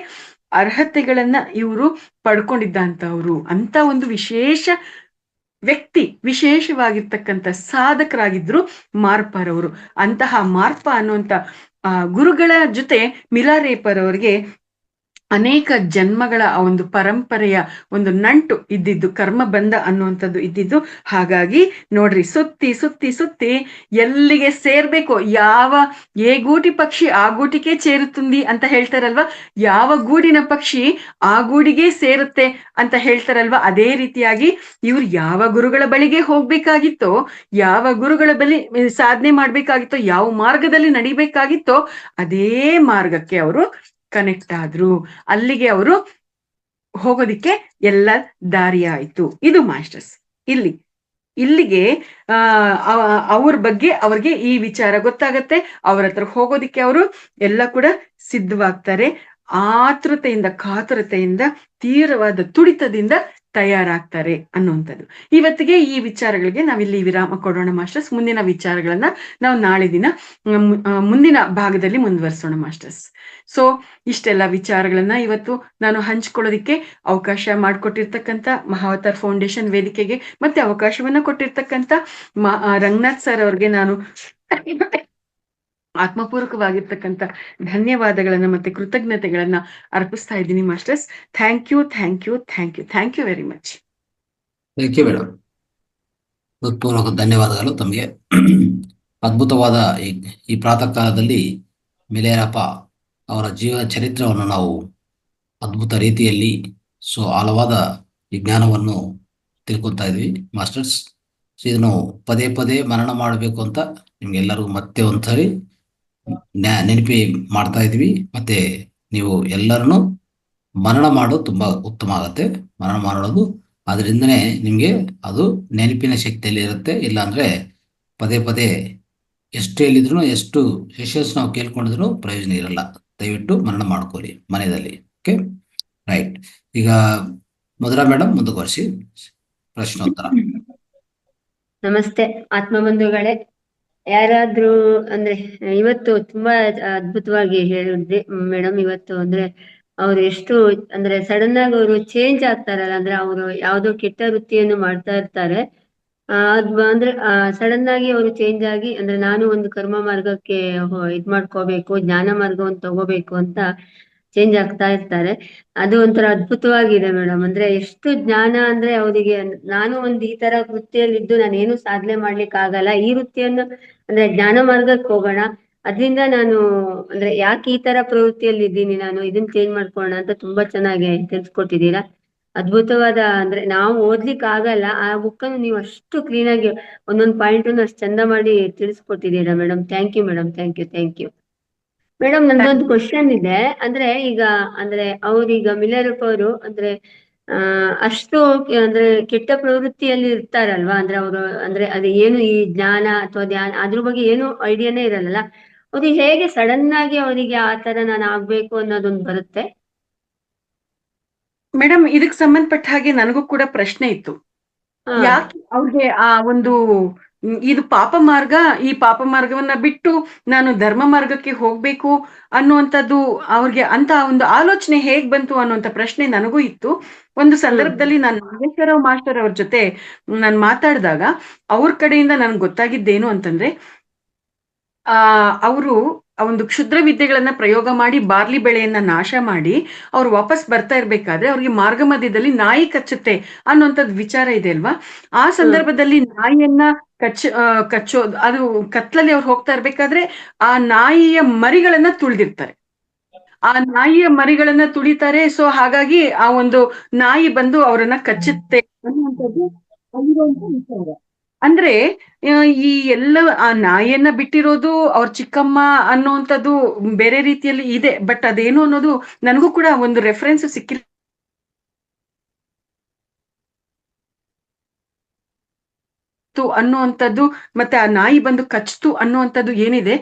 ಅರ್ಹತೆಗಳನ್ನ ಇವರು ಪಡ್ಕೊಂಡಿದ್ದಂಥವ್ರು. ಅಂತ ಒಂದು ವಿಶೇಷವಾಗಿರ್ತಕ್ಕಂಥ ಸಾಧಕರಾಗಿದ್ರು ಮಾರ್ಪರ್ ಅವರು. ಅಂತಹ ಮಾರ್ಪ ಅನ್ನುವಂಥ ಗುರುಗಳ ಜೊತೆ ಮಿಲಾರೇಪರ್ ಅವರಿಗೆ ಅನೇಕ ಜನ್ಮಗಳ ಆ ಒಂದು ಪರಂಪರೆಯ ಒಂದು ನಂಟು ಇದ್ದಿದ್ದು, ಕರ್ಮ ಬಂಧ ಅನ್ನುವಂಥದ್ದು ಇದ್ದಿದ್ದು. ಹಾಗಾಗಿ ನೋಡ್ರಿ, ಸುತ್ತಿ ಸುತ್ತಿ ಸುತ್ತಿ ಎಲ್ಲಿಗೆ ಸೇರ್ಬೇಕು, ಏ ಗೂಟಿ ಪಕ್ಷಿ ಆ ಗೂಟಿಗೆ ಸೇರುತ್ತುಂದಿ ಅಂತ ಹೇಳ್ತಾರಲ್ವಾ, ಯಾವ ಗೂಡಿನ ಪಕ್ಷಿ ಆ ಗೂಡಿಗೆ ಸೇರುತ್ತೆ ಅಂತ ಹೇಳ್ತಾರಲ್ವಾ, ಅದೇ ರೀತಿಯಾಗಿ ಇವ್ರು ಯಾವ ಗುರುಗಳ ಬಳಿಗೆ ಹೋಗ್ಬೇಕಾಗಿತ್ತೋ, ಯಾವ ಗುರುಗಳ ಬಳಿ ಸಾಧನೆ ಮಾಡ್ಬೇಕಾಗಿತ್ತೋ, ಯಾವ ಮಾರ್ಗದಲ್ಲಿ ನಡಿಬೇಕಾಗಿತ್ತೋ ಅದೇ ಮಾರ್ಗಕ್ಕೆ ಅವರು ಕನೆಕ್ಟ್ ಆದ್ರು. ಅಲ್ಲಿಗೆ ಅವರು ಹೋಗೋದಿಕ್ಕೆ ಎಲ್ಲ ದಾರಿ ಆಯ್ತು. ಇದು ಮಾಸ್ಟರ್ಸ್. ಇಲ್ಲಿಗೆ ಅವ್ರ ಬಗ್ಗೆ ಅವ್ರಿಗೆ ಈ ವಿಚಾರ ಗೊತ್ತಾಗತ್ತೆ. ಅವ್ರ ಹತ್ರ ಹೋಗೋದಿಕ್ಕೆ ಅವರು ಎಲ್ಲ ಕೂಡ ಸಿದ್ಧವಾಗ್ತಾರೆ. ಆತುರತೆಯಿಂದ, ಕಾತುರತೆಯಿಂದ, ತೀವ್ರವಾದ ತುಡಿತದಿಂದ ತಯಾರಾಗ್ತಾರೆ ಅನ್ನುವಂಥದ್ದು. ಇವತ್ತಿಗೆ ಈ ವಿಚಾರಗಳಿಗೆ ನಾವಿಲ್ಲಿ ವಿರಾಮ ಕೊಡೋಣ ಮಾಸ್ಟರ್ಸ್. ಮುಂದಿನ ವಿಚಾರಗಳನ್ನ ನಾವು ನಾಳೆ ದಿನ ಮುಂದಿನ ಭಾಗದಲ್ಲಿ ಮುಂದುವರಿಸೋಣ ಮಾಸ್ಟರ್ಸ್. ಸೊ ಇಷ್ಟೆಲ್ಲ ವಿಚಾರಗಳನ್ನ ಇವತ್ತು ನಾನು ಹಂಚ್ಕೊಳ್ಳೋದಿಕ್ಕೆ ಅವಕಾಶ ಮಾಡಿಕೊಟ್ಟಿರ್ತಕ್ಕಂಥ ಮಹಾವತಾರ್ ಫೌಂಡೇಶನ್ ವೇದಿಕೆಗೆ ಮತ್ತೆ ಅವಕಾಶವನ್ನ ಕೊಟ್ಟಿರ್ತಕ್ಕಂಥ ರಂಗನಾಥ್ ಸರ್ ಅವ್ರಿಗೆ ನಾನು ಆತ್ಮಪೂರ್ವಕವಾಗಿರ್ತಕ್ಕಂಥ ಧನ್ಯವಾದಗಳನ್ನ ಮತ್ತೆ ಕೃತಜ್ಞತೆಗಳನ್ನ ಅರ್ಪಿಸ್ತಾ ಇದ್ದೀನಿ masters. Thank you, thank you, thank you, thank you very much.
Thank you madam. ಹೃತ್ಪೂರ್ವಕ ಧನ್ಯವಾದಗಳು ತಮಗೆ. ಅದ್ಭುತವಾದ ಈ ಪ್ರಾತಃ ಕಾಲದಲ್ಲಿ ಮಿಲೇರಪ್ಪ ಅವರ ಜೀವನ ಚರಿತ್ರವನ್ನು ನಾವು ಅದ್ಭುತ ರೀತಿಯಲ್ಲಿ ಆಳವಾದ ವಿಜ್ಞಾನವನ್ನು ತಿಳ್ಕೊತಾ ಇದ್ವಿ ಮಾಸ್ಟರ್ಸ್. ಇದನ್ನು ಪದೇ ಪದೇ ಮನನ ಮಾಡಬೇಕು ಅಂತ ನಿಮ್ಗೆಲ್ಲರೂ ಮತ್ತೆ ಒಂದ್ಸರಿ ನೆನಪಿ ಮಾಡ್ತಾ ಇದ್ವಿ. ಮತ್ತೆ ನೀವು ಎಲ್ಲರನ್ನು ಮನನ ಮಾಡೋದು ತುಂಬಾ ಉತ್ತಮ ಆಗತ್ತೆ. ಮನನ ಮಾಡೋದು ಅದರಿಂದನೇ ನಿಮ್ಗೆ ಅದು ನೆನಪಿನ ಶಕ್ತಿಯಲ್ಲಿ ಇರುತ್ತೆ. ಇಲ್ಲಾಂದ್ರೆ ಪದೇ ಪದೇ ಎಷ್ಟು ಹೇಳಿದ್ರು, ಎಷ್ಟು ಸೆಷನ್ಸ್ ನಾವು ಕೇಳ್ಕೊಂಡಿದ್ರು ಪ್ರಯೋಜನ ಇರಲ್ಲ. ದಯವಿಟ್ಟು ಮನನ ಮಾಡ್ಕೊಳ್ಳಿ ಮನೆಯಲ್ಲಿ. Okay, right. ಈಗ ಮಧುರಾ ಮೇಡಮ್ ಮುಂದುವರಿಸಿ ಪ್ರಶ್ನೋತ್ತರ.
ನಮಸ್ತೆ ಆತ್ಮಬಂಧುಗಳೇ. ಯಾರಾದ್ರೂ ಅಂದ್ರೆ ಇವತ್ತು ತುಂಬಾ ಅದ್ಭುತವಾಗಿ ಹೇಳಿದ್ರಿ ಮೇಡಮ್. ಇವತ್ತು ಅಂದ್ರೆ ಅವ್ರು ಎಷ್ಟು ಅಂದ್ರೆ ಸಡನ್ ಆಗಿ ಅವರು ಚೇಂಜ್ ಆಗ್ತಾರಲ್ಲ, ಅಂದ್ರೆ ಅವರು ಯಾವ್ದೋ ಕೆಟ್ಟ ವೃತ್ತಿಯನ್ನು ಮಾಡ್ತಾ ಇರ್ತಾರೆ. ಅಂದ್ರೆ ಸಡನ್ ಆಗಿ ಅವರು ಚೇಂಜ್ ಆಗಿ, ಅಂದ್ರೆ ನಾನು ಒಂದು ಕರ್ಮ ಮಾರ್ಗಕ್ಕೆ ಇದ್ ಮಾಡ್ಕೋಬೇಕು, ಜ್ಞಾನ ಮಾರ್ಗವನ್ನು ತಗೋಬೇಕು ಅಂತ ಚೇಂಜ್ ಆಗ್ತಾ ಇರ್ತಾರೆ. ಅದು ಒಂಥರ ಅದ್ಭುತವಾಗಿದೆ ಮೇಡಮ್. ಅಂದ್ರೆ ಎಷ್ಟು ಜ್ಞಾನ ಅಂದ್ರೆ ಅವರಿಗೆ. ನಾನು ಒಂದು ಈ ತರ ವೃತ್ತಿಯಲ್ಲಿದ್ದು ನಾನೇನು ಸಾಧನೆ ಮಾಡ್ಲಿಕ್ಕೆ ಆಗಲ್ಲ, ಈ ವೃತ್ತಿಯನ್ನು ಅಂದ್ರೆ ಜ್ಞಾನ ಮಾರ್ಗಕ್ಕೆ ಹೋಗೋಣ, ಅದರಿಂದ ನಾನು ಅಂದ್ರೆ ಯಾಕೆ ಈ ತರ ಪ್ರವೃತ್ತಿಯಲ್ಲಿ ಇದ್ದೀನಿ, ನಾನು ಇದನ್ನ ಚೇಂಜ್ ಮಾಡ್ಕೊಳ್ಳೋಣ ಅಂತ ತುಂಬಾ ಚೆನ್ನಾಗಿ ತಿಳಿಸ್ಕೊಟ್ಟಿದ್ದೀರಾ. ಅದ್ಭುತವಾದ ಅಂದ್ರೆ ನಾವು ಓದ್ಲಿಕ್ಕೆ ಆಗಲ್ಲ ಆ ಬುಕ್ ಅನ್ನು ನೀವು ಅಷ್ಟು ಕ್ಲೀನ್ ಆಗಿ ಒಂದೊಂದು ಪಾಯಿಂಟ್ ಅಷ್ಟು ಚಂದ ಮಾಡಿ ತಿಳಿಸ್ಕೊಟ್ಟಿದ್ದೀರಾ madam. Thank you madam, thank you, thank you madam. ನಂದೊಂದು ಕ್ವಶನ್ ಇದೆ. ಅಂದ್ರೆ ಈಗ ಅಂದ್ರೆ ಅವ್ರೀಗ ಮಿಲೇರಪ್ಪ ಅವರು ಅಂದ್ರೆ ಅಷ್ಟು ಅಂದ್ರೆ ಕೆಟ್ಟ ಪ್ರವೃತ್ತಿಯಲ್ಲಿ ಇರ್ತಾರಲ್ವಾ, ಅಂದ್ರೆ ಅವರು ಅಂದ್ರೆ ಅದು ಏನು ಈ ಜ್ಞಾನ ಅಥವಾ ಧ್ಯಾನ ಅದ್ರ ಬಗ್ಗೆ ಏನು ಐಡಿಯಾನೇ ಇರಲ್ಲ. ಅವ್ರಿಗೆ ಹೇಗೆ ಸಡನ್ ಆಗಿ ಅವರಿಗೆ ಆ ತರ ನಾನು ಆಗ್ಬೇಕು ಅನ್ನೋದೊಂದು ಬರುತ್ತೆ?
ಮೇಡಮ್, ಇದಕ್ ಸಂಬಂಧಪಟ್ಟ ಹಾಗೆ ನನಗೂ ಕೂಡ ಪ್ರಶ್ನೆ ಇತ್ತು. ಯಾಕೆ ಅವ್ರಿಗೆ ಆ ಒಂದು ಇದು ಪಾಪ ಮಾರ್ಗ, ಈ ಪಾಪ ಮಾರ್ಗವನ್ನ ಬಿಟ್ಟು ನಾನು ಧರ್ಮ ಮಾರ್ಗಕ್ಕೆ ಹೋಗ್ಬೇಕು ಅನ್ನುವಂಥದ್ದು ಅವ್ರಿಗೆ ಅಂತ ಒಂದು ಆಲೋಚನೆ ಹೇಗ್ ಬಂತು ಅನ್ನುವಂಥ ಪ್ರಶ್ನೆ ನನಗೂ ಇತ್ತು. ಒಂದು ಸಂದರ್ಭದಲ್ಲಿ ನಾನು ನಾಗೇಶ್ವರರಾವ್ ಮಾಸ್ಟರ್ ಅವ್ರ ಜೊತೆ ನಾನು ಮಾತಾಡಿದಾಗ ಅವ್ರ ಕಡೆಯಿಂದ ನನ್ಗೆ ಗೊತ್ತಾಗಿದ್ದೇನು ಅಂತಂದ್ರೆ, ಅವರು ಒಂದು ಕ್ಷುದ್ರ ವಿದ್ಯೆಗಳನ್ನ ಪ್ರಯೋಗ ಮಾಡಿ ಬಾರ್ಲಿ ಬೆಳೆಯನ್ನ ನಾಶ ಮಾಡಿ ಅವ್ರು ವಾಪಸ್ ಬರ್ತಾ ಇರ್ಬೇಕಾದ್ರೆ ಅವ್ರಿಗೆ ಮಾರ್ಗ ಮಧ್ಯದಲ್ಲಿ ನಾಯಿ ಕಚ್ಚುತ್ತೆ ಅನ್ನುವಂಥದ್ದು ವಿಚಾರ ಇದೆ ಅಲ್ವಾ. ಆ ಸಂದರ್ಭದಲ್ಲಿ ನಾಯಿಯನ್ನ ಕಚ್ಚೋದು, ಅದು ಕತ್ಲಲ್ಲಿ ಅವ್ರು ಹೋಗ್ತಾ ಇರ್ಬೇಕಾದ್ರೆ ಆ ನಾಯಿಯ ಮರಿಗಳನ್ನ ತುಳಿದಿರ್ತಾರೆ. ಆ ನಾಯಿಯ ಮರಿಗಳನ್ನ ತುಳಿತಾರೆ. ಸೊ ಹಾಗಾಗಿ ಆ ಒಂದು ನಾಯಿ ಬಂದು ಅವರನ್ನ ಕಚ್ಚುತ್ತೆ ಅನ್ನುವಂಥದ್ದು ಅಲ್ಲಿರುವಂತ ವಿಚಾರ. ಅಂದ್ರೆ ಈ ಎಲ್ಲ ಆ ನಾಯಿಯನ್ನ ಬಿಟ್ಟಿರೋದು ಅವ್ರ ಚಿಕ್ಕಮ್ಮ ಅನ್ನುವಂಥದ್ದು ಬೇರೆ ರೀತಿಯಲ್ಲಿ ಇದೆ. ಬಟ್ ಅದೇನು ಅನ್ನೋದು ನನಗೂ ಕೂಡ ಒಂದು ರೆಫರೆನ್ಸ್ ಸಿಕ್ಕಿಲ್ಲ ಅನ್ನುವಂಥದ್ದು. ಮತ್ತೆ ಆ ನಾಯಿ ಬಂದು ಕಚ್ತು ಅನ್ನುವಂಥದ್ದು ಏನಿದೆ,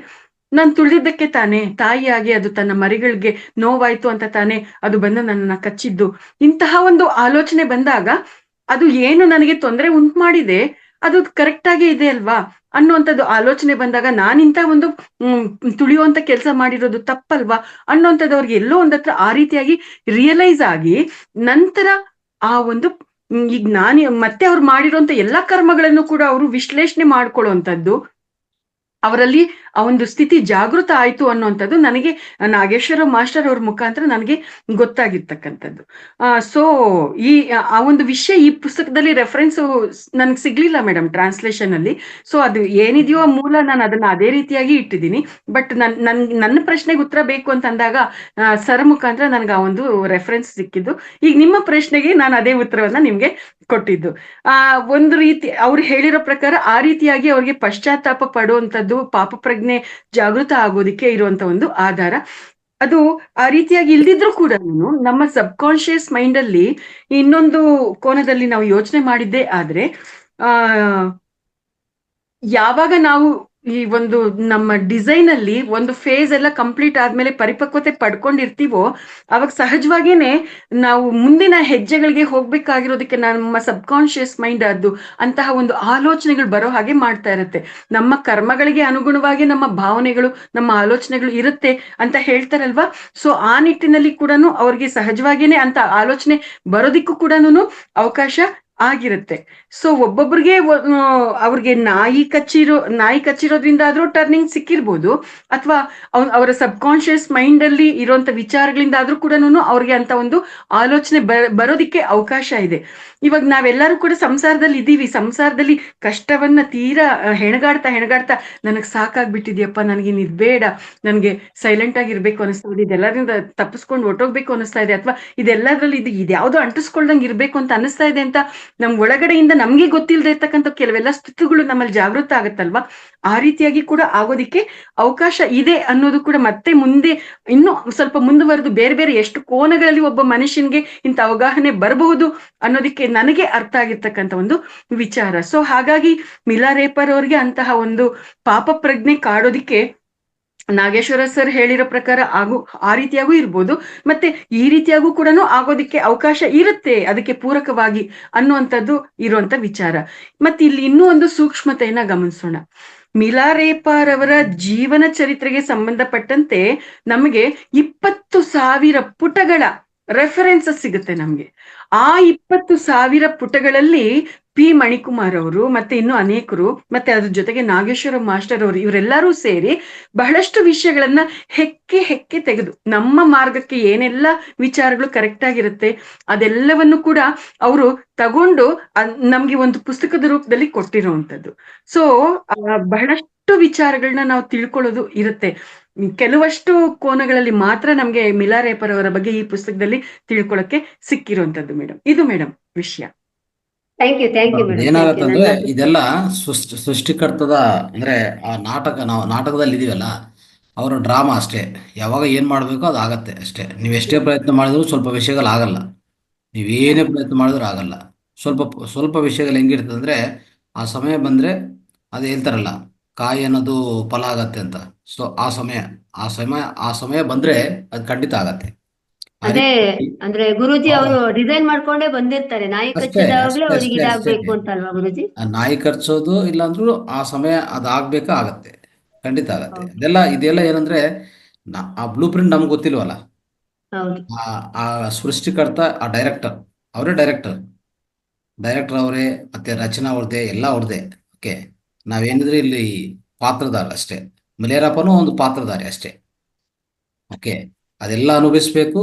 ನಾನು ತುಳಿದಿದ್ದಕ್ಕೆ ತಾನೇ, ತಾಯಿಯಾಗಿ ಅದು ತನ್ನ ಮರಿಗಳಿಗೆ ನೋವಾಯ್ತು ಅಂತ ತಾನೇ ಅದು ಬಂದು ನನ್ನನ್ನ ಕಚ್ಚಿದ್ದು. ಇಂತಹ ಒಂದು ಆಲೋಚನೆ ಬಂದಾಗ ಅದು ಏನು ನನಗೆ ತೊಂದರೆ ಉಂಟು ಮಾಡಿದೆ ಅದು ಕರೆಕ್ಟ್ ಆಗಿ ಇದೆ ಅಲ್ವಾ ಅನ್ನುವಂಥದ್ದು ಆಲೋಚನೆ ಬಂದಾಗ ನಾನಿಂತ ಒಂದು ತುಳಿಯುವಂತ ಕೆಲಸ ಮಾಡಿರೋದು ತಪ್ಪಲ್ವಾ ಅನ್ನುವಂಥದ್ದು ಅವ್ರಿಗೆ ಎಲ್ಲೋ ಒಂದತ್ರ ಆ ರೀತಿಯಾಗಿ ರಿಯಲೈಸ್ ಆಗಿ ನಂತರ ಆ ಒಂದು ಈಗ ನಾನು ಮತ್ತೆ ಅವ್ರು ಮಾಡಿರೋಂಥ ಎಲ್ಲಾ ಕರ್ಮಗಳನ್ನು ಕೂಡ ಅವರು ವಿಶ್ಲೇಷಣೆ ಮಾಡ್ಕೊಳ್ಳುವಂಥದ್ದು, ಅವರಲ್ಲಿ ಆ ಒಂದು ಸ್ಥಿತಿ ಜಾಗೃತ ಆಯ್ತು ಅನ್ನುವಂಥದ್ದು ನನಗೆ ನಾಗೇಶ್ವರ ಮಾಸ್ಟರ್ ಅವ್ರ ಮುಖಾಂತರ ನನಗೆ ಗೊತ್ತಾಗಿರ್ತಕ್ಕಂಥದ್ದು. ಸೊ ಈ ಆ ಒಂದು ವಿಷಯ ಈ ಪುಸ್ತಕದಲ್ಲಿ ರೆಫರೆನ್ಸ್ ನನ್ಗೆ ಸಿಗ್ಲಿಲ್ಲ ಮೇಡಮ್ ಟ್ರಾನ್ಸ್ಲೇಷನ್ ಅಲ್ಲಿ. ಸೊ ಅದು ಏನಿದೆಯೋ ಮೂಲ ನಾನು ಅದನ್ನ ಅದೇ ರೀತಿಯಾಗಿ ಇಟ್ಟಿದ್ದೀನಿ. ಬಟ್ ನನ್ನ ಪ್ರಶ್ನೆಗೆ ಉತ್ತರ ಬೇಕು ಅಂತ ಅಂದಾಗ ಸರ್ ಮುಖಾಂತರ ನನಗೆ ಆ ಒಂದು ರೆಫರೆನ್ಸ್ ಸಿಕ್ಕಿದ್ದು. ಈಗ ನಿಮ್ಮ ಪ್ರಶ್ನೆಗೆ ನಾನು ಅದೇ ಉತ್ತರವನ್ನ ನಿಮ್ಗೆ ಕೊಟ್ಟಿದ್ದು. ಒಂದು ರೀತಿ ಅವ್ರು ಹೇಳಿರೋ ಪ್ರಕಾರ ಆ ರೀತಿಯಾಗಿ ಅವ್ರಿಗೆ ಪಶ್ಚಾತ್ತಾಪ ಪಡುವಂಥದ್ದು, ಪಾಪ ಪ್ರಜ್ಞೆ ಜಾಗೃತ ಆಗೋದಿಕ್ಕೆ ಇರುವಂತ ಒಂದು ಆಧಾರ ಅದು. ಆ ರೀತಿಯಾಗಿ ಇಲ್ದಿದ್ರು ಕೂಡ ನಮ್ಮ ಸಬ್ ಕಾನ್ಶಿಯಸ್ ಮೈಂಡ್ ಅಲ್ಲಿ ಇನ್ನೊಂದು ಕೋನದಲ್ಲಿ ನಾವು ಯೋಚನೆ ಮಾಡಿದ್ದೇ ಆದ್ರೆ ಯಾವಾಗ ನಾವು ಈ ಒಂದು ನಮ್ಮ ಡಿಸೈನ್ ಅಲ್ಲಿ ಒಂದು ಫೇಸ್ ಎಲ್ಲ ಕಂಪ್ಲೀಟ್ ಆದ್ಮೇಲೆ ಪರಿಪಕ್ವತೆ ಪಡ್ಕೊಂಡಿರ್ತೀವೋ ಅವಾಗ ಸಹಜವಾಗೇನೆ ನಾವು ಮುಂದಿನ ಹೆಜ್ಜೆಗಳಿಗೆ ಹೋಗ್ಬೇಕಾಗಿರೋದಕ್ಕೆ ನಮ್ಮ ಸಬ್ ಕಾನ್ಶಿಯಸ್ ಮೈಂಡ್ ಅದು ಅಂತಹ ಒಂದು ಆಲೋಚನೆಗಳು ಬರೋ ಹಾಗೆ ಮಾಡ್ತಾ ಇರುತ್ತೆ. ನಮ್ಮ ಕರ್ಮಗಳಿಗೆ ಅನುಗುಣವಾಗಿ ನಮ್ಮ ಭಾವನೆಗಳು, ನಮ್ಮ ಆಲೋಚನೆಗಳು ಇರುತ್ತೆ ಅಂತ ಹೇಳ್ತಾರಲ್ವಾ. ಸೊ ಆ ನಿಟ್ಟಿನಲ್ಲಿ ಕೂಡ ಅವ್ರಿಗೆ ಸಹಜವಾಗೇನೆ ಅಂತ ಆಲೋಚನೆ ಬರೋದಿಕ್ಕೂ ಕೂಡ ಅವಕಾಶ ಆಗಿರುತ್ತೆ. ಸೊ ಒಬ್ಬೊಬ್ರಿಗೆ ಅವ್ರಿಗೆ ನಾಯಿ ಕಚ್ಚಿರೋದ್ರಿಂದ ಆದ್ರೂ ಟರ್ನಿಂಗ್ ಸಿಕ್ಕಿರ್ಬೋದು, ಅಥವಾ ಅವರ ಸಬ್ ಕಾನ್ಶಿಯಸ್ ಮೈಂಡ್ ಅಲ್ಲಿ ಇರುವಂತ ವಿಚಾರಗಳಿಂದ ಆದ್ರೂ ಕೂಡ ಅವ್ರಿಗೆ ಅಂತ ಒಂದು ಆಲೋಚನೆ ಬರೋದಿಕ್ಕೆ ಅವಕಾಶ ಇದೆ. ಇವಾಗ ನಾವೆಲ್ಲರೂ ಕೂಡ ಸಂಸಾರದಲ್ಲಿ ಇದ್ದೀವಿ. ಸಂಸಾರದಲ್ಲಿ ಕಷ್ಟವನ್ನ ತೀರಾ ಹೆಣಗಾಡ್ತಾ ನನಗ್ ಸಾಕಾಗ್ಬಿಟ್ಟಿದ್ಯಪ್ಪ, ನನಗೆ ಇದು ಬೇಡ, ನನ್ಗೆ ಸೈಲೆಂಟ್ ಆಗಿರ್ಬೇಕು ಅನಿಸ್ತಾ ಇದೆ, ಇದೆಲ್ಲರಿಂದ ತಪ್ಪಿಸ್ಕೊಂಡು ಹೊಟ್ಟೋಗ್ಬೇಕು ಅನಿಸ್ತಾ ಇದೆ, ಅಥವಾ ಇದೆಲ್ಲದ್ರಲ್ಲಿ ಇದ್ಯಾವುದೋ ಅಂಟಿಸ್ಕೊಳ್ದಂಗೆ ಇರ್ಬೇಕು ಅಂತ ಅನಿಸ್ತಾ ಇದೆ ಅಂತ ನಮ್ ಒಳಗಡೆಯಿಂದ ನಮ್ಗೆ ಗೊತ್ತಿಲ್ಲದೆ ಇರ್ತಕ್ಕಂಥ ಕೆಲವೆಲ್ಲ ಸ್ಥಿತಿಗಳು ನಮ್ಮಲ್ಲಿ ಜಾಗೃತ ಆಗತ್ತಲ್ವಾ. ಆ ರೀತಿಯಾಗಿ ಕೂಡ ಆಗೋದಿಕ್ಕೆ ಅವಕಾಶ ಇದೆ ಅನ್ನೋದು ಕೂಡ ಮತ್ತೆ ಮುಂದೆ ಇನ್ನು ಸ್ವಲ್ಪ ಮುಂದುವರೆದು ಬೇರೆ ಬೇರೆ ಎಷ್ಟು ಕೋನಗಳಲ್ಲಿ ಒಬ್ಬ ಮನುಷ್ಯನ್ಗೆ ಇಂಥ ಅವಗಾಹನೆ ಬರಬಹುದು ಅನ್ನೋದಕ್ಕೆ ನನಗೆ ಅರ್ಥ ಆಗಿರ್ತಕ್ಕಂಥ ಒಂದು ವಿಚಾರ. ಸೊ ಹಾಗಾಗಿ ಮಿಲಾರೇಪರ್ ಅವ್ರಿಗೆ ಅಂತಹ ಒಂದು ಪಾಪ ಪ್ರಜ್ಞೆ ಕಾಡೋದಿಕ್ಕೆ ನಾಗೇಶ್ವರ ಸರ್ ಹೇಳಿರೋ ಪ್ರಕಾರ ಆ ರೀತಿಯಾಗೂ ಇರ್ಬೋದು, ಮತ್ತೆ ಈ ರೀತಿಯಾಗೂ ಕೂಡ ಆಗೋದಿಕ್ಕೆ ಅವಕಾಶ ಇರುತ್ತೆ ಅದಕ್ಕೆ ಪೂರಕವಾಗಿ ಅನ್ನುವಂಥದ್ದು ಇರುವಂತ ವಿಚಾರ. ಮತ್ತೆ ಇಲ್ಲಿ ಇನ್ನೂ ಒಂದು ಸೂಕ್ಷ್ಮತೆಯನ್ನ ಗಮನಿಸೋಣ. ಮಿಲಾರೇಪಾರ್ ಅವರ ಜೀವನ ಚರಿತ್ರೆಗೆ ಸಂಬಂಧಪಟ್ಟಂತೆ ನಮಗೆ 20,000 ಪುಟಗಳ ರೆಫರೆನ್ಸಸ್ ಸಿಗುತ್ತೆ ನಮ್ಗೆ. ಆ 20,000 ಪುಟಗಳಲ್ಲಿ ಪಿ ಮಣಿಕುಮಾರ್ ಅವರು ಮತ್ತೆ ಇನ್ನು ಅನೇಕರು, ಮತ್ತೆ ಅದ್ರ ಜೊತೆಗೆ ನಾಗೇಶ್ವರ ಮಾಸ್ಟರ್ ಅವರು, ಇವರೆಲ್ಲರೂ ಸೇರಿ ಬಹಳಷ್ಟು ವಿಷಯಗಳನ್ನ ಹೆಕ್ಕೆ ತೆಗೆದು ನಮ್ಮ ಮಾರ್ಗಕ್ಕೆ ಏನೆಲ್ಲ ವಿಚಾರಗಳು ಕರೆಕ್ಟ್ ಆಗಿರುತ್ತೆ ಅದೆಲ್ಲವನ್ನು ಕೂಡ ಅವರು ತಗೊಂಡು ನಮ್ಗೆ ಒಂದು ಪುಸ್ತಕದ ರೂಪದಲ್ಲಿ ಕೊಟ್ಟಿರುವಂತದ್ದು. ಸೊ ಬಹಳಷ್ಟು ವಿಚಾರಗಳನ್ನ ನಾವು ತಿಳ್ಕೊಳ್ಳೋದು ಇರುತ್ತೆ. ಕೆಲವಷ್ಟು ಕೋನಗಳಲ್ಲಿ ಮಾತ್ರ ನಮ್ಗೆ ಮಿಲಾರೇಪರ್ ಅವರ ಬಗ್ಗೆ ಈ ಪುಸ್ತಕದಲ್ಲಿ ತಿಳ್ಕೊಳಕ್ಕೆ ಸಿಕ್ಕಿರುವಂತದ್ದು ಮೇಡಮ್. ಇದು ಮೇಡಮ್ ವಿಷಯ.
Thank you madam.
ಏನಾಗತ್ತಂದ್ರೆ ಇದೆಲ್ಲ ಸೃಷ್ಟಿಕರ್ತದ ಅಂದ್ರೆ ಆ ನಾವು ನಾಟಕದಲ್ಲಿ ಇದೀವಲ್ಲ, ಅವರ ಡ್ರಾಮಾ ಅಷ್ಟೇ. ಯಾವಾಗ ಏನ್ ಮಾಡ್ಬೇಕೋ ಅದು ಆಗತ್ತೆ ಅಷ್ಟೇ. ನೀವು ಎಷ್ಟೇ ಪ್ರಯತ್ನ ಮಾಡಿದ್ರು ಸ್ವಲ್ಪ ವಿಷಯಗಳು ಆಗಲ್ಲ, ನೀವೇನೇ ಪ್ರಯತ್ನ ಮಾಡಿದ್ರು ಆಗಲ್ಲ. ಸ್ವಲ್ಪ ವಿಷಯಗಳು ಹೆಂಗಿರ್ತದೆ ಅಂದ್ರೆ ಆ ಸಮಯ ಬಂದ್ರೆ ಅದು ಹೇಳ್ತಾರಲ್ಲ, ಕಾಯಿ ಅನ್ನೋದು ಫಲ ಆಗತ್ತೆ ಅಂತ. ಸೊ ಆ ಸಮಯ ಬಂದ್ರೆ ಅದು ಖಂಡಿತ ಆಗತ್ತೆ.
ಅದೇ ಅಂದ್ರೆ ಗುರುಜಿ ಅವರು ಡಿಸೈನ್ ಮಾಡ್ಕೊಂಡೇ ಬಂದಿರ್ತಾರೆ, ನಾಯಿ ಕಚ್ಚಿದಾಗ್ಲೇ ಅವ್ರಿಗೆ ಇದಾಗ್ಬೇಕು ಅಂತ ಅಲ್ವಾ ಗುರುಜಿ?
ನಾಯಿ ಕರ್ಸೋದು ಇಲ್ಲಾಂದ್ರೂ ಆ ಸಮಯ ಅದಾಗ್ಬೇಕಾ ಆಗತ್ತೆ, ಖಂಡಿತ ಆಗತ್ತೆ. ಇದೆಲ್ಲ ಏನಂದ್ರೆ ಆ ಬ್ಲೂ ಪ್ರಿಂಟ್ ನಮ್ಗೆ ಗೊತ್ತಿಲ್ವಲ್ಲ.
ಹೌದು.
ಆ ಸೃಷ್ಟಿಕರ್ತ, ಆ ಅವರೇ ಡೈರೆಕ್ಟರ್ ಅವರೇ, ಮತ್ತೆ ರಚನಾ ಅವ್ರದ್ದೇ, ಎಲ್ಲ ಅವ್ರದ್ದೇ. ಓಕೆ, ನಾವೇನಿದ್ರೆ ಇಲ್ಲಿ ಪಾತ್ರಧಾರ ಅಷ್ಟೇ. ಮಲೇರಪ್ಪನೂ ಒಂದು ಪಾತ್ರಧಾರಿ ಅಷ್ಟೇ. ಓಕೆ, ಅದೆಲ್ಲ ಅನುಭವಿಸ್ಬೇಕು.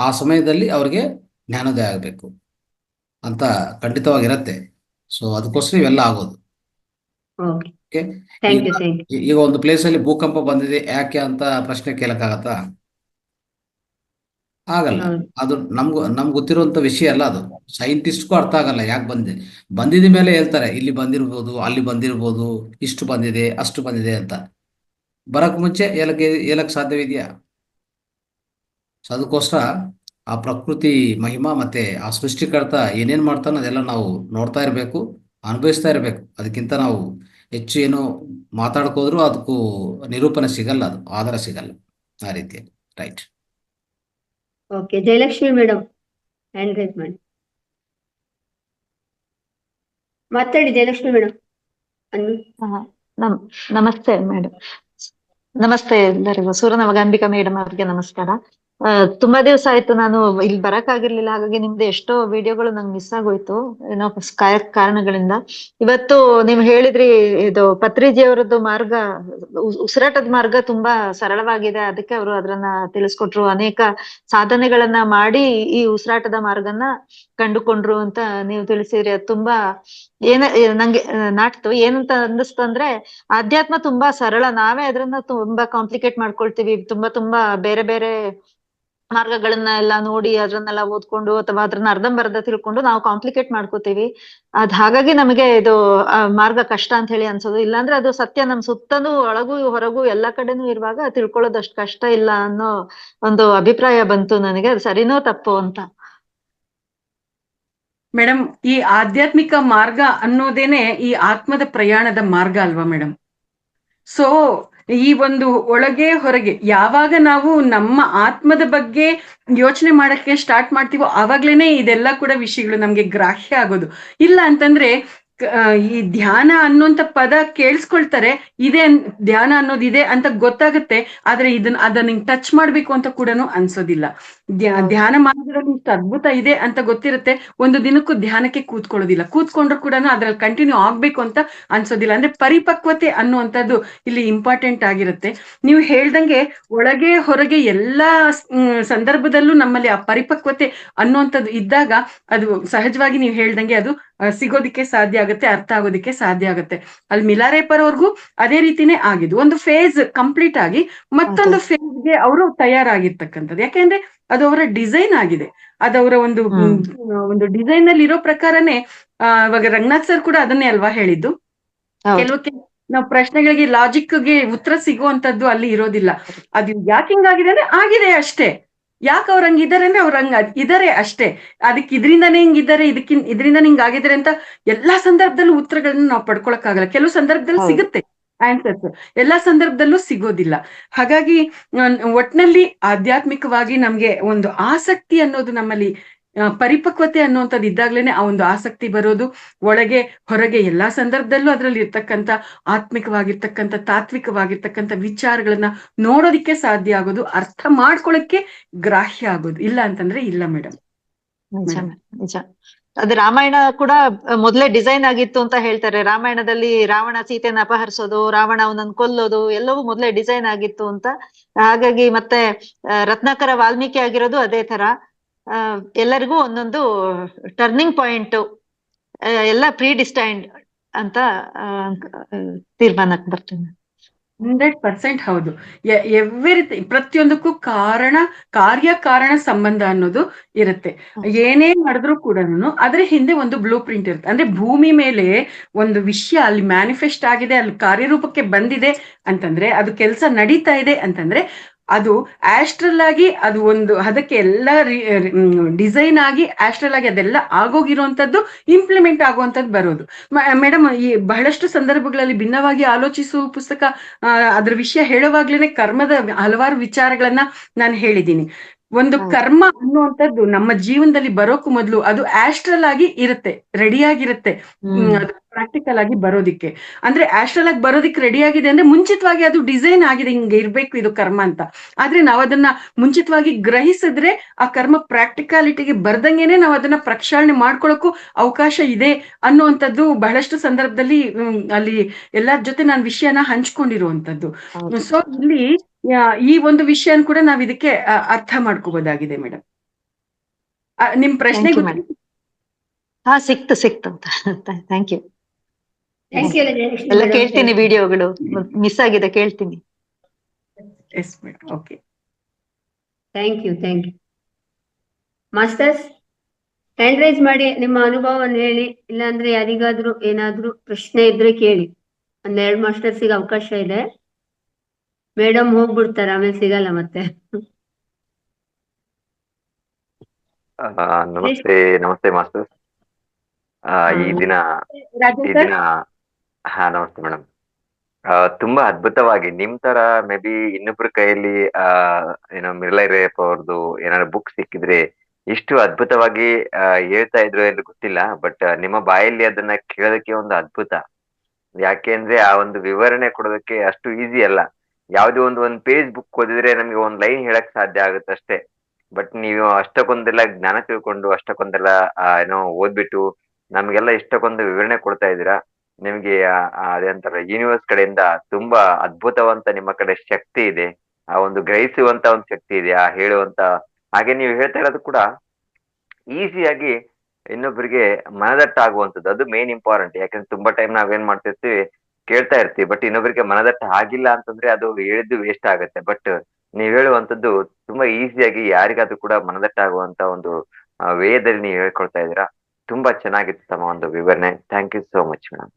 ಆ ಸಮಯದಲ್ಲಿ ಅವ್ರಿಗೆ ಜ್ಞಾನೋದಯ ಆಗಬೇಕು ಅಂತ ಖಂಡಿತವಾಗಿರತ್ತೆ. ಸೊ ಅದಕ್ಕೋಸ್ಕರ ಇವೆಲ್ಲ ಆಗೋದು. ಓಕೆ, ಈಗ ಒಂದು ಪ್ಲೇಸ್ ಅಲ್ಲಿ ಭೂಕಂಪ ಬಂದಿದೆ ಯಾಕೆ ಅಂತ ಪ್ರಶ್ನೆ ಕೇಳಕ್ಕಾಗತ್ತಾ? ಆಗಲ್ಲ. ಅದು ನಮ್ಗೆ ಗೊತ್ತಿರುವಂತ ವಿಷಯ ಅಲ್ಲ. ಅದು ಸೈಂಟಿಸ್ಟ್ಗೂ ಅರ್ಥ ಆಗಲ್ಲ ಯಾಕೆ ಬಂದಿದ ಮೇಲೆ ಹೇಳ್ತಾರೆ, ಇಲ್ಲಿ ಬಂದಿರ್ಬೋದು, ಅಲ್ಲಿ ಬಂದಿರ್ಬೋದು, ಇಷ್ಟು ಬಂದಿದೆ, ಅಷ್ಟು ಬಂದಿದೆ ಅಂತ. ಬರಕ್ ಮುಂಚೆ ಹೇಳಕ್ ಸಾಧ್ಯವಿದೆಯಾ? ಸೊ ಅದಕ್ಕೋಸ್ಕರ ಆ ಪ್ರಕೃತಿ ಮಹಿಮಾ ಮತ್ತೆ ಆ ಸೃಷ್ಟಿಕರ್ತ ಏನೇನ್ ಮಾಡ್ತಾನೆ ಅದೆಲ್ಲ ನಾವು ನೋಡ್ತಾ ಇರಬೇಕು, ಅನುಭವಿಸ್ತಾ ಇರಬೇಕು. ಅದಕ್ಕಿಂತ ನಾವು ಹೆಚ್ಚು ಏನು ಮಾತಾಡ್ಕೋದ್ರು ಅದಕ್ಕೂ ನಿರೂಪಣೆ ಸಿಗಲ್ಲ, ಅದು ಆಧಾರ ಸಿಗಲ್ಲ ಆ ರೀತಿಯಲ್ಲಿ. Right.
Okay, Jayalakshmi madam hand raise ಮಾಡಿ ಮಾತಾಡಿ. ಜಯಲಕ್ಷ್ಮಿ ಮೇಡಮ್.
ನಮಸ್ತೆ ಮೇಡಮ್. ನಮಸ್ತೆ ಎಲ್ಲರಿಗೂ. ಸೂರ್ಯನವಗಾಂಬಿಕಾ ಮೇಡಮ್ ಅವರಿಗೆ ನಮಸ್ಕಾರ. ತುಂಬಾ ದಿವಸ ಆಯ್ತು ನಾನು ಇಲ್ಲಿ ಬರಕ್ಕಾಗಿರ್ಲಿಲ್ಲ, ಹಾಗಾಗಿ ನಿಮ್ದು ಎಷ್ಟೋ ವಿಡಿಯೋಗಳು ನಂಗೆ ಮಿಸ್ ಆಗೋಯ್ತು ಏನೋ ಕಾರಣಗಳಿಂದ. ಇವತ್ತು ನೀವು ಹೇಳಿದ್ರಿ ಇದು ಪತ್ರಿಜಿಯವರದ್ದು ಮಾರ್ಗ, ಉಸಿರಾಟದ ಮಾರ್ಗ ತುಂಬಾ ಸರಳವಾಗಿದೆ, ಅದಕ್ಕೆ ಅವರು ಅದನ್ನ ತಿಳಿಸ್ಕೊಟ್ರು. ಅನೇಕ ಸಾಧನೆಗಳನ್ನ ಮಾಡಿ ಈ ಉಸಿರಾಟದ ಮಾರ್ಗನ ಕಂಡುಕೊಂಡ್ರು ಅಂತ ನೀವು ತಿಳಿಸಿದ್ರಿ. ಅದು ತುಂಬಾ ನಂಗೆ ನಾಟ್ತು. ಏನಂತ ಅನ್ನಿಸ್ತು ಅಂದ್ರೆ, ಆಧ್ಯಾತ್ಮ ತುಂಬಾ ಸರಳ, ನಾವೇ ಅದನ್ನ ತುಂಬಾ ಕಾಂಪ್ಲಿಕೇಟ್ ಮಾಡ್ಕೊಳ್ತೀವಿ. ತುಂಬಾ ಬೇರೆ ಬೇರೆ ಮಾರ್ಗಗಳನ್ನ ಎಲ್ಲ ನೋಡಿ ಅದ್ರನ್ನೆಲ್ಲ ಓದ್ಕೊಂಡು ಅಥವಾ ಅದ್ರನ್ನ ಅರ್ಧಂಬರ್ಧ ತಿಳ್ಕೊಂಡು ನಾವು ಕಾಂಪ್ಲಿಕೇಟ್ ಮಾಡ್ಕೋತೀವಿ. ಹಾಗಾಗಿ ನಮಗೆ ಇದು ಮಾರ್ಗ ಕಷ್ಟ ಅಂತ ಹೇಳಿ ಅನ್ಸೋದು. ಇಲ್ಲಾಂದ್ರೆ ಅದು ಸತ್ಯ, ನಮ್ ಸುತ್ತನೂ ಒಳಗೂ ಹೊರಗೂ ಎಲ್ಲಾ ಕಡೆನೂ ಇರುವಾಗ ತಿಳ್ಕೊಳ್ಳೋದು ಅಷ್ಟು ಕಷ್ಟ ಇಲ್ಲ ಅನ್ನೋ ಒಂದು ಅಭಿಪ್ರಾಯ ಬಂತು ನನಗೆ. ಅದು ಸರಿನೋ ತಪ್ಪೋ ಅಂತ.
ಮೇಡಮ್, ಈ ಆಧ್ಯಾತ್ಮಿಕ ಮಾರ್ಗ ಅನ್ನೋದೇನೆ ಈ ಆತ್ಮದ ಪ್ರಯಾಣದ ಮಾರ್ಗ ಅಲ್ವಾ ಮೇಡಮ್? ಸೊ ಈ ಒಂದು ಒಳಗೆ ಹೊರಗೆ ಯಾವಾಗ ನಾವು ನಮ್ಮ ಆತ್ಮದ ಬಗ್ಗೆ ಯೋಚನೆ ಮಾಡಕ್ಕೆ ಸ್ಟಾರ್ಟ್ ಮಾಡ್ತೀವೋ ಆವಾಗ್ಲೇನೆ ಇದೆಲ್ಲ ಕೂಡ ವಿಷಯಗಳು ನಮ್ಗೆ ಗ್ರಾಹ್ಯ ಆಗೋದು. ಇಲ್ಲ ಅಂತಂದ್ರೆ ಈ ಧ್ಯಾನ ಅನ್ನೋಂಥ ಪದ ಕೇಳಿಸ್ಕೊಳ್ತಾರೆ, ಧ್ಯಾನ ಅನ್ನೋದಿದೆ ಅಂತ ಗೊತ್ತಾಗುತ್ತೆ, ಆದ್ರೆ ಅದನ್ನ ಟಚ್ ಮಾಡ್ಬೇಕು ಅಂತ ಕೂಡ ಅನ್ಸೋದಿಲ್ಲ. ಧ್ಯಾನ ಮಾಡೋದ್ರಲ್ಲಿ ಇಷ್ಟು ಅದ್ಭುತ ಇದೆ ಅಂತ ಗೊತ್ತಿರುತ್ತೆ, ಒಂದು ದಿನಕ್ಕೂ ಧ್ಯಾನಕ್ಕೆ ಕೂತ್ಕೊಳ್ಳೋದಿಲ್ಲ, ಕೂತ್ಕೊಂಡ್ರು ಕೂಡ ಅದ್ರಲ್ಲಿ ಕಂಟಿನ್ಯೂ ಆಗ್ಬೇಕು ಅಂತ ಅನ್ಸೋದಿಲ್ಲ. ಅಂದ್ರೆ ಪರಿಪಕ್ವತೆ ಅನ್ನುವಂಥದ್ದು ಇಲ್ಲಿ ಇಂಪಾರ್ಟೆಂಟ್ ಆಗಿರುತ್ತೆ. ನೀವು ಹೇಳ್ದಂಗೆ ಒಳಗೆ ಹೊರಗೆ ಎಲ್ಲಾ ಸಂದರ್ಭದಲ್ಲೂ ನಮ್ಮಲ್ಲಿ ಆ ಪರಿಪಕ್ವತೆ ಅನ್ನುವಂಥದ್ದು ಇದ್ದಾಗ ಅದು ಸಹಜವಾಗಿ ನೀವು ಹೇಳ್ದಂಗೆ ಅದು ಸಿಗೋದಿಕ್ಕೆ ಸಾಧ್ಯ ಆಗುತ್ತೆ, ಅರ್ಥ ಆಗೋದಿಕ್ಕೆ ಸಾಧ್ಯ ಆಗುತ್ತೆ. ಅಲ್ಲಿ ಮಿಲಾರೇಪರ್ ಅವ್ರಿಗೂ ಅದೇ ರೀತಿನೇ ಆಗಿದ್ದು. ಒಂದು ಫೇಸ್ ಕಂಪ್ಲೀಟ್ ಆಗಿ ಮತ್ತೊಂದು ಫೇಸ್ಗೆ ಅವರು ತಯಾರಾಗಿರ್ತಕ್ಕಂಥದ್ದು. ಯಾಕೆಂದ್ರೆ ಅದು ಅವರ ಡಿಸೈನ್ ಆಗಿದೆ, ಅದವರ ಒಂದು ಡಿಸೈನ್ ಅಲ್ಲಿ ಇರೋ ಪ್ರಕಾರನೇ. ಇವಾಗ ರಂಗನಾಥ್ ಸರ್ ಕೂಡ ಅದನ್ನೇ ಅಲ್ವಾ ಹೇಳಿದ್ದು, ಕೆಲವಕ್ಕೆ ನಾವು ಪ್ರಶ್ನೆಗಳಿಗೆ ಲಾಜಿಕ್ಗೆ ಉತ್ತರ ಸಿಗುವಂತದ್ದು ಅಲ್ಲಿ ಇರೋದಿಲ್ಲ. ಅದು ಯಾಕೆ ಹಿಂಗಾಗಿದೆ ಅಂದ್ರೆ ಆಗಿದೆ ಅಷ್ಟೇ, ಯಾಕೆ ಅವ್ರ ಹಂಗಿದ್ದಾರೆ ಅಂದ್ರೆ ಅವ್ರ ಹಂಗ ಇದಾರೆ ಅಷ್ಟೇ, ಅದಕ್ಕೆ ಇದರಿಂದಾನೇ ಹಿಂಗಿದ್ದಾರೆ, ಇದರಿಂದ ಹಿಂಗ್ ಆಗಿದ್ದಾರೆ ಅಂತ ಎಲ್ಲಾ ಸಂದರ್ಭದಲ್ಲೂ ಉತ್ತರಗಳನ್ನ ನಾವು ಪಡ್ಕೊಳಕ್ಕಾಗಲ್ಲ. ಕೆಲವು ಸಂದರ್ಭದಲ್ಲಿ ಸಿಗುತ್ತೆ ಆನ್ಸರ್ಸ್, ಎಲ್ಲಾ ಸಂದರ್ಭದಲ್ಲೂ ಸಿಗೋದಿಲ್ಲ. ಹಾಗಾಗಿ ಒಟ್ನಲ್ಲಿ ಆಧ್ಯಾತ್ಮಿಕವಾಗಿ ನಮ್ಗೆ ಒಂದು ಆಸಕ್ತಿ ಅನ್ನೋದು ನಮ್ಮಲ್ಲಿ ಪರಿಪಕ್ವತೆ ಅನ್ನುವಂಥದ್ದು ಇದ್ದಾಗ್ಲೇನೆ ಆ ಒಂದು ಆಸಕ್ತಿ ಬರೋದು. ಒಳಗೆ ಹೊರಗೆ ಎಲ್ಲಾ ಸಂದರ್ಭದಲ್ಲೂ ಅದ್ರಲ್ಲಿ ಇರ್ತಕ್ಕಂಥ ಆತ್ಮಿಕವಾಗಿರ್ತಕ್ಕಂಥ ತಾತ್ವಿಕವಾಗಿರ್ತಕ್ಕಂಥ ವಿಚಾರಗಳನ್ನ ನೋಡೋದಿಕ್ಕೆ ಸಾಧ್ಯ ಆಗೋದು, ಅರ್ಥ ಮಾಡ್ಕೊಳಕ್ಕೆ ಗ್ರಾಹ್ಯ ಆಗೋದು. ಇಲ್ಲ ಅಂತಂದ್ರೆ ಇಲ್ಲ ಮೇಡಮ್.
ನಿಜ. ಅದು ರಾಮಾಯಣ ಕೂಡ ಮೊದಲೇ ಡಿಸೈನ್ ಆಗಿತ್ತು ಅಂತ ಹೇಳ್ತಾರೆ. ರಾಮಾಯಣದಲ್ಲಿ ರಾವಣ ಸೀತೆನ ಅಪಹರಿಸೋದು, ರಾವಣ ಅವನನ್ನು ಕೊಲ್ಲೋದು ಎಲ್ಲವೂ ಮೊದಲೇ ಡಿಸೈನ್ ಆಗಿತ್ತು ಅಂತ. ಹಾಗಾಗಿ ಮತ್ತೆ ರತ್ನಾಕರ ವಾಲ್ಮೀಕಿ ಆಗಿರೋದು ಅದೇ ತರ. ಎಲ್ಲರಿಗೂ ಒಂದೊಂದು ಟರ್ನಿಂಗ್ ಪಾಯಿಂಟ್, ಎಲ್ಲ ಪ್ರೀ ಡಿಸ್ಟೈನ್ಡ್ ಅಂತ ತೀರ್ಮಾನಕ್ಕೆ ಬರ್ತೀನಿ.
100% ಹೌದು. ಎವ್ರಿಥಿಂಗ್, ಪ್ರತಿಯೊಂದಕ್ಕೂ ಕಾರ್ಯ ಕಾರಣ ಸಂಬಂಧ ಅನ್ನೋದು ಇರುತ್ತೆ. ಏನೇ ಮಾಡಿದ್ರು ಕೂಡ ಅದ್ರ ಹಿಂದೆ ಒಂದು ಬ್ಲೂ ಪ್ರಿಂಟ್ ಇರುತ್ತೆ. ಅಂದ್ರೆ ಭೂಮಿ ಮೇಲೆ ಒಂದು ವಿಷಯ ಅಲ್ಲಿ ಮ್ಯಾನಿಫೆಸ್ಟ್ ಆಗಿದೆ, ಅಲ್ಲಿ ಕಾರ್ಯರೂಪಕ್ಕೆ ಬಂದಿದೆ ಅಂತಂದ್ರೆ, ಅದು ಕೆಲಸ ನಡೀತಾ ಇದೆ ಅಂತಂದ್ರೆ, ಅದು ಆಸ್ಟ್ರಲ್ ಆಗಿ ಅದು ಒಂದು ಅದಕ್ಕೆ ಎಲ್ಲ ಡಿಸೈನ್ ಆಗಿ ಆಸ್ಟ್ರಲ್ ಆಗಿ ಅದೆಲ್ಲ ಆಗೋಗಿರುವಂತದ್ದು ಇಂಪ್ಲಿಮೆಂಟ್ ಆಗುವಂತದ್ದು ಬರೋದು. ಮೇಡಮ್, ಈ ಬಹಳಷ್ಟು ಸಂದರ್ಭಗಳಲ್ಲಿ ಭಿನ್ನವಾಗಿ ಆಲೋಚಿಸುವ ಪುಸ್ತಕ ಅದ್ರ ವಿಷಯ ಹೇಳುವಾಗ್ಲೇನೆ ಕರ್ಮದ ಹಲವಾರು ವಿಚಾರಗಳನ್ನ ನಾನು ಹೇಳಿದ್ದೀನಿ. ಒಂದು ಕರ್ಮ ಅನ್ನುವಂಥದ್ದು ನಮ್ಮ ಜೀವನದಲ್ಲಿ ಬರೋಕು ಮೊದಲು ಅದು ಆಸ್ಟ್ರಲ್ ಆಗಿ ಇರುತ್ತೆ, ರೆಡಿ ಆಗಿರುತ್ತೆ. ಪ್ರಾಕ್ಟಿಕಲ್ ಆಗಿ ಬರೋದಿಕ್ಕೆ ಅಂದ್ರೆ ಆಸ್ಟ್ರಲ್ ಆಗಿ ಬರೋದಿಕ್ಕೆ ರೆಡಿ ಆಗಿದೆ ಅಂದ್ರೆ ಮುಂಚಿತವಾಗಿ ಅದು ಡಿಸೈನ್ ಆಗಿದೆ, ಹಿಂಗೆ ಇರ್ಬೇಕು ಇದು ಕರ್ಮ ಅಂತ. ಆದ್ರೆ ನಾವ್ ಅದನ್ನ ಮುಂಚಿತವಾಗಿ ಗ್ರಹಿಸಿದ್ರೆ ಆ ಕರ್ಮ ಪ್ರಾಕ್ಟಿಕಾಲಿಟಿಗೆ ಬರ್ದಂಗೆನೆ ನಾವ್ ಅದನ್ನ ಪ್ರಕ್ಷಾಳನೆ ಮಾಡ್ಕೊಳಕ್ಕೂ ಅವಕಾಶ ಇದೆ ಅನ್ನುವಂಥದ್ದು ಬಹಳಷ್ಟು ಸಂದರ್ಭದಲ್ಲಿ ಅಲ್ಲಿ ಎಲ್ಲರ ಜೊತೆ ನಾನು ವಿಷಯನ ಹಂಚ್ಕೊಂಡಿರುವಂತದ್ದು. ಸೊ ಇಲ್ಲಿ ಈ ಒಂದು ವಿಷಯ ಕೂಡ ನಾವ್ ಇದಕ್ಕೆ ಅರ್ಥ ಮಾಡ್ಕೋಬಹುದಾಗಿದೆ ಮೇಡಮ್. ನಿಮ್ ಪ್ರಶ್ನೆ
ಸಿಕ್ತು ಥ್ಯಾಂಕ್ ಯು. ಎಲ್ಲ ಕೇಳ್ತೀನಿ, ವಿಡಿಯೋಗಳು ಮಿಸ್ ಆಗಿದೆ, ಕೇಳ್ತೀನಿ.
Yes madam, okay,
thank you. Masters, hand raise ಮಾಡಿ ನಿಮ್ಮ ಅನುಭವವನ್ನು ಹೇಳಿ, ಇಲ್ಲಾಂದ್ರೆ ಯಾರಿಗಾದ್ರೂ ಏನಾದ್ರೂ ಪ್ರಶ್ನೆ ಇದ್ರೆ ಕೇಳಿ. ಒಂದೆರಡು ಮಾಸ್ಟರ್ಸಿಗೆ ಅವಕಾಶ ಇದೆ. ಮೇಡಮ್ ಹೋಗ್ಬಿಡ್ತಾರೆ, ಆಮೇಲೆ ಸಿಗಲ್ಲ ಮತ್ತೆ.
ನಮಸ್ತೆ ಮಾಸ್ಟರ್. ಈ ದಿನ ನಮಸ್ತೆ ಮೇಡಮ್. ತುಂಬಾ ಅದ್ಭುತವಾಗಿ ನಿಮ್ ತರ ಮೇ ಬಿ ಇನ್ನೊಬ್ರ ಕೈಯಲ್ಲಿ ಏನೋ ಮಿರ್ಲೈರೇಪ್ ಅವ್ರದ್ದು ಏನಾದ್ರು ಬುಕ್ ಸಿಕ್ಕಿದ್ರೆ ಇಷ್ಟು ಅದ್ಭುತವಾಗಿ ಹೇಳ್ತಾ ಇದ್ರು ಎಂದು ಗೊತ್ತಿಲ್ಲ. ಬಟ್ ನಿಮ್ಮ ಬಾಯಲ್ಲಿ ಅದನ್ನ ಕೇಳೋದಕ್ಕೆ ಒಂದು ಅದ್ಭುತ. ಯಾಕೆ ಅಂದ್ರೆ ಆ ಒಂದು ವಿವರಣೆ ಕೊಡೋದಕ್ಕೆ ಅಷ್ಟು ಈಸಿ ಅಲ್ಲ. ಯಾವುದೇ ಒಂದು ಪೇಜ್ ಬುಕ್ ಓದಿದ್ರೆ ನಮಗೆ ಒಂದ್ ಲೈನ್ ಹೇಳಕ್ ಸಾಧ್ಯ ಆಗುತ್ತೆ ಅಷ್ಟೇ. ಬಟ್ ನೀವು ಅಷ್ಟಕ್ಕೊಂದೆಲ್ಲ ಜ್ಞಾನ ತಿಳ್ಕೊಂಡು ಅಷ್ಟಕ್ಕೊಂದೆಲ್ಲ ಏನೋ ಓದ್ಬಿಟ್ಟು ನಮ್ಗೆಲ್ಲ ಇಷ್ಟಕ್ಕೊಂದು ವಿವರಣೆ ಕೊಡ್ತಾ ಇದ್ದೀರಾ. ನಿಮ್ಗೆ ಅದೇಂತಾರೆ ಯೂನಿವರ್ಸ್ ಕಡೆಯಿಂದ ತುಂಬಾ ಅದ್ಭುತವಂತ ನಿಮ್ಮ ಕಡೆ ಶಕ್ತಿ ಇದೆ. ಆ ಒಂದು ಗ್ರಹಿಸುವಂತ ಒಂದು ಶಕ್ತಿ ಇದೆ, ಆ ಹೇಳುವಂತ. ಹಾಗೆ ನೀವು ಹೇಳ್ತಾ ಇರೋದು ಕೂಡ ಈಸಿಯಾಗಿ ಇನ್ನೊಬ್ಬರಿಗೆ ಮನದಟ್ಟಾಗುವಂಥದ್ದು, ಅದು ಮೇನ್ ಇಂಪಾರ್ಟೆಂಟ್. ಯಾಕಂದ್ರೆ ತುಂಬಾ ಟೈಮ್ ನಾವೇನ್ ಮಾಡ್ತಿರ್ತೀವಿ, ಕೇಳ್ತಾ ಇರ್ತೀವಿ, ಬಟ್ ಇನ್ನೊಬ್ಬರಿಗೆ ಮನದಟ್ಟ ಆಗಿಲ್ಲ ಅಂತಂದ್ರೆ ಅದು ಹೇಳಿದ್ದು ವೇಸ್ಟ್ ಆಗುತ್ತೆ. ಬಟ್ ನೀವ್ ಹೇಳುವಂತದ್ದು ತುಂಬಾ ಈಸಿಯಾಗಿ ಯಾರಿಗಾದ್ರೂ ಕೂಡ ಮನದಟ್ಟಾಗುವಂತ ಒಂದು ವೇದಲ್ಲಿ ನೀವು ಹೇಳ್ಕೊಳ್ತಾ ಇದ್ದೀರಾ. ತುಂಬಾ ಚೆನ್ನಾಗಿತ್ತು ತಮ್ಮ ಒಂದು ವಿವರಣೆ. Thank you so much madam.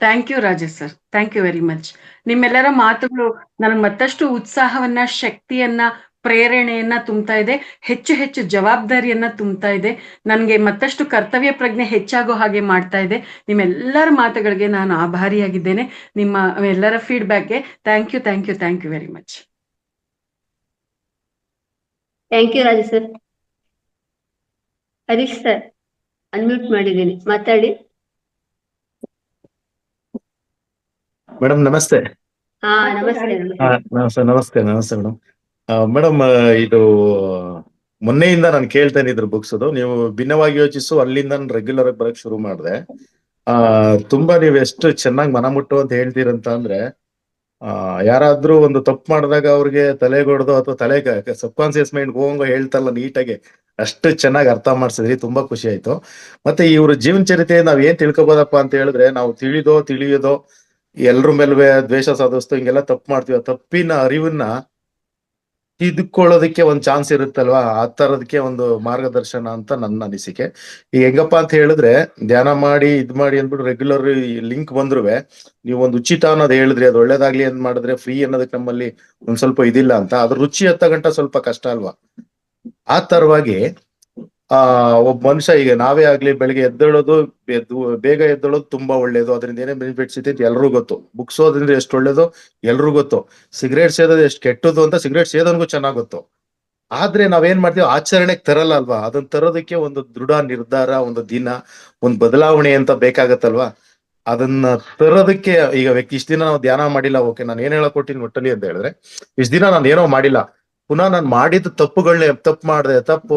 Thank you Rajesh sir, thank you very much. ನಿಮ್ಮೆಲ್ಲರ ಮಾತುಗಳು ನನಗೆ ಮತ್ತಷ್ಟು ಉತ್ಸಾಹವನ್ನ, ಶಕ್ತಿಯನ್ನ, ಪ್ರೇರಣೆಯನ್ನ ತುಂಬ್ತಾ ಇದೆ. ಹೆಚ್ಚು ಹೆಚ್ಚು ಜವಾಬ್ದಾರಿಯನ್ನ ತುಂಬ್ತಾ ಇದೆ. ನನಗೆ ಮತ್ತಷ್ಟು ಕರ್ತವ್ಯ ಪ್ರಜ್ಞೆ ಹೆಚ್ಚಾಗೋ ಹಾಗೆ ಮಾಡ್ತಾ ಇದೆ. ನಿಮ್ಮೆಲ್ಲರ ಮಾತುಗಳಿಗೆ ನಾನು ಆಭಾರಿಯಾಗಿದ್ದೇನೆ. ನಿಮ್ಮ ಎಲ್ಲರ ಫೀಡ್ಬ್ಯಾಕ್ಗೆ thank you, thank you, thank you very much.
Thank you Raju sir. Harish sir, unmute ಮಾಡಿದ್ದೀನಿ, ಮಾತಾಡಿ.
ಮೇಡಮ್ ನಮಸ್ತೆ.
ಹಾ ನಮಸ್ತೆ.
ನಮಸ್ತೆ ಮೇಡಮ್. ಮೇಡಮ್, ಇದು ಮೊನ್ನೆಯಿಂದ ನಾನು ಕೇಳ್ತೇನೆ ಇದ್ರ ಬುಕ್ಸ್. ನೀವು ಭಿನ್ನವಾಗಿ ಯೋಚಿಸು ಅಲ್ಲಿಂದ ನಾನು ರೆಗ್ಯುಲರ್ ಆಗಿ ಬರಕ್ ಶುರು ಮಾಡಿದೆ. ತುಂಬಾ ನೀವು ಎಷ್ಟು ಚೆನ್ನಾಗಿ ಮನ ಮುಟ್ಟು ಅಂತ ಹೇಳ್ತೀರಂತ ಅಂದ್ರೆ, ಯಾರಾದ್ರೂ ಒಂದು ತಪ್ಪು ಮಾಡಿದಾಗ ಅವ್ರಿಗೆ ತಲೆಗೊಡ್ದು ಅಥವಾ ಸಬ್ ಕಾನ್ಸಿಯಸ್ ಮೈಂಡ್ ಹೋಗಂಗೋ ಹೇಳ್ತಲ್ಲ ನೀಟಾಗಿ, ಅಷ್ಟು ಚೆನ್ನಾಗಿ ಅರ್ಥ ಮಾಡ್ಸಿದ್ರಿ. ತುಂಬಾ ಖುಷಿ ಆಯ್ತು. ಮತ್ತೆ ಇವ್ರ ಜೀವನ ಚರಿತ್ರೆ ನಾವ್ ಏನ್ ತಿಳ್ಕೊಬೋದಪ್ಪ ಅಂತ ಹೇಳಿದ್ರೆ, ನಾವು ತಿಳಿಯೋದೋ ಎಲ್ರ ಮೇಲ್ವೆ ದ್ವೇಷ ಸಾಧಿಸ್ತು ಹಿಂಗೆಲ್ಲ ತಪ್ಪು ಮಾಡ್ತೀವಿ. ಆ ತಪ್ಪಿನ ಅರಿವನ್ನ ತಿದ್ಕೊಳ್ಳೋದಕ್ಕೆ ಒಂದ್ ಚಾನ್ಸ್ ಇರುತ್ತಲ್ವಾ, ಆ ತರದಕ್ಕೆ ಒಂದು ಮಾರ್ಗದರ್ಶನ ಅಂತ ನನ್ನ ಅನಿಸಿಕೆ. ಈಗ ಹೆಂಗಪ್ಪ ಅಂತ ಹೇಳಿದ್ರೆ, ಧ್ಯಾನ ಮಾಡಿ ಅಂದ್ಬಿಟ್ಟು ರೆಗ್ಯುಲರ್ ಲಿಂಕ್ ಬಂದ್ರುವೆ ನೀವು ಒಂದು ಉಚಿತ ಅನ್ನೋದು ಹೇಳಿದ್ರಿ, ಅದು ಒಳ್ಳೇದಾಗ್ಲಿ ಅಂತ ಮಾಡಿದ್ರೆ ಫ್ರೀ ಅನ್ನೋದಕ್ಕೆ ನಮ್ಮಲ್ಲಿ ಒಂದ್ ಸ್ವಲ್ಪ ಇದಿಲ್ಲ ಅಂತ. ಅದ್ರ ರುಚಿ ಹತ್ತ ಗಂಟ ಸ್ವಲ್ಪ ಕಷ್ಟ ಅಲ್ವಾ. ಆ ತರವಾಗಿ ಒಬ್ಬ ಮನುಷ್ಯ, ಈಗ ನಾವೇ ಆಗ್ಲಿ ಬೆಳಿಗ್ಗೆ ಬೇಗ ಎದ್ದೇಳೋದು ತುಂಬಾ ಒಳ್ಳೇದು. ಅದರಿಂದ ಏನೇ ಬೆನಿಫಿಟ್ಸ್ ಇದೆ ಎಲ್ರಿಗೂ ಗೊತ್ತು. ಬುಕ್ಸ್ ಓದ್ರಿಂದ ಎಷ್ಟು ಒಳ್ಳೇದು ಎಲ್ರಿಗೂ ಗೊತ್ತು. ಸಿಗರೇಟ್ ಸೇದೋದು ಎಷ್ಟು ಕೆಟ್ಟದ್ದು ಅಂತ ಸಿಗರೇಟ್ ಸೇದೋನ್ಗೂ ಚೆನ್ನಾಗ್ ಗೊತ್ತು. ಆದ್ರೆ ನಾವೇನ್ ಮಾಡ್ತೀವಿ, ಆಚರಣೆಗೆ ತರಲ್ಲ ಅಲ್ವಾ. ಅದನ್ನ ತರೋದಕ್ಕೆ ಒಂದು ದೃಢ ನಿರ್ಧಾರ, ಒಂದು ದಿನ, ಒಂದು ಬದಲಾವಣೆ ಅಂತ ಬೇಕಾಗತ್ತಲ್ವಾ. ಅದನ್ನ ತರೋದಕ್ಕೆ ಈಗ ಇಷ್ಟ ದಿನ ನಾವು ಧ್ಯಾನ ಮಾಡಿಲ್ಲ, ಓಕೆ, ನಾನು ಏನ್ ಹೇಳಕ್ ಕೊಟ್ಟಿನಿ ಒಟ್ಟಲ್ಲಿ ಅಂತ ಹೇಳಿದ್ರೆ, ಇಷ್ಟ ದಿನ ನಾನು ಏನೋ ಮಾಡಿಲ್ಲ, ಪುನಃ ನಾನು ಮಾಡಿದ ತಪ್ಪು ಮಾಡಿದೆ,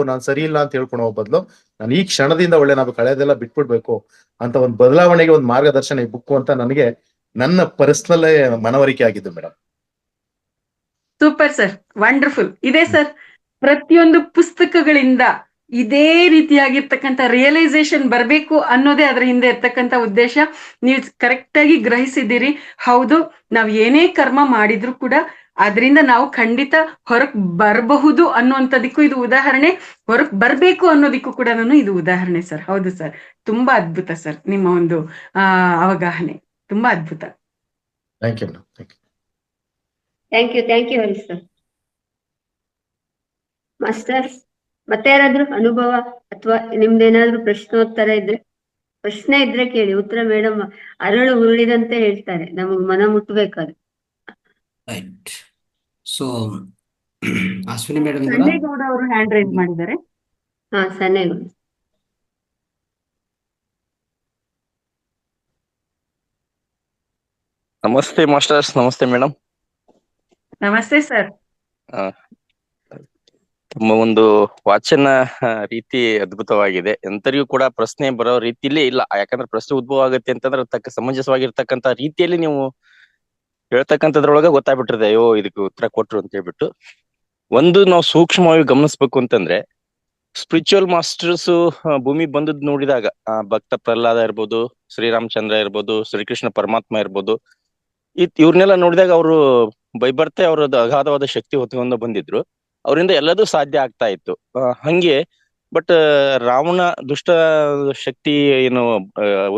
ನಾನು ಸರಿ ಇಲ್ಲ ಅಂತ ಹೇಳ್ಕೊಂಡು ಹೋಗೋ ಬದಲು, ನಾನು ಈ ಕ್ಷಣದಿಂದ ನಾವು ಕಳೆದೆಲ್ಲ ಬಿಟ್ಬಿಡ್ಬೇಕು ಅಂತ ಒಂದು ಬದಲಾವಣೆಗೆ ಒಂದು ಮಾರ್ಗದರ್ಶನ ಈ ಬುಕ್ ಅಂತ ನನಗೆ ನನ್ನ ಪರ್ಸನಲ್ ಮನವರಿಕೆ ಆಗಿದ್ದು ಮೇಡಮ್.
Super sir, wonderful. ಇದೆ ಸರ್, ಪ್ರತಿಯೊಂದು ಪುಸ್ತಕಗಳಿಂದ ಇದೇ ರೀತಿಯಾಗಿರ್ತಕ್ಕಂಥ ರಿಯಲೈಸೇಷನ್ ಬರಬೇಕು ಅನ್ನೋದೇ ಅದರ ಹಿಂದೆ ಇರ್ತಕ್ಕಂಥ ಉದ್ದೇಶ. ನೀವು ಕರೆಕ್ಟ್ ಆಗಿ ಗ್ರಹಿಸಿದ್ದೀರಿ. ಹೌದು, ನಾವ್ ಏನೇ ಕರ್ಮ ಮಾಡಿದ್ರು ಕೂಡ ಅದರಿಂದ ನಾವು ಖಂಡಿತ ಹೊರಕ್ ಬರಬಹುದು ಅನ್ನುವಂಥದಕ್ಕೂ ಇದು ಉದಾಹರಣೆ, ಹೊರಕ್ ಬರ್ಬೇಕು ಅನ್ನೋದಕ್ಕೂ ಕೂಡ ಇದು ಉದಾಹರಣೆ ಸರ್. ಹೌದು ಸರ್, ತುಂಬಾ ಅದ್ಭುತ ಸರ್ ನಿಮ್ಮ ಒಂದು ಅವಗಾಹನೆ, ತುಂಬಾ ಅದ್ಭುತ.
Thank you madam.
Thank you Harish sir. Masters, ಮತ್ತೆ ಯಾರಾದ್ರೂ ಅನುಭವ ಅಥವಾ ನಿಮ್ದೇನಾದ್ರೂ ಪ್ರಶ್ನೆ ಇದ್ರೆ ಕೇಳಿ. ಉತ್ತರ ಮೇಡಮ್ ಅರಳು ಉರುಳಿದಂತೆ ಹೇಳ್ತಾರೆ, ನಮಗ್ ಮನ ಮುಟ್ಬೇಕಾದ್ರೆ.
ರೈಟ್. ಸೊ ಅಶ್ವಿನಿ ಮೇಡಮ್
ಸಂಜೇಗೌಡ ಅವರು ಹ್ಯಾಂಡ್ ರೈಸ್ ಮಾಡಿದ್ದಾರೆ.
ಹಾ, ಸನ್ನೆಗಳು.
ನಮಸ್ತೆ ಮಾಸ್ಟರ್ಸ್. ನಮಸ್ತೆ ಮೇಡಮ್.
ನಮಸ್ತೆ ಸರ್.
ತಮ್ಮ ಒಂದು ವಾಚನ ರೀತಿ ಅದ್ಭುತವಾಗಿದೆ. ಎಂತರಿಗೂ ಕೂಡ ಪ್ರಶ್ನೆ ಬರೋ ರೀತಿಲೇ ಇಲ್ಲ. ಯಾಕಂದ್ರೆ ಪ್ರಶ್ನೆ ಉದ್ಭವ ಆಗುತ್ತೆ ಅಂತಂದ್ರೆ ಸಮಂಜಸವಾಗಿರ್ತಕ್ಕಂಥ ರೀತಿಯಲ್ಲಿ ನೀವು ಹೇಳ್ತಕ್ಕಂಥದ್ರೊಳಗ ಗೊತ್ತಾಗ್ಬಿಟ್ಟಿದೆ, ಅಯ್ಯೋ ಇದಕ್ಕೆ ಉತ್ತರ ಕೊಟ್ರು ಅಂತ ಹೇಳ್ಬಿಟ್ಟು. ಒಂದು ನಾವು ಸೂಕ್ಷ್ಮವಾಗಿ ಗಮನಿಸ್ಬೇಕು ಅಂತಂದ್ರೆ, ಸ್ಪಿರಿಚುವಲ್ ಮಾಸ್ಟರ್ಸ್ ಭೂಮಿ ಬಂದದ್ ನೋಡಿದಾಗ ಭಕ್ತ ಪ್ರಹ್ಲಾದ ಇರ್ಬೋದು, ಶ್ರೀರಾಮಚಂದ್ರ ಇರ್ಬೋದು, ಶ್ರೀಕೃಷ್ಣ ಪರಮಾತ್ಮ ಇರ್ಬೋದು, ಇವ್ರನ್ನೆಲ್ಲ ನೋಡಿದಾಗ ಅವರು ಬೈಬರ್ತೆ ಅವ್ರದ್ದು ಅಗಾಧವಾದ ಶಕ್ತಿ ಹೊತ್ಕೊಂಡು ಬಂದಿದ್ರು. ಅವರಿಂದ ಎಲ್ಲದೂ ಸಾಧ್ಯ ಆಗ್ತಾ ಇತ್ತು. ಹಂಗೆ ಬಟ್ ರಾವಣ ದುಷ್ಟ ಶಕ್ತಿ ಏನು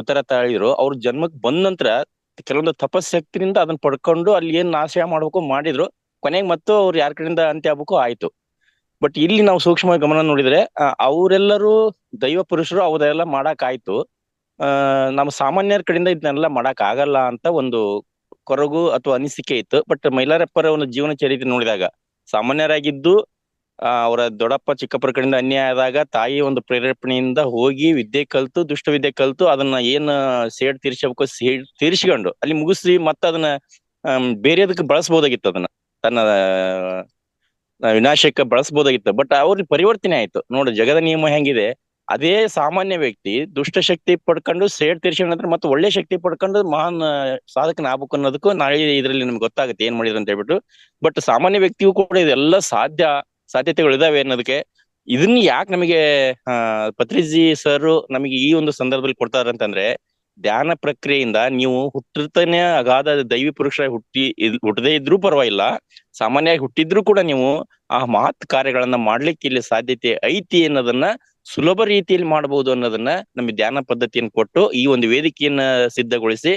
ಉತ್ತರ ತಾಳಿದ್ರು, ಅವ್ರ ಜನ್ಮಕ್ ಬಂದ ನಂತರ ಕೆಲವೊಂದು ತಪಶಕ್ತಿಯಿಂದ ಅದನ್ನ ಪಡ್ಕೊಂಡು ಅಲ್ಲಿ ಏನ್ ನಾಶ ಮಾಡ್ಬೇಕು ಮಾಡಿದ್ರು. ಕೊನೆಗೆ ಮತ್ತು ಅವ್ರು ಯಾರ ಕಡೆಯಿಂದ ಅಂತ್ಯ ಆಗ್ಬೇಕು ಆಯ್ತು. ಬಟ್ ಇಲ್ಲಿ ನಾವು ಸೂಕ್ಷ್ಮವಾಗಿ ಗಮನ ನೋಡಿದ್ರೆ ಅವರೆಲ್ಲರೂ ದೈವ ಪುರುಷರು, ಅವರೆಲ್ಲ ಮಾಡಕ್ ಆಯ್ತು. ನಮ್ಮ ಸಾಮಾನ್ಯರ ಕಡೆಯಿಂದ ಇದನ್ನೆಲ್ಲ ಮಾಡಕ್ ಆಗಲ್ಲ ಅಂತ ಒಂದು ಕೊರಗು ಅಥವಾ ಅನಿಸಿಕೆ ಇತ್ತು. ಬಟ್ ಮೈಲಾರಪ್ಪರ ಒಂದು ಜೀವನ ಚರಿತ್ರೆ ನೋಡಿದಾಗ, ಸಾಮಾನ್ಯರಾಗಿದ್ದು ಅವರ ದೊಡ್ಡಪ್ಪ ಚಿಕ್ಕಪ್ಪರ ಕಡೆಯಿಂದ ಅನ್ಯಾಯ ಆದಾಗ ತಾಯಿ ಒಂದು ಪ್ರೇರೇಪಣೆಯಿಂದ ಹೋಗಿ ವಿದ್ಯೆ ಕಲ್ತು, ದುಷ್ಟ ವಿದ್ಯೆ ಕಲ್ತು, ಅದನ್ನ ಏನ್ ಸೇಡ್ ತೀರ್ಸ್ಬೇಕು ಸೇಡ್ ತೀರ್ಸ್ಕೊಂಡು ಅಲ್ಲಿ ಮುಗಿಸಿ ಮತ್ತೆ ಅದನ್ನ ಬೇರೆದಕ್ಕೆ ಬಳಸ್ಬೋದಾಗಿತ್ತು, ಅದನ್ನ ತನ್ನ ವಿನಾಶಕ್ಕೆ ಬಳಸ್ಬೋದಾಗಿತ್ತು. ಬಟ್ ಅವ್ರಿಗೆ ಪರಿವರ್ತನೆ ಆಯ್ತು. ನೋಡಿ, ಜಗದ ನಿಯಮ ಹೆಂಗಿದೆ, ಅದೇ ಸಾಮಾನ್ಯ ವ್ಯಕ್ತಿ ದುಷ್ಟ ಶಕ್ತಿ ಪಡ್ಕೊಂಡು ಸೇಡ್ ತೀರ್ಸ್ಕೊಂಡ್ ನಂತರ ಮತ್ತೆ ಒಳ್ಳೆ ಶಕ್ತಿ ಪಡ್ಕೊಂಡು ಮಹಾನ್ ಸಾಧಕನ ಆಗ್ಬೇಕು ಅನ್ನೋದಕ್ಕೂ ನಾಳೆ ಇದ್ರಲ್ಲಿ ನಮ್ಗೆ ಗೊತ್ತಾಗುತ್ತೆ ಏನ್ ಮಾಡಿದ್ರು ಅಂತ ಹೇಳ್ಬಿಟ್ಟು. ಬಟ್ ಸಾಮಾನ್ಯ ವ್ಯಕ್ತಿಗೂ ಕೂಡ ಇದೆಲ್ಲ ಸಾಧ್ಯತೆಗಳು ಇದಾವೆ ಅನ್ನೋದಕ್ಕೆ ಇದನ್ನ ಯಾಕೆ ನಮಗೆ ಪತ್ರಿಜಿ ಸರ್ ನಮಗೆ ಈ ಒಂದು ಸಂದರ್ಭದಲ್ಲಿ ಕೊಡ್ತಾರೆ ಅಂತಂದ್ರೆ, ಧ್ಯಾನ ಪ್ರಕ್ರಿಯೆಯಿಂದ ನೀವು ಹುಟ್ಟಿರ್ತಾನೆ ಅಗಾಧ ದೈವಿ ಪುರುಷ ಹುಟ್ಟದೇ ಇದ್ರೂ ಪರವಾಗಿಲ್ಲ, ಸಾಮಾನ್ಯವಾಗಿ ಹುಟ್ಟಿದ್ರು ಕೂಡ ನೀವು ಆ ಮಹತ್ ಕಾರ್ಯಗಳನ್ನ ಮಾಡ್ಲಿಕ್ಕೆ ಇಲ್ಲಿ ಸಾಧ್ಯತೆ ಐತಿ ಅನ್ನೋದನ್ನ ಸುಲಭ ರೀತಿಯಲ್ಲಿ ಮಾಡಬಹುದು ಅನ್ನೋದನ್ನ ನಮಗೆ ಧ್ಯಾನ ಪದ್ಧತಿಯನ್ನು ಕೊಟ್ಟು ಈ ಒಂದು ವೇದಿಕೆಯನ್ನ ಸಿದ್ಧಗೊಳಿಸಿ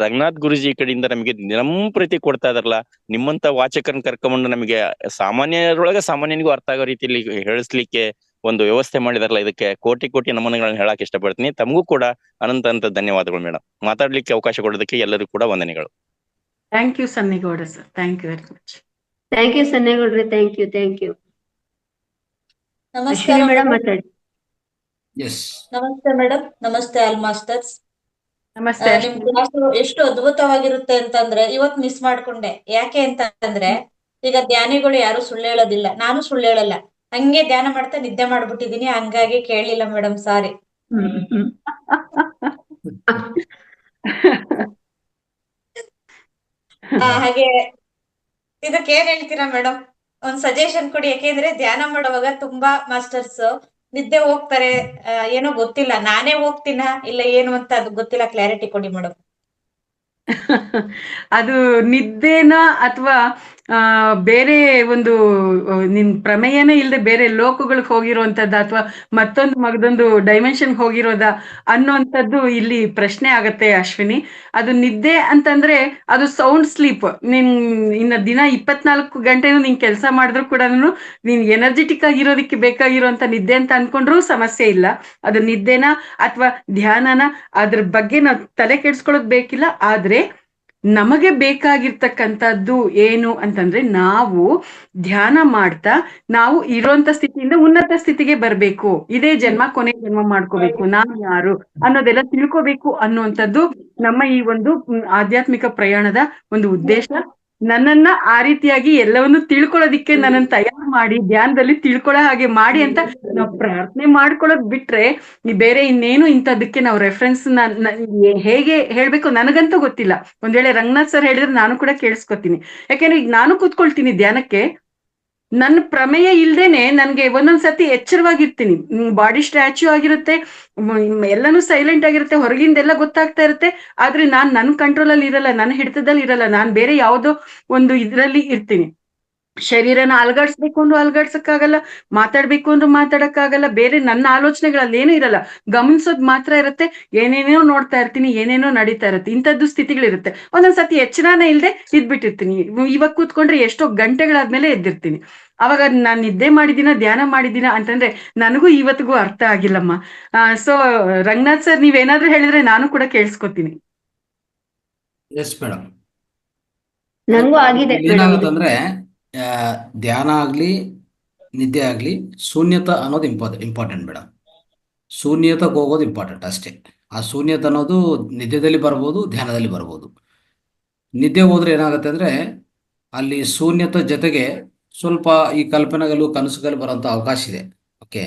ರಂಗನಾಥ್ ಗುರುಜಿ ಕಡೆಯಿಂದ ನಮಗೆ ದಿನಂಪ್ರತಿ ಕೊಡ್ತಾ ಇದಾರಲ್ಲ, ನಿಮ್ಮಂತ ವಾಚಕರನ್ನ ಕರ್ಕೊಂಡ್ಬಂದು ನಮಗೆ ಸಾಮಾನ್ಯನಿಗೂ ಅರ್ಥ ಆಗೋ ರೀತಿಯಲ್ಲಿ ಹೇಳಿಸ್ಲಿಕ್ಕೆ ಒಂದು ವ್ಯವಸ್ಥೆ ಮಾಡಿದಾರಲ್ಲ, ಇದಕ್ಕೆ ಕೋಟಿ ಕೋಟಿ ನಮನಗಳನ್ನ ಹೇಳಕ್ ಇಷ್ಟಪಡ್ತೀನಿ. ತಮಗೂ ಕೂಡ ಅನಂತ ಧನ್ಯವಾದಗಳು ಮೇಡಮ್. ಮಾತಾಡ್ಲಿಕ್ಕೆ ಅವಕಾಶ ಕೊಡೋದಕ್ಕೆ ಎಲ್ಲರಿಗೂ ಕೂಡ ವಂದನೆಗಳು.
Thank you Sannigowda sir, thank you very much.
Thank you ಸನ್ನೇಗೌಡ್ರೆ, ಥ್ಯಾಂಕ್ ಯು.
ನಮಸ್ಕಾರ
ಅಶ್ವಿನಿ ಮೇಡಮ್
ಮೇಡಮ್.
ಮಾತಾಡಿ.
ಎಸ್
ನಮಸ್ತೆ ಮೇಡಮ್. ನಮಸ್ತೆ ಆಲ್ ಮಾಸ್ಟರ್ಸ್.
ನಮಸ್ತೆ.
ನಿಮ್ ಕ್ಲಾಸ್ ಎಷ್ಟು ಅದ್ಭುತವಾಗಿರುತ್ತೆ ಅಂತಂದ್ರೆ ಇವತ್ ಮಿಸ್ ಮಾಡ್ಕೊಂಡೆ. ಯಾಕೆ ಅಂತಂದ್ರೆ ಈಗ ಧ್ಯಾನಿಗಳು ಯಾರು ಸುಳ್ಳು ಹೇಳೋದಿಲ್ಲ, ನಾನು ಸುಳ್ಳು ಹೇಳಲ್ಲ. ಹಂಗೆ ಧ್ಯಾನ ಮಾಡ್ತಾ ನಿದ್ದೆ ಮಾಡ್ಬಿಟ್ಟಿದೀನಿ, ಹಂಗಾಗಿ ಕೇಳಲಿಲ್ಲ ಮೇಡಮ್, ಸಾರಿ. ಹಾಗೆ ಇದಕ್ಕೆ ಏನ್ ಹೇಳ್ತೀರಾ ಮೇಡಮ್? ಒಂದ್ ಸಜೆಷನ್ ಕೊಡಿ. ಯಾಕೆಂದ್ರೆ ಧ್ಯಾನ ಮಾಡುವಾಗ ತುಂಬಾ ಮಾಸ್ಟರ್ಸ್ ನಿದ್ದೆ ಹೋಗ್ತಾರೆ, ಏನೋ ಗೊತ್ತಿಲ್ಲ, ನಾನೇ ಹೋಗ್ತೀನ ಇಲ್ಲ ಏನು ಅಂತ ಅದು ಗೊತ್ತಿಲ್ಲ, ಕ್ಲಾರಿಟಿ ಕೊಡಿ ಮೇಡಮ್.
ಅದು ನಿದ್ದೆನ ಅಥವಾ ಬೇರೆ ಒಂದು ನಿಮ್ ಪ್ರಮೇಯನೇ ಇಲ್ಲದೆ ಬೇರೆ ಲೋಕಗಳಿಗೆ ಹೋಗಿರುವಂತದ್ದ ಅಥವಾ ಮಗದೊಂದು ಡೈಮೆನ್ಷನ್ ಹೋಗಿರೋದ ಅನ್ನುವಂಥದ್ದು ಇಲ್ಲಿ ಪ್ರಶ್ನೆ ಆಗತ್ತೆ ಅಶ್ವಿನಿ. ಅದು ನಿದ್ದೆ ಅಂತಂದ್ರೆ ಅದು ಸೌಂಡ್ ಸ್ಲೀಪ್. ಇನ್ನ ದಿನ 24 ಗಂಟೆನೂ ನೀನ್ ಕೆಲಸ ಮಾಡಿದ್ರು ಕೂಡ ನೀನ್ ಎನರ್ಜೆಟಿಕ್ ಆಗಿರೋದಕ್ಕೆ ಬೇಕಾಗಿರುವಂತ ನಿದ್ದೆ ಅಂತ ಅನ್ಕೊಂಡ್ರೂ ಸಮಸ್ಯೆ ಇಲ್ಲ. ಅದು ನಿದ್ದೆನ ಅಥವಾ ಧ್ಯಾನನ ಅದ್ರ ಬಗ್ಗೆ ನಾವು ತಲೆ ಕೆಡ್ಸ್ಕೊಳ್ಳೋದ್ ಬೇಕಿಲ್ಲ. ಆದ್ರೆ ನಮಗೆ ಬೇಕಾಗಿರ್ತಕ್ಕಂಥದ್ದು ಏನು ಅಂತಂದ್ರೆ, ನಾವು ಧ್ಯಾನ ಮಾಡ್ತಾ ನಾವು ಇರೋಂಥ ಸ್ಥಿತಿಯಿಂದ ಉನ್ನತ ಸ್ಥಿತಿಗೆ ಬರ್ಬೇಕು, ಇದೇ ಜನ್ಮ ಕೊನೆ ಜನ್ಮ ಮಾಡ್ಕೋಬೇಕು, ನಾನು ಯಾರು ಅನ್ನೋದೆಲ್ಲ ತಿಳ್ಕೋಬೇಕು ಅನ್ನುವಂಥದ್ದು ನಮ್ಮ ಈ ಒಂದು ಆಧ್ಯಾತ್ಮಿಕ ಪ್ರಯಾಣದ ಒಂದು ಉದ್ದೇಶ. ನನ್ನನ್ನ ಆ ರೀತಿಯಾಗಿ ಎಲ್ಲವನ್ನು ತಿಳ್ಕೊಳ್ಳೋದಿಕ್ಕೆ ನನ್ನನ್ನು ತಯಾರು ಮಾಡಿ ಧ್ಯಾನದಲ್ಲಿ ತಿಳ್ಕೊಳ್ಳೋ ಹಾಗೆ ಮಾಡಿ ಅಂತ ನಾವು ಪ್ರಾರ್ಥನೆ ಮಾಡ್ಕೊಳ್ಳೋದ್ ಬಿಟ್ರೆ ಬೇರೆ ಇನ್ನೇನು ಇಂಥದಕ್ಕೆ ನಾವು ರೆಫರೆನ್ಸ್ ಹೇಗೆ ಹೇಳ್ಬೇಕು ನನಗಂತೂ ಗೊತ್ತಿಲ್ಲ. ಒಂದ್ ವೇಳೆ ರಂಗನಾಥ್ ಸರ್ ಹೇಳಿದ್ರೆ ನಾನು ಕೂಡ ಕೇಳಿಸ್ಕೊತೀನಿ. ಯಾಕೆಂದ್ರೆ ಈಗ ನಾನು ಕೂತ್ಕೊಳ್ತೀನಿ ಧ್ಯಾನಕ್ಕೆ, ನನ್ನ ಪ್ರಮೇಯ ಇಲ್ದೇನೆ ನನ್ಗೆ ಒಂದೊಂದ್ಸತಿ ಎಚ್ಚರವಾಗಿರ್ತೀನಿ. ಬಾಡಿ ಸ್ಟ್ಯಾಚ್ಯೂ ಆಗಿರುತ್ತೆ, ಎಲ್ಲಾನು ಸೈಲೆಂಟ್ ಆಗಿರುತ್ತೆ, ಹೊರಗಿಂದೆಲ್ಲ ಗೊತ್ತಾಗ್ತಾ ಇರುತ್ತೆ. ಆದ್ರೆ ನನ್ನ ಕಂಟ್ರೋಲ್ ಅಲ್ಲಿ ಇರಲ್ಲ, ನನ್ನ ಹಿಡಿತದಲ್ಲಿ ಇರಲ್ಲ, ನಾನ್ ಬೇರೆ ಯಾವುದೋ ಒಂದು ಇದ್ರಲ್ಲಿ ಇರ್ತೀನಿ. ಶರೀರನ ಅಲ್ಗಾಡ್ಸ್ಬೇಕು ಅಂದ್ರೂ ಅಲ್ಗಾಡ್ಸಕ್ಕಾಗಲ್ಲ, ಮಾತಾಡ್ಬೇಕು ಅಂದ್ರೂ ಮಾತಾಡಕ್ಕಾಗಲ್ಲ, ಬೇರೆ ನನ್ನ ಆಲೋಚನೆಗಳಲ್ಲಿ ಏನೂ ಇರಲ್ಲ, ಗಮನಿಸೋದ್ ಮಾತ್ರ ಇರುತ್ತೆ. ಏನೇನೋ ನೋಡ್ತಾ ಇರ್ತೀನಿ, ಏನೇನೋ ನಡೀತಾ ಇರುತ್ತೆ, ಇಂಥದ್ದು ಸ್ಥಿತಿಗಳಿರುತ್ತೆ. ಒಂದೊಂದ್ಸತಿ ಎಚ್ಚರನೇ ಇಲ್ದೆ ಇದ್ಬಿಟ್ಟಿರ್ತೀನಿ. ಇವಾಗ ಕೂತ್ಕೊಂಡ್ರೆ ಎಷ್ಟೋ ಗಂಟೆಗಳಾದ್ಮೇಲೆ ಎದ್ದಿರ್ತೀನಿ. ಅವಾಗ ನಾನ್ ನಿದ್ದೆ ಮಾಡಿದಿನ ಧ್ಯಾನ ಮಾಡಿದಿನ ಅಂತಂದ್ರೆ ನನಗೂ ಇವತ್ತಿಗೂ ಅರ್ಥ ಆಗಿಲ್ಲಮ್ಮ. ಸೊ ರಂಗನಾಥ್ ಸರ್ ನೀವೇನಾದ್ರೂ ಹೇಳಿದ್ರೆ ನಾನು ಕೂಡ ಕೇಳಿಸ್ಕೊತೀನಿ.
Yes madam.
ನಂಗೂ ಆಗಿದೆ ಮೇಡಮ್.
ಏನಾಗುತ್ತಂದ್ರೆ ಧ್ಯಾನ ಆಗ್ಲಿ ನಿದ್ದೆ ಆಗ್ಲಿ ಶೂನ್ಯತ ಅನ್ನೋದು ಇಂಪಾರ್ಟೆಂಟ್ ಮೇಡಮ್. ಶೂನ್ಯತಕ್ಕೆ ಹೋಗೋದು ಇಂಪಾರ್ಟೆಂಟ್ ಅಷ್ಟೇ. ಆ ಶೂನ್ಯತ ಅನ್ನೋದು ನಿದ್ದೆದಲ್ಲಿ ಬರ್ಬೋದು, ಧ್ಯಾನದಲ್ಲಿ ಬರ್ಬೋದು. ನಿದ್ದೆ ಹೋದ್ರೆ ಏನಾಗುತ್ತೆ ಅಂದ್ರೆ ಅಲ್ಲಿ ಶೂನ್ಯತ ಜೊತೆಗೆ ಸ್ವಲ್ಪ ಈ ಕಲ್ಪನೆಗಳು ಕನಸುಗಳು ಬರೋಂಥ ಅವಕಾಶ ಇದೆ. ಓಕೆ,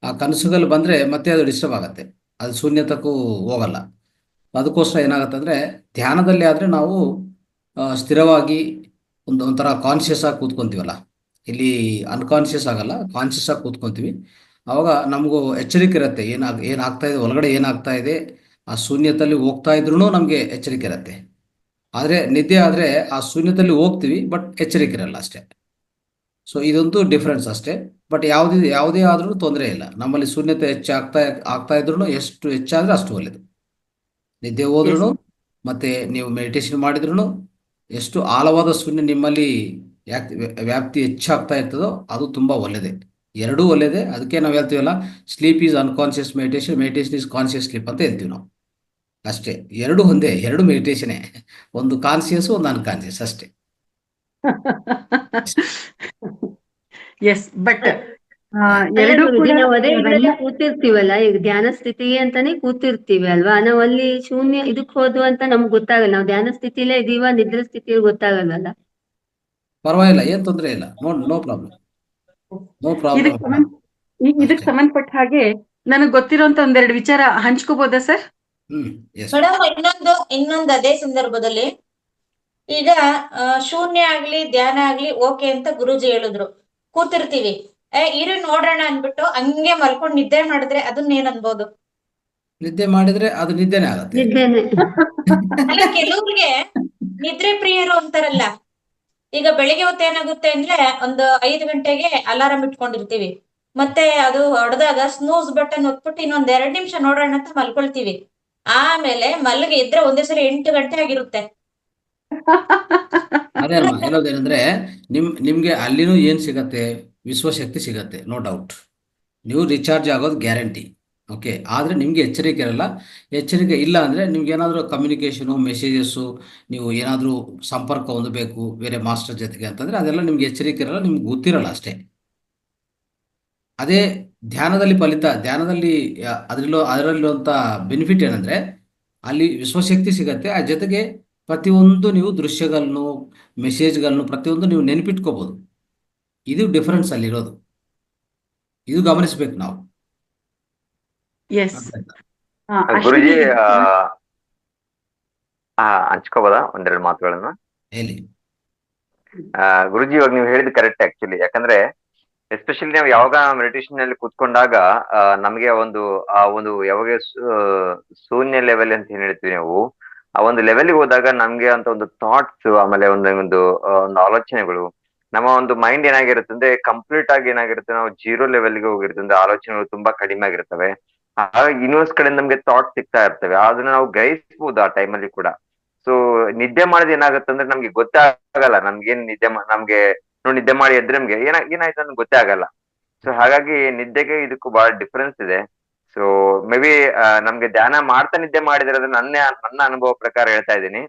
ಆ ಕನಸುಗಳು ಬಂದ್ರೆ ಮತ್ತೆ ಅದು ಡಿಸ್ಟರ್ಬ್ ಆಗುತ್ತೆ, ಅದು ಶೂನ್ಯತಕ್ಕೂ ಹೋಗಲ್ಲ. ಅದಕ್ಕೋಸ್ಕರ ಏನಾಗುತ್ತೆ ಅಂದ್ರೆ ಧ್ಯಾನದಲ್ಲಿ ಆದ್ರೆ ನಾವು ಸ್ಥಿರವಾಗಿ ಒಂಥರ ಕಾನ್ಷಿಯಸ್ ಆಗಿ ಕೂತ್ಕೊಂತೀವಲ್ಲ, ಇಲ್ಲಿ ಅನ್ಕಾನ್ಷಿಯಸ್ ಆಗಲ್ಲ, ಕಾನ್ಷಿಯಸ್ ಆಗಿ ಕೂತ್ಕೊಂತೀವಿ. ಅವಾಗ ನಮಗೂ ಎಚ್ಚರಿಕೆ ಇರುತ್ತೆ, ಏನಾಗ್ತಾ ಇದೆ ಒಳಗಡೆ, ಏನಾಗ್ತಾ ಇದೆ. ಆ ಶೂನ್ಯದಲ್ಲಿ ಹೋಗ್ತಾ ಇದ್ರೂ ನಮಗೆ ಎಚ್ಚರಿಕೆ ಇರುತ್ತೆ. ಆದರೆ ನಿದ್ದೆ ಆದರೆ ಆ ಶೂನ್ಯದಲ್ಲಿ ಹೋಗ್ತೀವಿ, ಬಟ್ ಎಚ್ಚರಿಕೆ ಇರಲ್ಲ ಅಷ್ಟೇ. ಸೊ ಇದೊಂದು ಡಿಫ್ರೆನ್ಸ್ ಅಷ್ಟೇ. ಬಟ್ ಯಾವುದೇ ಆದ್ರೂ ತೊಂದರೆ ಇಲ್ಲ. ನಮ್ಮಲ್ಲಿ ಶೂನ್ಯತೆ ಆಗ್ತಾ ಇದ್ರೂ ಎಷ್ಟು ಹೆಚ್ಚಾದ್ರೆ ಅಷ್ಟು ಒಳ್ಳೆಯದು. ನಿದ್ದೆ ಹೋದ್ರೂ ಮತ್ತೆ ನೀವು ಮೆಡಿಟೇಷನ್ ಮಾಡಿದ್ರು ಎಷ್ಟು ಆಳವಾದ ಶೂನ್ಯ ನಿಮ್ಮಲ್ಲಿ ವ್ಯಾಪ್ತಿ ಹೆಚ್ಚಾಗ್ತಾ ಇರ್ತದೋ ಅದು ತುಂಬಾ ಒಳ್ಳೆಯದೇ. ಎರಡೂ ಒಳ್ಳೆಯದೇ. ಅದಕ್ಕೆ ನಾವು ಹೇಳ್ತೀವಲ್ಲ, sleep is unconscious meditation, meditation is conscious sleep ಅಂತ ಹೇಳ್ತೀವಿ ನಾವು. ಅಷ್ಟೇ, ಎರಡು ಒಂದೇ, ಎರಡು ಮೆಡಿಟೇಷನೇ, ಒಂದು ಕಾನ್ಷಿಯಸ್ ಒಂದು ಅನ್ಕಾನ್ಷಿಯಸ್ ಅಷ್ಟೇ.
ಎಸ್, ಬಟ್
ಅಲ್ಲ
ಎರಡೂ ಕೂಡ
ಗುರುಜಿ, ನಾವು ಅದೇ ಇದ್ರಲ್ಲೇ
ರನ್ನ
ಕೂತಿರ್ತೀವಲ್ಲ, ಈಗ ಧ್ಯಾನ ಸ್ಥಿತಿಗೆ ಅಂತಾನೆ ಕೂತಿರ್ತೀವಿ ಅಲ್ವಾ, ನಾವು ಅಲ್ಲಿ ಶೂನ್ಯ ಇದಕ್ ಹೋದ್ವು ಅಂತ ನಮ್ಗೆ ಗೊತ್ತಾಗಲ್ಲ. ನಾವು ಧ್ಯಾನ ಸ್ಥಿತಿಲೇ ಇದೀವ, ನಿದ್ರೆ ಸ್ಥಿತಿ ಗೊತ್ತಾಗಲ್ವಲ್ಲ.
ಪರವಾಗಿಲ್ಲ, ಏನ್ ತೊಂದರೆ ಇಲ್ಲ. No problem, no problem.
ಇದಕ್ಕೆ ಸಂಬಂಧಪಟ್ಟ ಹಾಗೆ ನನಗೆ ಗೊತ್ತಿರೋಂತ ಒಂದೆರಡು ವಿಚಾರ ಹಂಚ್ಕೋಬೋದಾ ಸರ್?
ಎಸ್
ಮೇಡಮ್, ಇನ್ನೊಂದು ಅದೇ ಸಂದರ್ಭದಲ್ಲಿ ಈಗ ಶೂನ್ಯ ಆಗ್ಲಿ ಧ್ಯಾನ ಆಗ್ಲಿ ಓಕೆ ಅಂತ ಗುರೂಜಿ ಹೇಳಿದ್ರು, ಕೂತಿರ್ತೀವಿ, ಇರು ನೋಡೋಣ ಅನ್ಬಿಟ್ಟು ಹಂಗೆ ಮಲ್ಕೊಂಡ್ ನಿದ್ದೆ ಮಾಡಿದ್ರೆ ಅದನ್ನ ಏನ್ ಅನ್ಬೋದು?
ನಿದ್ದೆ ಮಾಡಿದ್ರೆ ಅದು ನಿದ್ದೆನೇ ಆಗತ್ತೆ.
ನಿದ್ದೆನೆ.
ಅಲ್ಲ, ಕೆಲವ್ರಿಗೆ ನಿದ್ರೆ ಪ್ರಿಯರು ಅಂತಾರಲ್ಲ, ಈಗ ಬೆಳಿಗ್ಗೆ ಹೊತ್ತು ಏನಾಗುತ್ತೆ ಅಂದ್ರೆ ಒಂದು 5 ಗಂಟೆಗೆ ಅಲಾರಾಮ್ ಇಟ್ಕೊಂಡಿರ್ತೀವಿ, ಮತ್ತೆ ಅದು ಹೊಡೆದಾಗ ಸ್ನೂಸ್ ಬಟನ್ ಒತ್ಬಿಟ್ಟು ಇನ್ನೊಂದ್ 2 ನಿಮಿಷ ನೋಡೋಣ ಅಂತ ಮಲ್ಕೊಳ್ತೀವಿ. ಆಮೇಲೆ ಮಲ್ಗೆ ಇದ್ರೆ ಒಂದೇ ಸಲ 8 ಗಂಟೆ ಆಗಿರುತ್ತೆ.
ಅದೇ ಅಲ್ವಾ ಹೇಳೋದೇನಂದ್ರೆ, ನಿಮ್ಗೆ ಅಲ್ಲಿನೂ ಏನ್ ಸಿಗತ್ತೆ, ವಿಶ್ವಶಕ್ತಿ ಸಿಗತ್ತೆ, ನೋ ಡೌಟ್. ನೀವು ರಿಚಾರ್ಜ್ ಆಗೋದು ಗ್ಯಾರಂಟಿ. ಓಕೆ, ಆದ್ರೆ ನಿಮ್ಗೆ ಎಚ್ಚರಿಕೆ ಇರಲ್ಲ. ಎಚ್ಚರಿಕೆ ಇಲ್ಲ ಅಂದ್ರೆ ನಿಮ್ಗೆ ಏನಾದರೂ ಕಮ್ಯುನಿಕೇಶನು, ಮೆಸೇಜಸ್ಸು, ನೀವು ಏನಾದರೂ ಸಂಪರ್ಕ ಹೊಂದಬೇಕು ಬೇರೆ ಮಾಸ್ಟರ್ ಜೊತೆಗೆ ಅಂತಂದ್ರೆ ಅದೆಲ್ಲ ನಿಮ್ಗೆ ಎಚ್ಚರಿಕೆ ಇರಲ್ಲ, ನಿಮ್ಗೆ ಗೊತ್ತಿರಲ್ಲ ಅಷ್ಟೇ. ಅದೇ ಧ್ಯಾನದಲ್ಲಿ ಅದರಲ್ಲಿರುವಂಥ ಬೆನಿಫಿಟ್ ಏನಂದ್ರೆ, ಅಲ್ಲಿ ವಿಶ್ವಶಕ್ತಿ ಸಿಗತ್ತೆ, ಆ ಜೊತೆಗೆ ಪ್ರತಿಯೊಂದು ನೀವು ದೃಶ್ಯಗಳನ್ನು, ಮೆಸೇಜ್ಗಳನ್ನು ಪ್ರತಿಯೊಂದು ನೀವು ನೆನಪಿಟ್ಕೋಬಹುದು. ಇದು ಡಿಫರೆನ್ಸ್ ಅಲ್ಲಿರೋದು, ಇದು ಗಮನಿಸ್ಬೇಕು ನಾವು.
ಎಸ್
ಅರ್ಥ ಆಯ್ತಾ?
ಗುರುಜಿ, ಹಂಚ್ಕೋಬೋದಾ ಒಂದೆರಡು ಮಾತುಗಳನ್ನ?
ಹೇಳಿ.
ಗುರುಜಿ, ಇವಾಗ ನೀವು ಹೇಳಿದ್ ಕರೆಕ್ಟ್ ಆಕ್ಚುಲಿ. ಯಾಕಂದ್ರೆ ಎಸ್ಪೆಷಲಿ ನಾವು ಯಾವಾಗ ಮೆಡಿಟೇಷನ್ ನಲ್ಲಿ ಕೂತ್ಕೊಂಡಾಗ ನಮಗೆ ಆ ಒಂದು ಯಾವಾಗ ಶೂನ್ಯ ಲೆವೆಲ್ ಅಂತ ಏನ್ ಹೇಳ್ತೀವಿ ನಾವು, ಆ ಒಂದು ಲೆವೆಲ್ಗೆ ಹೋದಾಗ ನಮ್ಗೆ ಅಂತ ಒಂದು ಥಾಟ್ಸ್, ಆಮೇಲೆ ಒಂದು ಆಲೋಚನೆಗಳು, ನಮ್ಮ ಒಂದು ಮೈಂಡ್ ಏನಾಗಿರುತ್ತೆ ಅಂದ್ರೆ ಕಂಪ್ಲೀಟ್ ಆಗಿ ಏನಾಗಿರುತ್ತೆ, ನಾವು 0 ಲೆವೆಲ್ಗೆ ಹೋಗಿರುತ್ತೆ ಅಂದ್ರೆ ಆಲೋಚನೆಗಳು ತುಂಬಾ ಕಡಿಮೆ ಆಗಿರ್ತವೆ. ಹಾಗಾಗಿ ಯೂನಿವರ್ಸ್ ಕಡೆ ನಮ್ಗೆ ಥಾಟ್ ಸಿಗ್ತಾ ಇರ್ತವೆ, ಅದನ್ನ ನಾವು ಗ್ರಹಿಸಬಹುದು ಆ ಟೈಮಲ್ಲಿ ಕೂಡ. ಸೊ ನಿದ್ದೆ ಮಾಡಿದ ಏನಾಗುತ್ತೆ ಅಂದ್ರೆ ನಮ್ಗೆ ಗೊತ್ತಾಗಲ್ಲ ನಮ್ಗೇನ್ ನಿದ್ದೆ ಮಾಡಿ ಎದ್ರೆ ನಮ್ಗೆ ಏನಾಯ್ತು ಅಂತ ಗೊತ್ತೇ ಆಗಲ್ಲ. ಸೊ ಹಾಗಾಗಿ ನಿದ್ದೆಗೆ ಇದಕ್ಕೂ ಬಹಳ ಡಿಫ್ರೆನ್ಸ್ ಇದೆ. ಸೊ ಮೇ ಬಿ ನಮ್ಗೆ ಧ್ಯಾನ ಮಾಡ್ತಾ ನಿದ್ದೆ ಮಾಡಿದ್ರೆ ನನ್ನ ಅನುಭವ ಪ್ರಕಾರ ಹೇಳ್ತಾ ಇದ್ದೀನಿ,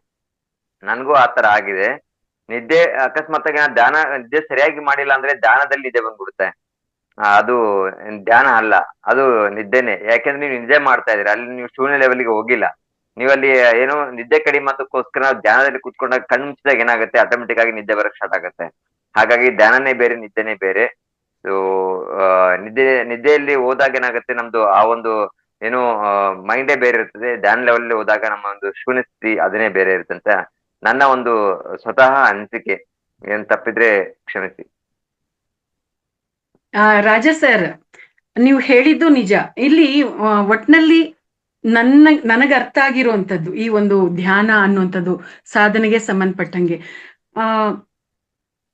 ನನ್ಗೂ ಆತರ ಆಗಿದೆ. ನಿದ್ದೆ ಅಕಸ್ಮಾತ್ ಆಗಿ ನಿದ್ದೆ ಸರಿಯಾಗಿ ಮಾಡಿಲ್ಲ ಅಂದ್ರೆ ಧ್ಯಾನದಲ್ಲಿ ನಿದ್ದೆ ಬಂದ್ಬಿಡುತ್ತೆ. ಅದು ಧ್ಯಾನ ಅಲ್ಲ, ಅದು ನಿದ್ದೆನೆ. ಯಾಕೆಂದ್ರೆ ನೀವು ನಿದ್ದೆ ಮಾಡ್ತಾ ಇದ್ದೀರಾ, ಅಲ್ಲಿ ನೀವು ಶೂನ್ಯ ಲೆವೆಲ್ಗೆ ಹೋಗಿಲ್ಲ. ನೀವಲ್ಲಿ ಏನೋ ನಿದ್ದೆ ಕಡಿಮೆ ಅದಕ್ಕೋಸ್ಕರ ಧ್ಯಾನದಲ್ಲಿ ಕೂತ್ಕೊಂಡಾಗ ಕಣ್ಣು ಮುಚ್ಚಿದಾಗ ಏನಾಗುತ್ತೆ, ಆಟೋಮೆಟಿಕ್ ಆಗಿ ನಿದ್ದೆ ಬರಕ್ ಸ್ಟಾರ್ಟ್ ಆಗುತ್ತೆ. ಹಾಗಾಗಿ ಧ್ಯಾನನೇ ಬೇರೆ, ನಿದ್ದೆನೇ ಬೇರೆ. ಸೊ ನಿದ್ದೆಯಲ್ಲಿ ಹೋದಾಗ ಏನಾಗುತ್ತೆ, ನಮ್ದು ಆ ಒಂದು ಏನು ಮೈಂಡೇ ಬೇರೆ ಇರ್ತದೆ. ಧ್ಯಾನ ಲೆವೆಲ್ ಹೋದಾಗ ನಮ್ಮ ಒಂದು ಶೂನ್ಯ ಸ್ಥಿತಿ ಅದನ್ನೇ ಬೇರೆ ಇರುತ್ತೆ ಅಂತ ನನ್ನ ಒಂದು ಸ್ವತಃ ಅನಿಸಿಕೆ. ಏನ್ ತಪ್ಪಿದ್ರೆ ಕ್ಷಮಿಸಿ.
ರಾಜಾ ಸರ್, ನೀವು ಹೇಳಿದ್ದು ನಿಜ. ಇಲ್ಲಿ ಒಟ್ನಲ್ಲಿ ನನಗೆ ಅರ್ಥ ಆಗಿರುವಂತದ್ದು ಈ ಒಂದು ಧ್ಯಾನ ಅನ್ನುವಂಥದ್ದು ಸಾಧನೆಗೆ ಸಂಬಂಧಪಟ್ಟಂಗೆ,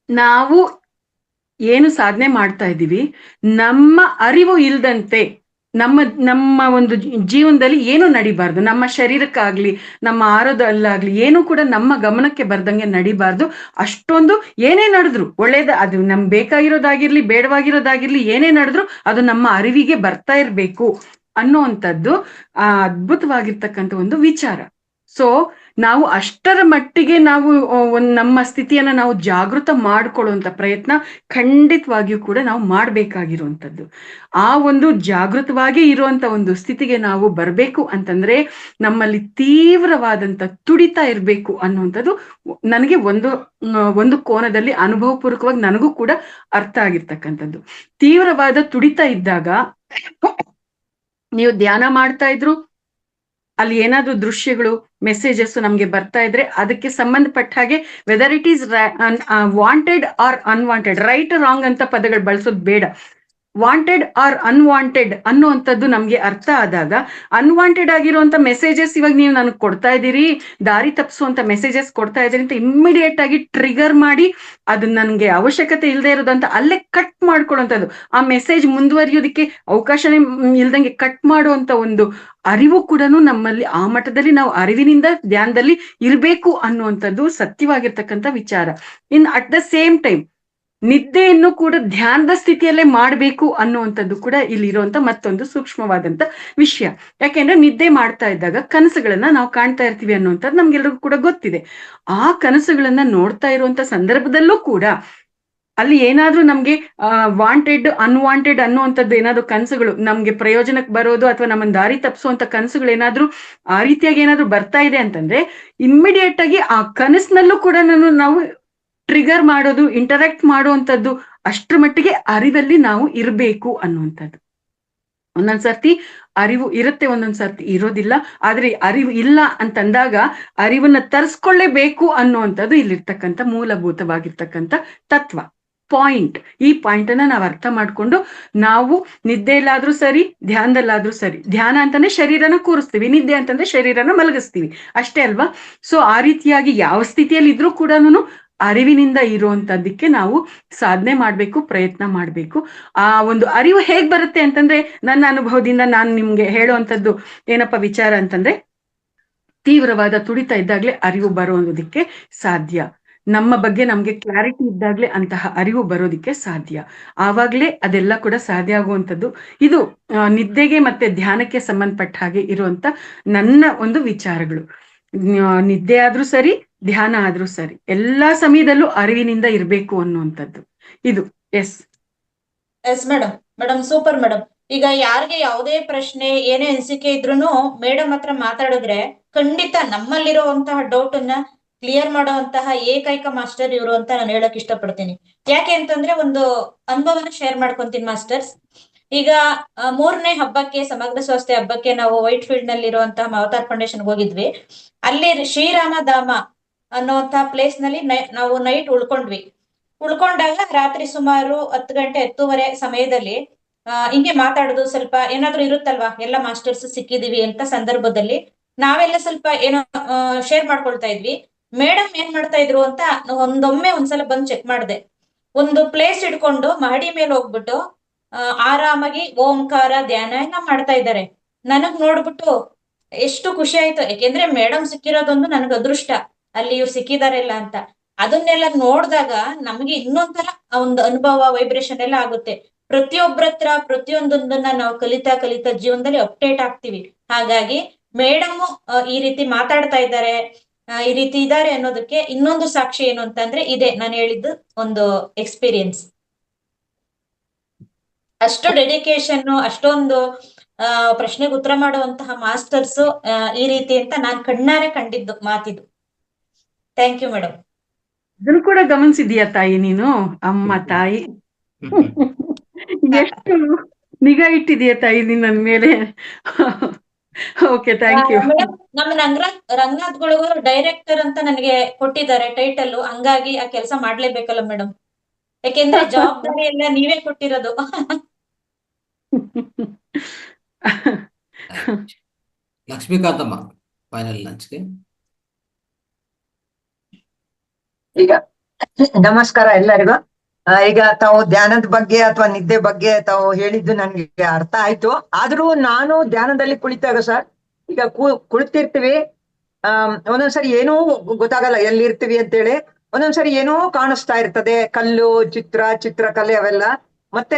ನಾವು ಏನು ಸಾಧನೆ ಮಾಡ್ತಾ ಇದ್ದೀವಿ, ನಮ್ಮ ಅರಿವು ಇಲ್ದಂತೆ ನಮ್ಮ ಒಂದು ಜೀವನದಲ್ಲಿ ಏನು ನಡಿಬಾರ್ದು, ನಮ್ಮ ಶರೀರಕ್ಕಾಗ್ಲಿ ನಮ್ಮ ಆರೋಗ್ಯದಲ್ಲಾಗ್ಲಿ ಏನು ಕೂಡ ನಮ್ಮ ಗಮನಕ್ಕೆ ಬರ್ದಂಗೆ ನಡಿಬಾರ್ದು. ಅಷ್ಟೊಂದು ಏನೇ ನಡೆದ್ರು ಒಳ್ಳೇದ, ಅದು ನಮ್ಗೆ ಬೇಕಾಗಿರೋದಾಗಿರ್ಲಿ ಬೇಡವಾಗಿರೋದಾಗಿರ್ಲಿ, ಏನೇ ನಡೆದ್ರು ಅದು ನಮ್ಮ ಅರಿವಿಗೆ ಬರ್ತಾ ಇರ್ಬೇಕು ಅನ್ನುವಂಥದ್ದು ಅದ್ಭುತವಾಗಿರ್ತಕ್ಕಂಥ ಒಂದು ವಿಚಾರ. ಸೊ ನಾವು ಅಷ್ಟರ ಮಟ್ಟಿಗೆ ನಾವು ನಮ್ಮ ಸ್ಥಿತಿಯನ್ನ ನಾವು ಜಾಗೃತ ಮಾಡ್ಕೊಳ್ಳುವಂತ ಪ್ರಯತ್ನ ಖಂಡಿತವಾಗಿಯೂ ಕೂಡ ನಾವು ಮಾಡ್ಬೇಕಾಗಿರುವಂಥದ್ದು. ಆ ಒಂದು ಜಾಗೃತವಾಗಿ ಇರುವಂತ ಒಂದು ಸ್ಥಿತಿಗೆ ನಾವು ಬರ್ಬೇಕು ಅಂತಂದ್ರೆ ನಮ್ಮಲ್ಲಿ ತೀವ್ರವಾದಂತ ತುಡಿತ ಇರ್ಬೇಕು ಅನ್ನುವಂಥದ್ದು ನನಗೆ ಒಂದು ಕೋನದಲ್ಲಿ ಅನುಭವಪೂರ್ವಕವಾಗಿ ನನಗೂ ಕೂಡ ಅರ್ಥ ಆಗಿರ್ತಕ್ಕಂಥದ್ದು. ತೀವ್ರವಾದ ತುಡಿತ ಇದ್ದಾಗ ನೀವು ಧ್ಯಾನ ಮಾಡ್ತಾ ಇದ್ರು, ಅಲ್ಲಿ ಏನಾದ್ರೂ ದೃಶ್ಯಗಳು ಮೆಸೇಜಸ್ ನಮ್ಗೆ ಬರ್ತಾ ಇದ್ರೆ ಅದಕ್ಕೆ ಸಂಬಂಧಪಟ್ಟ ಹಾಗೆ whether it is wanted or unwanted, right wrong ಅಂತ ಪದಗಳು ಬಳಸೋದು ಬೇಡ. ವಾಂಟೆಡ್ ಆರ್ ಅನ್ವಾಂಟೆಡ್ ಅನ್ನುವಂಥದ್ದು ನಮ್ಗೆ ಅರ್ಥ ಆದಾಗ, ಅನ್ವಾಂಟೆಡ್ ಆಗಿರುವಂತ ಮೆಸೇಜಸ್ ಇವಾಗ ನೀವು ನನಗೆ ಕೊಡ್ತಾ ಇದ್ದೀರಿ, ದಾರಿ ತಪ್ಪಿಸುವಂತ ಮೆಸೇಜಸ್ ಕೊಡ್ತಾ ಇದ್ದೀರಿ ಅಂತ ಇಮ್ಮಿಡಿಯೇಟ್ ಆಗಿ ಟ್ರಿಗರ್ ಮಾಡಿ ಅದು ನನ್ಗೆ ಅವಶ್ಯಕತೆ ಇಲ್ಲದೆ ಇರೋದಂತ ಅಲ್ಲೇ ಕಟ್ ಮಾಡ್ಕೊಳ್ಳುವಂಥದ್ದು, ಆ ಮೆಸೇಜ್ ಮುಂದುವರಿಯೋದಕ್ಕೆ ಅವಕಾಶನೇ ಇಲ್ದಂಗೆ ಕಟ್ ಮಾಡುವಂತ ಒಂದು ಅರಿವು ಕೂಡ ನಮ್ಮಲ್ಲಿ ಆ ಮಟ್ಟದಲ್ಲಿ ನಾವು ಅರಿವಿನಿಂದ ಧ್ಯಾನದಲ್ಲಿ ಇರ್ಬೇಕು ಅನ್ನುವಂಥದ್ದು ಸತ್ಯವಾಗಿರ್ತಕ್ಕಂಥ ವಿಚಾರ. ಅಟ್ ದ ಸೇಮ್ ಟೈಮ್ ನಿದ್ದೆಯನ್ನು ಕೂಡ ಧ್ಯಾನದ ಸ್ಥಿತಿಯಲ್ಲೇ ಮಾಡಬೇಕು ಅನ್ನುವಂಥದ್ದು ಕೂಡ ಇಲ್ಲಿರುವಂತ ಮತ್ತೊಂದು ಸೂಕ್ಷ್ಮವಾದಂತ ವಿಷಯ. ಯಾಕೆಂದ್ರೆ ನಿದ್ದೆ ಮಾಡ್ತಾ ಇದ್ದಾಗ ಕನಸುಗಳನ್ನ ನಾವು ಕಾಣ್ತಾ ಇರ್ತೀವಿ ಅನ್ನುವಂಥದ್ದು ನಮ್ಗೆಲ್ರಿಗೂ ಕೂಡ ಗೊತ್ತಿದೆ. ಆ ಕನಸುಗಳನ್ನ ನೋಡ್ತಾ ಇರುವಂತ ಸಂದರ್ಭದಲ್ಲೂ ಕೂಡ ಅಲ್ಲಿ ಏನಾದ್ರೂ ನಮ್ಗೆ ವಾಂಟೆಡ್ ಅನ್ವಾಂಟೆಡ್ ಅನ್ನುವಂಥದ್ದು ಏನಾದ್ರು ಕನಸುಗಳು ನಮ್ಗೆ ಪ್ರಯೋಜನಕ್ಕೆ ಬರೋದು ಅಥವಾ ನಮ್ಮನ್ನ ದಾರಿ ತಪ್ಪಿಸುವಂತ ಕನಸುಗಳು ಏನಾದ್ರೂ ಆ ರೀತಿಯಾಗಿ ಏನಾದ್ರೂ ಬರ್ತಾ ಇದೆ ಅಂತಂದ್ರೆ ಇಮ್ಮಿಡಿಯೇಟ್ ಆಗಿ ಆ ಕನಸಿನಲ್ಲೂ ಕೂಡ ನಾವು ಟ್ರಿಗರ್ ಮಾಡೋದು, ಇಂಟರಾಕ್ಟ್ ಮಾಡುವಂಥದ್ದು, ಅಷ್ಟ್ರ ಮಟ್ಟಿಗೆ ಅರಿವಲ್ಲಿ ನಾವು ಇರಬೇಕು ಅನ್ನುವಂಥದ್ದು. ಒಂದೊಂದ್ಸರ್ತಿ ಅರಿವು ಇರುತ್ತೆ, ಒಂದೊಂದ್ಸರ್ತಿ ಇರೋದಿಲ್ಲ. ಆದ್ರೆ ಅರಿವು ಇಲ್ಲ ಅಂತಂದಾಗ ಅರಿವನ್ನ ತರಿಸ್ಕೊಳ್ಳೇಬೇಕು ಅನ್ನುವಂಥದ್ದು ಇಲ್ಲಿರ್ತಕ್ಕಂಥ ಮೂಲಭೂತವಾಗಿರ್ತಕ್ಕಂಥ ತತ್ವ, ಪಾಯಿಂಟ್. ಈ ಪಾಯಿಂಟ್ ಅನ್ನ ನಾವು ಅರ್ಥ ಮಾಡ್ಕೊಂಡು ನಾವು ನಿದ್ದೆಯಲ್ಲಾದ್ರೂ ಸರಿ, ಧ್ಯಾನದಲ್ಲಾದ್ರೂ ಸರಿ, ಧ್ಯಾನ ಅಂತಂದ್ರೆ ಶರೀರನ ಕೂರಿಸ್ತೀವಿ, ನಿದ್ದೆ ಅಂತಂದ್ರೆ ಶರೀರನ ಮಲಗಿಸ್ತೀವಿ, ಅಷ್ಟೇ ಅಲ್ವಾ? ಸೊ ಆ ರೀತಿಯಾಗಿ ಯಾವ ಸ್ಥಿತಿಯಲ್ಲಿ ಇದ್ರೂ ಕೂಡ ಅರಿವಿನಿಂದ ಇರುವಂತದ್ದಕ್ಕೆ ನಾವು ಸಾಧನೆ ಮಾಡ್ಬೇಕು, ಪ್ರಯತ್ನ ಮಾಡ್ಬೇಕು. ಆ ಒಂದು ಅರಿವು ಹೇಗ್ ಬರುತ್ತೆ ಅಂತಂದ್ರೆ, ನನ್ನ ಅನುಭವದಿಂದ ನಾನು ನಿಮ್ಗೆ ಹೇಳುವಂಥದ್ದು ಏನಪ್ಪ ವಿಚಾರ ಅಂತಂದ್ರೆ, ತೀವ್ರವಾದ ತುಡಿತ ಇದ್ದಾಗ್ಲೇ ಅರಿವು ಬರೋದಕ್ಕೆ ಸಾಧ್ಯ. ನಮ್ಮ ಬಗ್ಗೆ ನಮ್ಗೆ ಕ್ಲಾರಿಟಿ ಇದ್ದಾಗ್ಲೇ ಅಂತಹ ಅರಿವು ಬರೋದಿಕ್ಕೆ ಸಾಧ್ಯ. ಆವಾಗ್ಲೇ ಅದೆಲ್ಲ ಕೂಡ ಸಾಧ್ಯ ಆಗುವಂಥದ್ದು. ಇದು ನಿದ್ದೆಗೆ ಮತ್ತೆ ಧ್ಯಾನಕ್ಕೆ ಸಂಬಂಧಪಟ್ಟ ಹಾಗೆ ಇರುವಂತ ನನ್ನ ಒಂದು ವಿಚಾರಗಳು. ನಿದ್ದೆ ಆದ್ರೂ ಸರಿ, ಧ್ಯಾನ ಆದ್ರೂ ಸರಿ, ಎಲ್ಲಾ ಸಮಯದಲ್ಲೂ ಅರಿವಿನಿಂದ ಇರ್ಬೇಕು ಅನ್ನುವಂಥದ್ದು ಇದು. Yes
madam super madam. ಈಗ ಯಾರಿಗೆ ಯಾವುದೇ ಪ್ರಶ್ನೆ, ಏನೇ ಅನಿಸಿಕೆ ಇದ್ರೂನು ಮೇಡಮ್ ಹತ್ರ ಮಾತಾಡಿದ್ರೆ ಖಂಡಿತ ನಮ್ಮಲ್ಲಿರುವಂತಹ ಡೌಟ್ ಅನ್ನ ಕ್ಲಿಯರ್ ಮಾಡುವಂತಹ ಏಕೈಕ ಮಾಸ್ಟರ್ ಇವರು ಅಂತ ನಾನು ಹೇಳಕ್ ಇಷ್ಟಪಡ್ತೀನಿ. ಯಾಕೆ ಅಂತಂದ್ರೆ ಒಂದು ಅನುಭವನ ಶೇರ್ ಮಾಡ್ಕೊಂತೀನಿ ಮಾಸ್ಟರ್ಸ್. ಈಗ 3ನೇ ಹಬ್ಬಕ್ಕೆ, ಸಮಗ್ರ ಸ್ವಾಸ್ಥ್ಯ ಹಬ್ಬಕ್ಕೆ ನಾವು ವೈಟ್ ಫೀಲ್ಡ್ ನಲ್ಲಿ ಇರುವಂತಹ ಅವತಾರ್ ಫೌಂಡೇಶನ್ ಹೋಗಿದ್ವಿ. ಅಲ್ಲಿ ಶ್ರೀರಾಮಧಾಮ ಅನ್ನುವಂತಹ ಪ್ಲೇಸ್ ನಲ್ಲಿ ನಾವು ನೈಟ್ ಉಳ್ಕೊಂಡಾಗ ರಾತ್ರಿ ಸುಮಾರು 10 ಗಂಟೆ 10:30 ಸಮಯದಲ್ಲಿ ಹಿಂಗೆ ಮಾತಾಡೋದು, ಸ್ವಲ್ಪ ಏನಾದ್ರೂ ಇರುತ್ತಲ್ವಾ, ಎಲ್ಲ ಮಾಸ್ಟರ್ಸ್ ಸಿಕ್ಕಿದೀವಿ ಅಂತ ಸಂದರ್ಭದಲ್ಲಿ ನಾವೆಲ್ಲ ಸ್ವಲ್ಪ ಏನೋ ಶೇರ್ ಮಾಡ್ಕೊಳ್ತಾ ಇದ್ವಿ. ಮೇಡಮ್ ಏನ್ ಮಾಡ್ತಾ ಇದ್ರು ಅಂತ ಒಂದ್ಸಲ ಬಂದು ಚೆಕ್ ಮಾಡಿದೆ. ಒಂದು ಪ್ಲೇಸ್ ಇಟ್ಕೊಂಡು ಮಹಡಿ ಮೇಲೆ ಹೋಗ್ಬಿಟ್ಟು ಆರಾಮಾಗಿ ಓಂಕಾರ ಧ್ಯಾನ ಎಲ್ಲ ಮಾಡ್ತಾ ಇದ್ದಾರೆ. ನನಗ್ ನೋಡ್ಬಿಟ್ಟು ಎಷ್ಟು ಖುಷಿ ಆಯ್ತು. ಯಾಕೆಂದ್ರೆ ಮೇಡಮ್ ಸಿಕ್ಕಿರೋದೊಂದು ನನಗ್ ಅದೃಷ್ಟ, ಅಲ್ಲಿ ಇವ್ರು ಸಿಕ್ಕಿದಾರೆಲ್ಲ ಅಂತ. ಅದನ್ನೆಲ್ಲ ನೋಡಿದಾಗ ನಮ್ಗೆ ಇನ್ನೊಂಥರ ಒಂದು ಅನುಭವ, ವೈಬ್ರೇಷನ್ ಎಲ್ಲ ಆಗುತ್ತೆ. ಪ್ರತಿಯೊಬ್ಬರ ಹತ್ರ ಪ್ರತಿಯೊಂದೊಂದನ್ನ ನಾವು ಕಲಿತಾ ಜೀವನದಲ್ಲಿ ಅಪ್ಡೇಟ್ ಆಗ್ತೀವಿ. ಹಾಗಾಗಿ ಮೇಡಮ್ ಈ ರೀತಿ ಮಾತಾಡ್ತಾ ಇದ್ದಾರೆ, ಈ ರೀತಿ ಇದ್ದಾರೆ ಅನ್ನೋದಕ್ಕೆ ಇನ್ನೊಂದು ಸಾಕ್ಷಿ ಏನು ಅಂತಂದ್ರೆ ಇದೆ ನಾನು ಹೇಳಿದ್ದು ಒಂದು ಎಕ್ಸ್ಪೀರಿಯನ್ಸ್. ಅಷ್ಟು ಡೆಡಿಕೇಶನ್, ಅಷ್ಟೊಂದು ಪ್ರಶ್ನೆಗೆ ಉತ್ತರ ಮಾಡುವಂತಹ ಮಾಸ್ಟರ್ಸ್ ಈ ರೀತಿ ಅಂತ ನಾನ್ ಕಣ್ಣಾರೆ ಕಂಡಿದ್ದು ಮಾತಿದು. Thank you madam.
ಇದನ್ನು ಕೂಡ ಗಮನಿಸಿದೀಯಾ ತಾಯಿ ನೀನು? ಅಮ್ಮ ತಾಯಿ ಎಷ್ಟು ನಿಗಾ ಇಟ್ಟಿದೀಯ ತಾಯಿ ನೀನ್ ನನ್ ಮೇಲೆ. Okay, thank you.
ನಮ್ಮ ರಂಗನಾಥ್ ಗಳು ಡೈರೆಕ್ಟರ್ ಅಂತ ನನಗೆ ಕೊಟ್ಟಿದ್ದಾರೆ ಟೈಟಲ್. ಹಂಗಾಗಿ ಆ ಕೆಲಸ ಮಾಡ್ಲೇಬೇಕಲ್ಲ ಮೇಡಮ್, ಯಾಕೆಂದ್ರೆ ಜವಾಬ್ದಾರಿ ಎಲ್ಲ ನೀವೇ ಕೊಟ್ಟಿರೋದು.
ಲಕ್ಷ್ಮೀಕಾಂತಮ್ಮ, ಫೈನಲ್ ಲಂಚ್ಗೆ.
ಈಗ ನಮಸ್ಕಾರ ಎಲ್ಲರಿಗೂ. ಈಗ ತಾವು ಧ್ಯಾನದ ಬಗ್ಗೆ ಅಥವಾ ನಿದ್ದೆ ಬಗ್ಗೆ ತಾವು ಹೇಳಿದ್ದು ನನ್ಗೆ ಅರ್ಥ ಆಯ್ತು. ಆದ್ರೂ ನಾನು ಧ್ಯಾನದಲ್ಲಿ ಕುಳಿತಾಗ ಸರ್, ಈಗ ಕುಳಿತಿರ್ತೀವಿ, ಒಂದೊಂದ್ಸರಿ ಏನೂ ಗೊತ್ತಾಗಲ್ಲ ಎಲ್ಲಿರ್ತೀವಿ ಅಂತೇಳಿ. ಒಂದೊಂದ್ಸರಿ ಏನೋ ಕಾಣಿಸ್ತಾ ಇರ್ತದೆ, ಕಲ್ಲು, ಚಿತ್ರಕಲೆ ಅವೆಲ್ಲ. ಮತ್ತೆ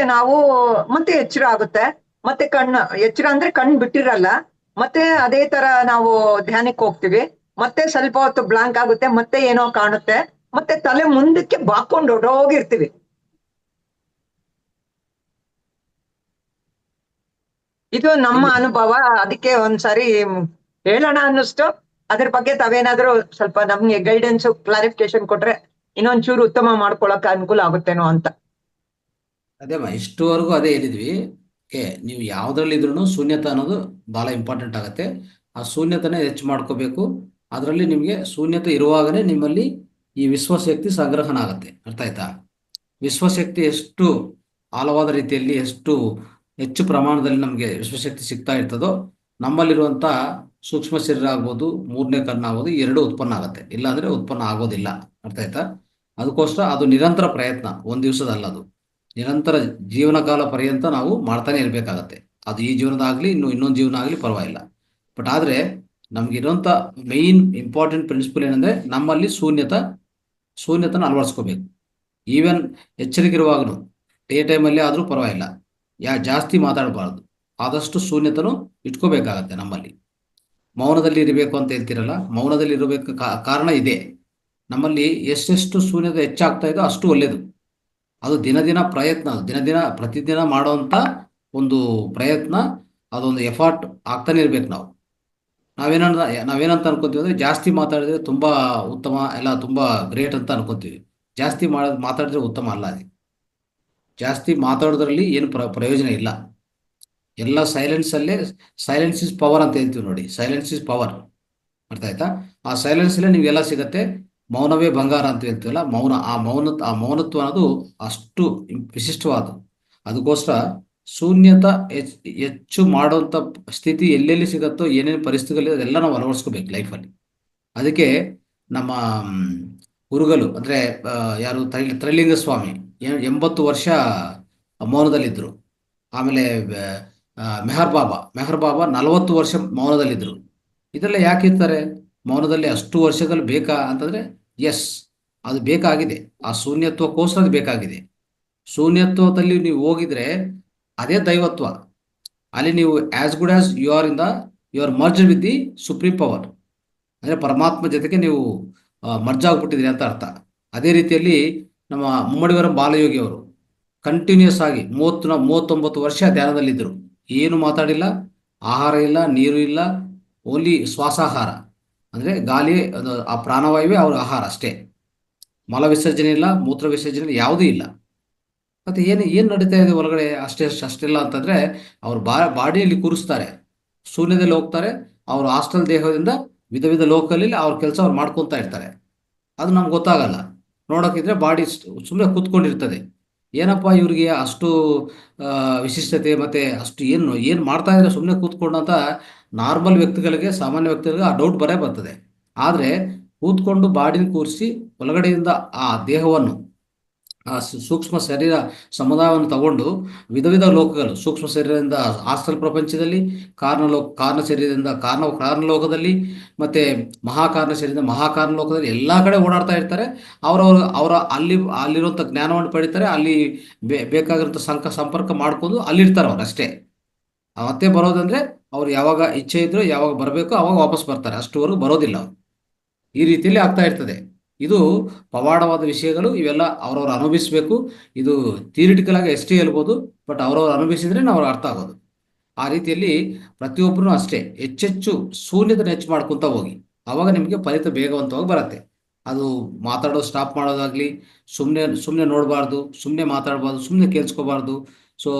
ಮತ್ತೆ ಎಚ್ಚರ ಆಗುತ್ತೆ. ಮತ್ತೆ ಎಚ್ಚರ ಅಂದ್ರೆ ಕಣ್ಣು ಬಿಟ್ಟಿರಲ್ಲ. ಮತ್ತೆ ಅದೇ ತರ ನಾವು ಧ್ಯಾನಕ್ಕೆ ಹೋಗ್ತೀವಿ. ಮತ್ತೆ ಸ್ವಲ್ಪ ಹೊತ್ತು ಬ್ಲಾಂಕ್ ಆಗುತ್ತೆ, ಮತ್ತೆ ಏನೋ ಕಾಣುತ್ತೆ, ಮತ್ತೆ ತಲೆ ಮುಂದಕ್ಕೆ ಬಾಕೊಂಡು ಹೊಡೋಗಿರ್ತೀವಿ. ಇದು ನಮ್ಮ ಅನುಭವ. ಅದಕ್ಕೆ ಒಂದ್ಸಾರಿ ಹೇಳೋಣ ಅನ್ನಿಸ್ತು. ಅದ್ರ ಬಗ್ಗೆ ತಾವೇನಾದ್ರೂ ಸ್ವಲ್ಪ ನಮ್ಗೆ ಗೈಡೆನ್ಸ್, ಕ್ಲಾರಿಫಿಕೇಶನ್ ಕೊಟ್ರೆ ಇನ್ನೊಂಚೂರು ಉತ್ತಮ ಮಾಡ್ಕೊಳಕ್ ಅನುಕೂಲ ಆಗುತ್ತೇನೋ ಅಂತ.
ಅದೇಮ್ಮ, ಇಷ್ಟುವರೆಗೂ ಅದೇ ಹೇಳಿದ್ವಿ. ನೀವು ಯಾವ್ದ್ರಲ್ಲಿದ್ರು ಶೂನ್ಯತೆ ಅನ್ನೋದು ಬಹಳ ಇಂಪಾರ್ಟೆಂಟ್ ಆಗುತ್ತೆ. ಆ ಶೂನ್ಯತೆನೇ ಹೆಚ್ಚು ಮಾಡ್ಕೋಬೇಕು. ಅದರಲ್ಲಿ ನಿಮಗೆ ಶೂನ್ಯತೆ ಇರುವಾಗನೇ ನಿಮ್ಮಲ್ಲಿ ಈ ವಿಶ್ವಶಕ್ತಿ ಸಂಗ್ರಹಣ ಆಗುತ್ತೆ. ಅರ್ಥ ಆಯ್ತಾ? ವಿಶ್ವಶಕ್ತಿ ಎಷ್ಟು ಆಳವಾದ ರೀತಿಯಲ್ಲಿ, ಎಷ್ಟು ಹೆಚ್ಚು ಪ್ರಮಾಣದಲ್ಲಿ ನಮಗೆ ವಿಶ್ವಶಕ್ತಿ ಸಿಗ್ತಾ ಇರ್ತದೋ, ನಮ್ಮಲ್ಲಿರುವಂಥ ಸೂಕ್ಷ್ಮ ಶರೀರ ಆಗ್ಬೋದು, 3ನೇ ಕಣ್ಣಾಗ್ಬೋದು, ಎರಡೂ ಉತ್ಪನ್ನ ಆಗುತ್ತೆ. ಇಲ್ಲಾಂದ್ರೆ ಉತ್ಪನ್ನ ಆಗೋದಿಲ್ಲ. ಅರ್ಥ ಆಯ್ತಾ? ಅದಕ್ಕೋಸ್ಕರ ಅದು ನಿರಂತರ ಪ್ರಯತ್ನ, ಒಂದು ದಿವಸದ ಅಲ್ಲ, ಅದು ನಿರಂತರ ಜೀವನ ಕಾಲ ಪರ್ಯಂತ ನಾವು ಮಾಡ್ತಾನೆ ಇರಬೇಕಾಗತ್ತೆ. ಅದು ಈ ಜೀವನದಾಗಲಿ ಇನ್ನೊಂದು ಜೀವನ ಆಗಲಿ ಪರವಾಗಿಲ್ಲ. ಬಟ್ ಆದರೆ ನಮ್ಗಿರುವಂಥ ಮೇಯ್ನ್ ಇಂಪಾರ್ಟೆಂಟ್ ಪ್ರಿನ್ಸಿಪಲ್ ಏನಂದ್ರೆ, ನಮ್ಮಲ್ಲಿ ಶೂನ್ಯತನ ಅಳವಡಿಸ್ಕೋಬೇಕು. ಈವನ್ ಎಚ್ಚರಿಕಿರುವಾಗನು, ಡೇ ಟೈಮಲ್ಲಿ ಆದರೂ ಪರವಾಗಿಲ್ಲ, ಜಾಸ್ತಿ ಮಾತಾಡಬಾರ್ದು. ಆದಷ್ಟು ಶೂನ್ಯತನು ಇಟ್ಕೋಬೇಕಾಗತ್ತೆ ನಮ್ಮಲ್ಲಿ. ಮೌನದಲ್ಲಿ ಇರಬೇಕು ಅಂತ ಹೇಳ್ತಿರಲ್ಲ, ಮೌನದಲ್ಲಿ ಇರಬೇಕು ಕಾರಣ ಇದೆ. ನಮ್ಮಲ್ಲಿ ಎಷ್ಟೆಷ್ಟು ಶೂನ್ಯತೆ ಹೆಚ್ಚಾಗ್ತಾ ಇದೋ ಅಷ್ಟು ಒಳ್ಳೇದು. ಅದು ದಿನ ಪ್ರಯತ್ನ, ಪ್ರತಿದಿನ ಮಾಡುವಂಥ ಒಂದು ಪ್ರಯತ್ನ, ಅದೊಂದು ಎಫರ್ಟ್ ಆಗ್ತಾನೆ ಇರ್ಬೇಕು ನಾವು. ನಾವೇನಂತ ಅನ್ಕೊಂತೀವಿ ಅಂದರೆ ಜಾಸ್ತಿ ಮಾತಾಡಿದ್ರೆ ತುಂಬ ಉತ್ತಮ, ಎಲ್ಲ ತುಂಬ ಗ್ರೇಟ್ ಅಂತ ಅನ್ಕೊಂತೀವಿ. ಜಾಸ್ತಿ ಮಾತಾಡಿದ್ರೆ ಉತ್ತಮ ಅಲ್ಲ ಅದು. ಜಾಸ್ತಿ ಮಾತಾಡೋದ್ರಲ್ಲಿ ಏನು ಪ್ರಯೋಜನ ಇಲ್ಲ. ಎಲ್ಲ ಸೈಲೆನ್ಸ್ ಇಸ್ ಪವರ್ ಅಂತ ಹೇಳ್ತೀವಿ ನೋಡಿ. ಸೈಲೆನ್ಸ್ ಇಸ್ ಪವರ್, ಅರ್ಥ ಆಯ್ತಾ? ಆ ಸೈಲೆನ್ಸಲ್ಲೇ ನಿಮಗೆಲ್ಲ ಸಿಗತ್ತೆ. ಮೌನವೇ ಬಂಗಾರ ಅಂತ ಹೇಳ್ತೀವಲ್ಲ, ಆ ಮೌನತ್ವ ಅನ್ನೋದು ಅಷ್ಟು ವಿಶಿಷ್ಟವಾದ. ಅದಕ್ಕೋಸ್ಕರ ಶೂನ್ಯತ ಹೆಚ್ಚು ಮಾಡುವಂಥ ಸ್ಥಿತಿ ಎಲ್ಲೆಲ್ಲಿ ಸಿಗತ್ತೋ, ಏನೇನು ಪರಿಸ್ಥಿತಿಗಳಲ್ಲಿ ಅದೆಲ್ಲ ನಾವು ಅಳವಡಿಸ್ಕೋಬೇಕು ಲೈಫಲ್ಲಿ. ಅದಕ್ಕೆ ನಮ್ಮ ಗುರುಗಳು ಅಂದರೆ ಯಾರು ತ್ರೈಲಿಂಗ ಸ್ವಾಮಿ 80 ವರ್ಷ ಮೌನದಲ್ಲಿದ್ದರು. ಆಮೇಲೆ ಮೆಹರ್ ಬಾಬಾ 40 ವರ್ಷ ಮೌನದಲ್ಲಿದ್ದರು. ಇದೆಲ್ಲ ಯಾಕೆ ಇರ್ತಾರೆ ಮೌನದಲ್ಲಿ ಅಷ್ಟು ವರ್ಷದಲ್ಲಿ ಬೇಕಾ ಅಂತಂದರೆ, ಎಸ್, ಅದು ಬೇಕಾಗಿದೆ. ಆ ಶೂನ್ಯತ್ವಕ್ಕೋಸ್ಕರ ಅದು ಬೇಕಾಗಿದೆ. ಶೂನ್ಯತ್ವದಲ್ಲಿ ನೀವು ಹೋಗಿದ್ರೆ ಅದೇ ದೈವತ್ವ. ಅಲ್ಲಿ ನೀವು as good as you are merge with the supreme power, ಅಂದರೆ ಪರಮಾತ್ಮ ಜೊತೆಗೆ ನೀವು ಮರ್ಜ್ ಆಗ್ಬಿಟ್ಟಿದ್ರಿ ಅಂತ ಅರ್ಥ. ಅದೇ ರೀತಿಯಲ್ಲಿ ನಮ್ಮ ಮುಮ್ಮಡಿವರಂ ಬಾಲಯೋಗಿ ಅವರು ಕಂಟಿನ್ಯೂಸ್ ಆಗಿ 39 ವರ್ಷ ಧ್ಯಾನದಲ್ಲಿದ್ದರು. ಏನು ಮಾತಾಡಿಲ್ಲ, ಆಹಾರ ಇಲ್ಲ, ನೀರು ಇಲ್ಲ, ಓನ್ಲಿ ಶ್ವಾಸಾಹಾರ, ಅಂದರೆ ಗಾಳಿ, ಆ ಪ್ರಾಣವಾಯುವೇ ಅವ್ರ ಆಹಾರ ಅಷ್ಟೇ. ಮಲ ವಿಸರ್ಜನೆ ಇಲ್ಲ, ಮೂತ್ರ ವಿಸರ್ಜನೆ ಇಲ್ಲ, ಯಾವುದೂ ಇಲ್ಲ. ಮತ್ತು ಏನು ನಡೀತಾ ಇದೆ ಒಳಗಡೆ ಅಷ್ಟೆಲ್ಲ ಅಂತಂದರೆ, ಅವ್ರ ಬಾಡಿಯಲ್ಲಿ ಕೂರಿಸ್ತಾರೆ, ಶೂನ್ಯದಲ್ಲಿ ಹೋಗ್ತಾರೆ. ಅವರು ಹಾಸ್ಟೆಲ್ ದೇಹದಿಂದ ವಿಧ ಲೋಕಲ್ಲಿ ಅವ್ರ ಕೆಲಸ ಅವ್ರು ಮಾಡ್ಕೊತಾ ಇರ್ತಾರೆ. ಅದು ನಮ್ಗೆ ಗೊತ್ತಾಗಲ್ಲ. ನೋಡೋಕ್ಕಿದ್ರೆ ಬಾಡಿ ಸುಮ್ಮನೆ ಕೂತ್ಕೊಂಡಿರ್ತದೆ. ಏನಪ್ಪ ಇವ್ರಿಗೆ ಅಷ್ಟು ವಿಶಿಷ್ಟತೆ ಮತ್ತು ಅಷ್ಟು ಏನು ಮಾಡ್ತಾ ಇದ್ದಾರೆ ಸುಮ್ಮನೆ ಕೂತ್ಕೊಂಡು ಅಂತ ನಾರ್ಮಲ್ ವ್ಯಕ್ತಿಗಳಿಗೆ, ಸಾಮಾನ್ಯ ವ್ಯಕ್ತಿಗಳಿಗೆ ಆ ಡೌಟ್ ಬರ್ತದೆ. ಆದರೆ ಕೂತ್ಕೊಂಡು ಬಾಡಿನ ಕೂರಿಸಿ ಒಳಗಡೆಯಿಂದ ಆ ದೇಹವನ್ನು, ಆ ಸೂಕ್ಷ್ಮ ಶರೀರ ಸಮುದಾಯವನ್ನು ತಗೊಂಡು ವಿಧ ಲೋಕಗಳು, ಸೂಕ್ಷ್ಮ ಶರೀರದಿಂದ ಆಸ್ಟ್ರಲ್ ಪ್ರಪಂಚದಲ್ಲಿ, ಕಾರಣ ಶರೀರದಿಂದ ಕಾರಣ ಲೋಕದಲ್ಲಿ, ಮತ್ತು ಮಹಾಕಾರಣ ಶರೀರದಿಂದ ಮಹಾಕಾರಣ ಲೋಕದಲ್ಲಿ ಎಲ್ಲ ಕಡೆ ಓಡಾಡ್ತಾ ಇರ್ತಾರೆ. ಅವರ ಅಲ್ಲಿರುವಂಥ ಜ್ಞಾನವನ್ನು ಪಡಿತಾರೆ. ಅಲ್ಲಿ ಬೇಕಾಗಿರುವಂಥ ಸಂಪರ್ಕ ಮಾಡ್ಕೊಂಡು ಅಲ್ಲಿರ್ತಾರೆ ಅವ್ರು ಅಷ್ಟೇ. ಮತ್ತೆ ಬರೋದಂದರೆ ಅವ್ರು ಯಾವಾಗ ಇಚ್ಛೆ ಇದ್ರು, ಯಾವಾಗ ಬರಬೇಕು ಅವಾಗ ವಾಪಸ್ ಬರ್ತಾರೆ. ಅಷ್ಟುವರೆಗೂ ಬರೋದಿಲ್ಲ ಅವರು. ಈ ರೀತಿಯಲ್ಲಿ ಆಗ್ತಾ ಇರ್ತದೆ. ಇದು ಪವಾಡವಾದ ವಿಷಯಗಳು. ಇವೆಲ್ಲ ಅವ್ರವ್ರು ಅನುಭವಿಸಬೇಕು. ಇದು ಥಿಯರಿಟಿಕಲ್ ಆಗಿ ಎಷ್ಟೇ ಹೇಳ್ಬೋದು, ಬಟ್ ಅವ್ರವ್ರು ಅನುಭವಿಸಿದ್ರೆ ನಾವು ಅರ್ಥ ಆಗೋದು. ಆ ರೀತಿಯಲ್ಲಿ ಪ್ರತಿಯೊಬ್ಬರೂ ಅಷ್ಟೇ ಹೆಚ್ಚೆಚ್ಚು ಶೂನ್ಯತನ ಹೆಚ್ಚು ಮಾಡ್ಕೊತ ಹೋಗಿ, ಆವಾಗ ನಿಮಗೆ ಫಲಿತ ಬೇಗವಂತವಾಗಿ ಬರುತ್ತೆ. ಅದು ಮಾತಾಡೋದು ಸ್ಟಾಪ್ ಮಾಡೋದಾಗಲಿ, ಸುಮ್ಮನೆ ನೋಡಬಾರ್ದು, ಸುಮ್ಮನೆ ಮಾತಾಡಬಾರ್ದು, ಸುಮ್ಮನೆ ಕೇಳಿಸ್ಕೋಬಾರ್ದು. ಸೊ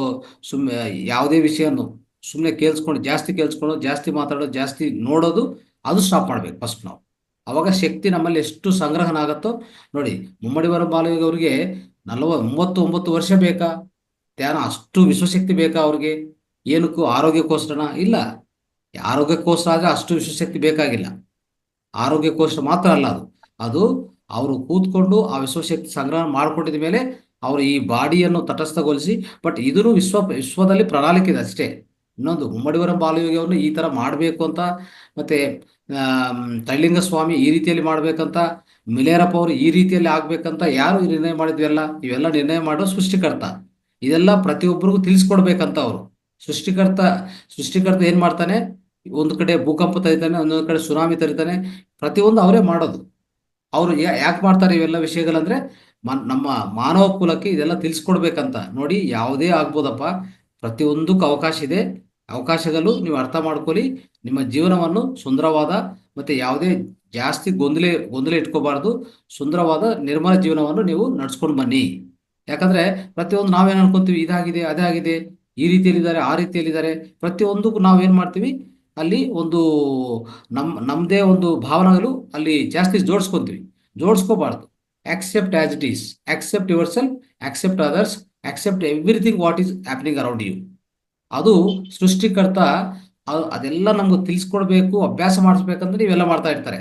ಯಾವುದೇ ವಿಷಯವನ್ನು ಸುಮ್ಮನೆ ಜಾಸ್ತಿ ಜಾಸ್ತಿ ಮಾತಾಡೋದು, ಜಾಸ್ತಿ ನೋಡೋದು, ಅದು ಸ್ಟಾಪ್ ಮಾಡಬೇಕು ಫಸ್ಟ್ ನಾವು. ಅವಾಗ ಶಕ್ತಿ ನಮ್ಮಲ್ಲಿ ಎಷ್ಟು ಸಂಗ್ರಹಣ ಆಗುತ್ತೋ ನೋಡಿ. ಮುಮ್ಮಡಿವರಂ ಬಾಲಯೋಗಿ ಅವರಿಗೆ 39 ವರ್ಷ ಬೇಕಾ ಧ್ಯಾನ? ಅಷ್ಟು ವಿಶ್ವಶಕ್ತಿ ಬೇಕಾ ಅವ್ರಿಗೆ? ಏನಕ್ಕೂ ಆರೋಗ್ಯಕ್ಕೋಸ್ಕರನ? ಇಲ್ಲ. ಆರೋಗ್ಯಕ್ಕೋಸ್ಕರ ಆದರೆ ಅಷ್ಟು ವಿಶ್ವಶಕ್ತಿ ಬೇಕಾಗಿಲ್ಲ. ಆರೋಗ್ಯಕ್ಕೋಸ್ಕರ ಮಾತ್ರ ಅಲ್ಲ ಅದು ಅವರು ಕೂತ್ಕೊಂಡು ಆ ವಿಶ್ವಶಕ್ತಿ ಸಂಗ್ರಹ ಮಾಡಿಕೊಂಡಿದ ಮೇಲೆ ಅವರು ಈ ಬಾಡಿಯನ್ನು ತಟಸ್ಥಗೊಳಿಸಿ, ಬಟ್ ಇದೂ ವಿಶ್ವದಲ್ಲಿ ಪ್ರಣಾಳಿಕೆ ಇದೆ ಅಷ್ಟೇ. ಇನ್ನೊಂದು, ಮುಮ್ಮಡಿವರಂ ಬಾಲಯೋಗಿ ಅವ್ರನ್ನ ಈ ಥರ ಮಾಡಬೇಕು ಅಂತ, ಮತ್ತು ತ್ರೈಲಿಂಗ ಸ್ವಾಮಿ ಈ ರೀತಿಯಲ್ಲಿ ಮಾಡ್ಬೇಕಂತ, ಮಿಲೇರಪ್ಪ ಅವರು ಈ ರೀತಿಯಲ್ಲಿ ಆಗ್ಬೇಕಂತ ಯಾರು ನಿರ್ಣಯ ಮಾಡಿದ್ವೆಲ್ಲ? ಇವೆಲ್ಲ ನಿರ್ಣಯ ಮಾಡೋ ಸೃಷ್ಟಿಕರ್ತ. ಇದೆಲ್ಲ ಪ್ರತಿಯೊಬ್ಬರಿಗೂ ತಿಳಿಸ್ಕೊಡ್ಬೇಕಂತ ಅವರು. ಸೃಷ್ಟಿಕರ್ತ ಏನು ಮಾಡ್ತಾನೆ? ಒಂದು ಕಡೆ ಭೂಕಂಪ ತರಿತಾನೆ, ಒಂದೊಂದು ಕಡೆ ಸುನಾಮಿ ತರಿತಾನೆ. ಪ್ರತಿಯೊಂದು ಅವರೇ ಮಾಡೋದು. ಅವರು ಯಾಕೆ ಮಾಡ್ತಾರೆ ಇವೆಲ್ಲ ವಿಷಯಗಳಂದ್ರೆ, ನಮ್ಮ ಮಾನವ ಕುಲಕ್ಕೆ ಇದೆಲ್ಲ ತಿಳಿಸ್ಕೊಡ್ಬೇಕಂತ. ನೋಡಿ, ಯಾವುದೇ ಆಗ್ಬೋದಪ್ಪ, ಪ್ರತಿಯೊಂದಕ್ಕೂ ಅವಕಾಶ ಇದೆ. ಅವಕಾಶಗಳು ನೀವು ಅರ್ಥ ಮಾಡ್ಕೊಳ್ಳಿ. ನಿಮ್ಮ ಜೀವನವನ್ನು ಸುಂದರವಾದ ಮತ್ತು ಯಾವುದೇ ಜಾಸ್ತಿ ಗೊಂದಲ ಇಟ್ಕೋಬಾರ್ದು. ಸುಂದರವಾದ ನಿರ್ಮಲ ಜೀವನವನ್ನು ನೀವು ನಡ್ಸ್ಕೊಂಡು ಬನ್ನಿ. ಯಾಕಂದರೆ ಪ್ರತಿಯೊಂದು ನಾವೇನು ಅನ್ಕೊಂತೀವಿ, ಇದಾಗಿದೆ, ಅದಾಗಿದೆ, ಈ ರೀತಿಯಲ್ಲಿದ್ದಾರೆ, ಆ ರೀತಿಯಲ್ಲಿದ್ದಾರೆ. ಪ್ರತಿಯೊಂದಕ್ಕೂ ನಾವೇನು ಮಾಡ್ತೀವಿ, ಅಲ್ಲಿ ಒಂದು ನಮ್ಮದೇ ಒಂದು ಭಾವನೆಗಳು ಅಲ್ಲಿ ಜಾಸ್ತಿ ಜೋಡಿಸ್ಕೋಬಾರ್ದು. Accept as it is, accept yourself, accept others, accept everything what is happening around you. ಅದು ಸೃಷ್ಟಿಕರ್ತ ಅದೆಲ್ಲ ನಮ್ಗೆ ತಿಳಿಸ್ಕೊಡ್ಬೇಕು, ಅಭ್ಯಾಸ ಮಾಡಿಸ್ಬೇಕಂದ್ರೆ ಇವೆಲ್ಲ ಮಾಡ್ತಾ ಇರ್ತಾರೆ.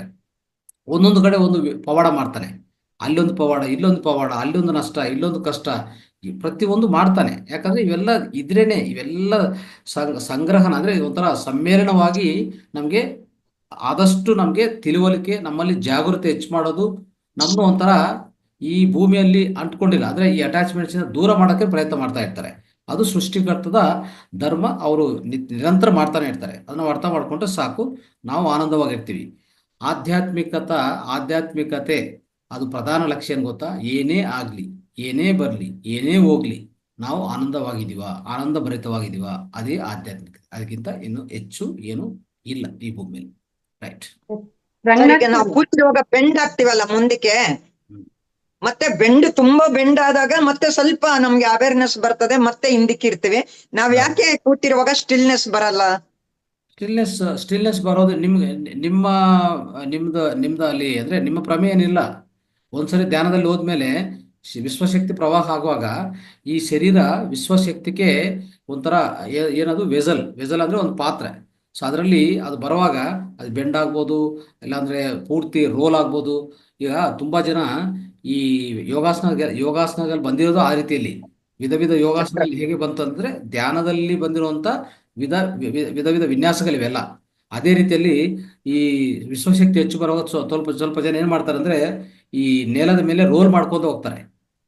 ಒಂದೊಂದು ಕಡೆ ಒಂದು ಪವಾಡ ಮಾಡ್ತಾನೆ. ಅಲ್ಲೊಂದು ಪವಾಡ, ಇಲ್ಲೊಂದು ಪವಾಡ, ಅಲ್ಲೊಂದು ನಷ್ಟ, ಇಲ್ಲೊಂದು ಕಷ್ಟ, ಪ್ರತಿಯೊಂದು ಮಾಡ್ತಾನೆ. ಯಾಕಂದ್ರೆ ಇವೆಲ್ಲ ಇದ್ರೇನೆ, ಇವೆಲ್ಲ ಸಂಗ್ರಹಣ ಅಂದರೆ ಒಂಥರ ಸಮ್ಮೇಳನವಾಗಿ ನಮಗೆ ಆದಷ್ಟು ನಮಗೆ ತಿಳುವಳಿಕೆ, ನಮ್ಮಲ್ಲಿ ಜಾಗೃತಿ ಹೆಚ್ಚು ಮಾಡೋದು, ನಮ್ಮನ್ನು ಒಂಥರ ಈ ಭೂಮಿಯಲ್ಲಿ ಅಂಟ್ಕೊಂಡಿಲ್ಲ ಅಂದರೆ ಈ ಅಟ್ಯಾಚ್ಮೆಂಟ್ಸಿಂದ ದೂರ ಮಾಡೋಕ್ಕೆ ಪ್ರಯತ್ನ ಮಾಡ್ತಾ ಇರ್ತಾರೆ. ಅದು ಸೃಷ್ಟಿಕರ್ತದ ಧರ್ಮ. ಅವರು ನಿರಂತರ ಮಾಡ್ತಾನೆ ಇರ್ತಾರೆ. ಅದನ್ನು ಅರ್ಥ ಮಾಡ್ಕೊಂಡ್ರೆ ಸಾಕು, ನಾವು ಆನಂದವಾಗಿರ್ತೀವಿ. ಆಧ್ಯಾತ್ಮಿಕತೆ ಅದು ಪ್ರಧಾನ ಲಕ್ಷ್ಯ ಏನು ಗೊತ್ತಾ? ಏನೇ ಆಗಲಿ, ಏನೇ ಬರಲಿ ಏನೇ ಹೋಗ್ಲಿ ನಾವು ಆನಂದವಾಗಿದ್ದೀವ, ಆನಂದ ಭರಿತವಾಗಿದ್ದೀವ, ಅದೇ ಆಧ್ಯಾತ್ಮಿಕ. ಅದಕ್ಕಿಂತ ಇನ್ನು ಹೆಚ್ಚು ಏನು ಇಲ್ಲ ಈ ಭೂಮಿಯಲ್ಲಿ. ರೈಟ್.
ರಂಗನಾಥ್
ಈಗ ನಾವು
ಸರ್,
ಕೂತಿರುವಾಗ ಬೆಂಡ್ ಆಗ್ತೀವಲ್ಲ ಮುಂದಕ್ಕೆ, ಮತ್ತೆ ಬೆಂಡ್ ತುಂಬಾ ಬೆಂಡ್ ಆದಾಗ ಮತ್ತೆ ಸ್ವಲ್ಪ ನಮ್ಗೆ ಅವೇರ್ನೆಸ್ ಬರ್ತದೆ, ಮತ್ತೆ ಹಿಂದಕ್ಕೆ ಇರ್ತೀವಿ. ನಾವ್ ಯಾಕೆ ಕೂತಿರುವಾಗ ಸ್ಟಿಲ್ನೆಸ್ ಬರಲ್ಲ?
ಸ್ಟಿಲ್ನೆಸ್ ಬರೋದು ನಿಮ್ಗೆ ನಿಮ್ದು ಅಲ್ಲಿ ಅಂದ್ರೆ ನಿಮ್ಮ ಪ್ರಮೇಯ ಏನಿಲ್ಲ. ಒಂದ್ಸರಿ ಧ್ಯಾನದಲ್ಲಿ ಹೋದ್ಮೇಲೆ ವಿಶ್ವಶಕ್ತಿ ಪ್ರವಾಹ ಆಗುವಾಗ ಈ ಶರೀರ ವಿಶ್ವಶಕ್ತಿಗೆ ಒಂಥರ ಏನದು ವೆಜಲ್ ಅಂದ್ರೆ ಒಂದು ಪಾತ್ರೆ. ಸೊ ಅದರಲ್ಲಿ ಅದು ಬರುವಾಗ ಅದು ಬೆಂಡ್ ಆಗ್ಬೋದು, ಇಲ್ಲಾಂದ್ರೆ ಪೂರ್ತಿ ರೋಲ್ ಆಗ್ಬೋದು. ಈಗ ತುಂಬಾ ಜನ ಈ ಯೋಗಾಸನದಲ್ಲಿ ಬಂದಿರೋದು ಆ ರೀತಿಯಲ್ಲಿ. ವಿಧ ವಿಧ ಯೋಗಾಸನದಲ್ಲಿ ಹೇಗೆ ಬಂತಂದ್ರೆ ಧ್ಯಾನದಲ್ಲಿ ಬಂದಿರುವಂತ ವಿಧ ವಿಧ ವಿನ್ಯಾಸಗಳಿವೆಲ್ಲ. ಅದೇ ರೀತಿಯಲ್ಲಿ ಈ ವಿಶ್ವಶಕ್ತಿ ಹೆಚ್ಚು ಬರುವಾಗ ಸ್ವಲ್ಪ ಜನ ಏನ್ ಮಾಡ್ತಾರೆ ಅಂದ್ರೆ ಈ ನೆಲದ ಮೇಲೆ ರೋಲ್ ಮಾಡ್ಕೊಂಡು ಹೋಗ್ತಾರೆ.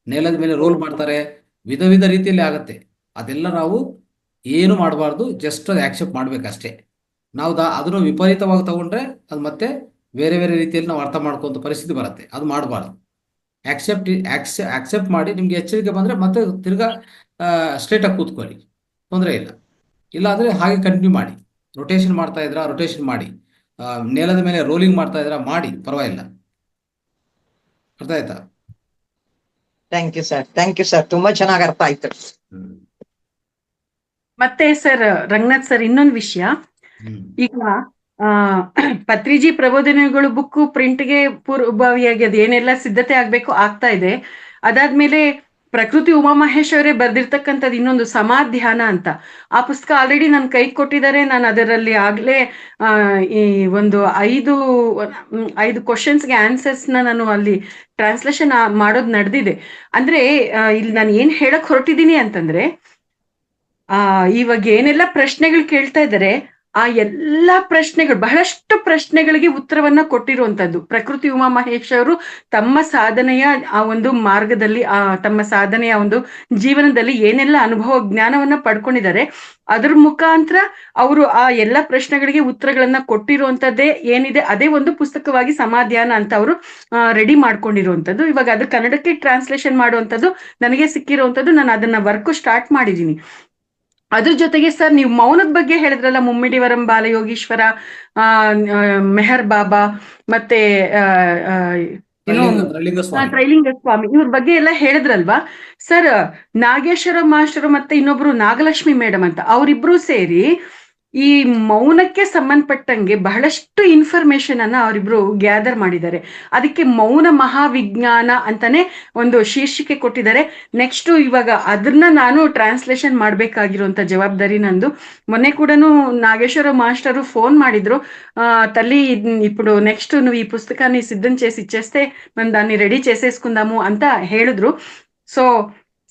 ನೆಲದ ಮೇಲೆ ರೋಲ್ ಮಾಡ್ತಾರೆ, ವಿಧ ವಿಧ ರೀತಿಯಲ್ಲಿ ಆಗತ್ತೆ. ಅದೆಲ್ಲ ನಾವು ಏನು ಮಾಡಬಾರ್ದು, ಜಸ್ಟ್ ಅದು ಆಕ್ಸೆಪ್ಟ್ ಮಾಡ್ಬೇಕಷ್ಟೇ. ನಾವು ಅದನ್ನು ವಿಪರೀತವಾಗಿ ತಗೊಂಡ್ರೆ ಅದು ಮತ್ತೆ ಬೇರೆ ಬೇರೆ ರೀತಿಯಲ್ಲಿ ನಾವು ಅರ್ಥ ಮಾಡ್ಕೊಂತ ಪರಿಸ್ಥಿತಿ ಬರುತ್ತೆ. ಅದು ಮಾಡಬಾರ್ದು. ಆಕ್ಸೆಪ್ಟ್ ಮಾಡಿ ನಿಮ್ಗೆ ಎಚ್ಚರಿಕೆ ಬಂದ್ರೆ ಮತ್ತೆ ತಿರ್ಗಾ ಸ್ಟ್ರೇಟಾಗಿ ಕೂತ್ಕೊಳ್ಳಿ, ತೊಂದರೆ ಇಲ್ಲ. ಇಲ್ಲ ಅಂದ್ರೆ ಹಾಗೆ ಕಂಟಿನ್ಯೂ ಮಾಡಿ. ರೊಟೇಷನ್ ಮಾಡ್ತಾ ಇದ್ರಾ ರೊಟೇಷನ್ ಮಾಡಿ, ನೆಲದ ಮೇಲೆ ರೋಲಿಂಗ್ ಮಾಡ್ತಾ ಇದ್ರಾ ಮಾಡಿ, ಪರವಾಗಿಲ್ಲ. ಅರ್ಥ ಆಯ್ತಾ?
ಥ್ಯಾಂಕ್ ಯು ಸರ್, ತುಂಬಾ ಚೆನ್ನಾಗಿ ಅರ್ಥ ಆಯ್ತು.
ಮತ್ತೆ ಸರ್ ರಂಗನಾಥ್ ಸರ್, ಇನ್ನೊಂದು ವಿಷಯ. ಈಗ ಪತ್ರಿಜಿ ಪ್ರಬೋಧನೆಗಳು ಬುಕ್ ಪ್ರಿಂಟ್ಗೆ ಪೂರ್ವಭಾವಿಯಾಗಿ ಅದೇನೆಲ್ಲ ಸಿದ್ಧತೆ ಆಗ್ಬೇಕು ಆಗ್ತಾ ಇದೆ. ಅದಾದ್ಮೇಲೆ ಪ್ರಕೃತಿ ಉಮಾಮಹೇಶ್ ಅವರೇ ಬರ್ದಿರ್ತಕ್ಕಂಥದ್ದು ಇನ್ನೊಂದು ಸಮಾಧ್ಯಾನ ಅಂತ. ಆ ಪುಸ್ತಕ ಆಲ್ರೆಡಿ ನನ್ನ ಕೈ ಕೊಟ್ಟಿದ್ದಾರೆ. ನಾನು ಅದರಲ್ಲಿ ಆಗ್ಲೇ ಈ ಒಂದು 5 ಕ್ವಶನ್ಸ್ಗೆ ಆನ್ಸರ್ಸ್ನ ನಾನು ಅಲ್ಲಿ ಟ್ರಾನ್ಸ್ಲೇಷನ್ ಮಾಡೋದು ನಡೆದಿದೆ. ಅಂದ್ರೆ ಇಲ್ಲಿ ನಾನು ಏನ್ ಹೇಳಕ್ ಹೊರಟಿದ್ದೀನಿ ಅಂತಂದ್ರೆ, ಇವಾಗ ಏನೆಲ್ಲ ಪ್ರಶ್ನೆಗಳು ಕೇಳ್ತಾ ಇದ್ದಾರೆ, ಆ ಎಲ್ಲಾ ಪ್ರಶ್ನೆಗಳು, ಬಹಳಷ್ಟು ಪ್ರಶ್ನೆಗಳಿಗೆ ಉತ್ತರವನ್ನ ಕೊಟ್ಟಿರುವಂತದ್ದು ಪ್ರಕೃತಿ ಉಮಾಮಹೇಶ್ ಅವರು ತಮ್ಮ ಸಾಧನೆಯ ಆ ಒಂದು ಮಾರ್ಗದಲ್ಲಿ, ತಮ್ಮ ಸಾಧನೆಯ ಒಂದು ಜೀವನದಲ್ಲಿ ಏನೆಲ್ಲ ಅನುಭವ ಜ್ಞಾನವನ್ನ ಪಡ್ಕೊಂಡಿದ್ದಾರೆ, ಅದ್ರ ಮುಖಾಂತರ ಅವರು ಆ ಎಲ್ಲಾ ಪ್ರಶ್ನೆಗಳಿಗೆ ಉತ್ತರಗಳನ್ನ ಕೊಟ್ಟಿರುವಂತದ್ದೇ ಏನಿದೆ ಅದೇ ಒಂದು ಪುಸ್ತಕವಾಗಿ ಸಮಾಧ್ಯಾನ ಅಂತ ಅವರು ರೆಡಿ ಮಾಡ್ಕೊಂಡಿರುವಂತದ್ದು. ಇವಾಗ ಅದ್ರ ಕನ್ನಡಕ್ಕೆ ಟ್ರಾನ್ಸ್ಲೇಷನ್ ಮಾಡುವಂತದ್ದು ನನಗೆ ಸಿಕ್ಕಿರುವಂತದ್ದು. ನಾನು ಅದನ್ನ ವರ್ಕ್ ಸ್ಟಾರ್ಟ್ ಮಾಡಿದ್ದೀನಿ. ಅದ್ರ ಜೊತೆಗೆ ಸರ್, ನೀವು ಮೌನದ ಬಗ್ಗೆ ಹೇಳಿದ್ರಲ್ಲ, ಮುಮ್ಮಿಡಿವರಂ ಬಾಲಯೋಗೀಶ್ವರ, ಮೆಹರ್ ಬಾಬಾ, ಮತ್ತೆ ತ್ರೈಲಿಂಗ ಸ್ವಾಮಿ, ಇವ್ರ ಬಗ್ಗೆ ಎಲ್ಲ ಹೇಳಿದ್ರಲ್ವಾ ಸರ್. ನಾಗೇಶ್ವರ ಮಾಸ್ಟರು ಮತ್ತೆ ಇನ್ನೊಬ್ರು ನಾಗಲಕ್ಷ್ಮಿ ಮೇಡಮ್ ಅಂತ, ಅವರಿಬ್ರು ಸೇರಿ ಈ ಮೌನಕ್ಕೆ ಸಂಬಂಧಪಟ್ಟಂಗೆ ಬಹಳಷ್ಟು ಇನ್ಫಾರ್ಮೇಶನ್ ಅನ್ನ ಅವರಿಬ್ರು ಗ್ಯಾದರ್ ಮಾಡಿದ್ದಾರೆ. ಅದಕ್ಕೆ ಮೌನ ಮಹಾವಿಜ್ಞಾನ ಅಂತಾನೆ ಒಂದು ಶೀರ್ಷಿಕೆ ಕೊಟ್ಟಿದ್ದಾರೆ. ನೆಕ್ಸ್ಟ್ ಇವಾಗ ಅದನ್ನ ನಾನು ಟ್ರಾನ್ಸ್ಲೇಷನ್ ಮಾಡ್ಬೇಕಾಗಿರುವಂತ ಜವಾಬ್ದಾರಿ ನಂದು. ಮೊನ್ನೆ ಕೂಡ నాగేశ్వర మాస్టరు ఫోన్ ಮಾಡಿದ್ರು, తల్లి ఇప్పుడు నెక్స్ట్ నువ్వు ఈ పుస్తకాన్ని సిద్ధం చేసి ఇచ్చేస్తే మనం దాన్ని రెడీ చేసేసుకుందాము ಅಂತ ಹೇಳಿದ್ರು. ಸೊ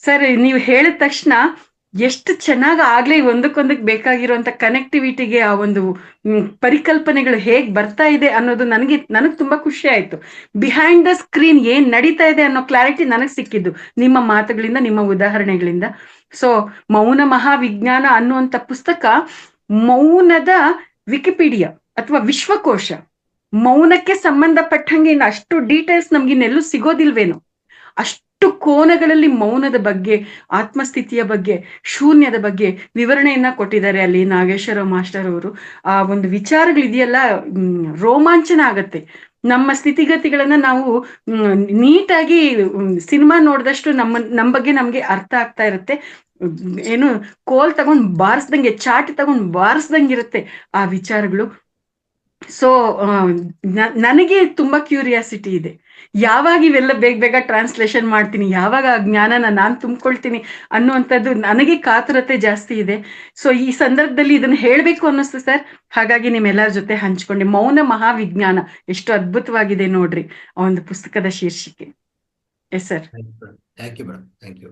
ಸರ್, ನೀವು ಹೇಳಿದ ತಕ್ಷಣ ಎಷ್ಟು ಚೆನ್ನಾಗಿ ಆಗ್ಲೇ ಒಂದಕ್ಕೊಂದಕ್ಕೆ ಬೇಕಾಗಿರುವಂತ ಕನೆಕ್ಟಿವಿಟಿಗೆ ಆ ಒಂದು ಪರಿಕಲ್ಪನೆಗಳು ಹೇಗ್ ಬರ್ತಾ ಇದೆ ಅನ್ನೋದು ನನಗ್ ತುಂಬಾ ಖುಷಿ ಆಯ್ತು. ಬಿಹೈಂಡ್ ದ ಸ್ಕ್ರೀನ್ ಏನ್ ನಡೀತಾ ಇದೆ ಅನ್ನೋ ಕ್ಲಾರಿಟಿ ನನಗ್ ಸಿಕ್ಕಿದ್ದು ನಿಮ್ಮ ಮಾತುಗಳಿಂದ, ನಿಮ್ಮ ಉದಾಹರಣೆಗಳಿಂದ. ಸೊ ಮೌನ ಮಹಾವಿಜ್ಞಾನ ಅನ್ನುವಂತ ಪುಸ್ತಕ ಮೌನದ ವಿಕಿಪೀಡಿಯಾ ಅಥವಾ ವಿಶ್ವಕೋಶ. ಮೌನಕ್ಕೆ ಸಂಬಂಧಪಟ್ಟಂಗೆ ಇನ್ನು ಅಷ್ಟು ಡೀಟೇಲ್ಸ್ ನಮ್ಗಿನ್ನೆಲ್ಲೂ ಸಿಗೋದಿಲ್ವೇನೋ. ಅಷ್ಟು ಕೋನಗಳಲ್ಲಿ ಮೌನದ ಬಗ್ಗೆ, ಆತ್ಮಸ್ಥಿತಿಯ ಬಗ್ಗೆ, ಶೂನ್ಯದ ಬಗ್ಗೆ ವಿವರಣೆಯನ್ನ ಕೊಟ್ಟಿದ್ದಾರೆ ಅಲ್ಲಿ ನಾಗೇಶ್ವರ ಮಾಸ್ಟರ್ ಅವರು. ಆ ಒಂದು ವಿಚಾರಗಳಿದೆಯಲ್ಲ, ರೋಮಾಂಚನ ಆಗತ್ತೆ. ನಮ್ಮ ಸ್ಥಿತಿಗತಿಗಳನ್ನ ನಾವು ನೀಟಾಗಿ ಸಿನಿಮಾ ನೋಡಿದಷ್ಟು ನಮ್ಮ ಬಗ್ಗೆ ನಮ್ಗೆ ಅರ್ಥ ಆಗ್ತಾ ಇರುತ್ತೆ. ಏನು ಕೋಲ್ ತಗೊಂಡ್ ಬಾರಿಸ್ದಂಗೆ, ಚಾಟಿ ತಗೊಂಡ್ ಬಾರಿಸ್ದಂಗಿರುತ್ತೆ ಆ ವಿಚಾರಗಳು. ಸೊ ನನಗೆ ತುಂಬಾ ಕ್ಯೂರಿಯಾಸಿಟಿ ಇದೆ, ಯಾವಾಗ ಇವೆಲ್ಲ ಬೇಗ ಟ್ರಾನ್ಸ್ಲೇಷನ್ ಮಾಡ್ತೀನಿ, ಯಾವಾಗ ಆ ಜ್ಞಾನನ ನಾನು ತುಂಬಿಕೊಳ್ತೀನಿ ಅನ್ನುವಂಥದ್ದು ನನಗೆ ಕಾತುರತೆ ಜಾಸ್ತಿ ಇದೆ. ಸೊ ಈ ಸಂದರ್ಭದಲ್ಲಿ ಇದನ್ನ ಹೇಳ್ಬೇಕು ಅನ್ನಿಸ್ತು ಸರ್. ಹಾಗಾಗಿ ನಿಮ್ಮೆಲ್ಲರ ಜೊತೆ ಹಂಚ್ಕೊಂಡೆ. ಮೌನ ಮಹಾವಿಜ್ಞಾನ ಎಷ್ಟು ಅದ್ಭುತವಾಗಿದೆ ನೋಡ್ರಿ ಆ ಒಂದು ಪುಸ್ತಕದ ಶೀರ್ಷಿಕೆ. Yes sir.
Thank you madam, thank you.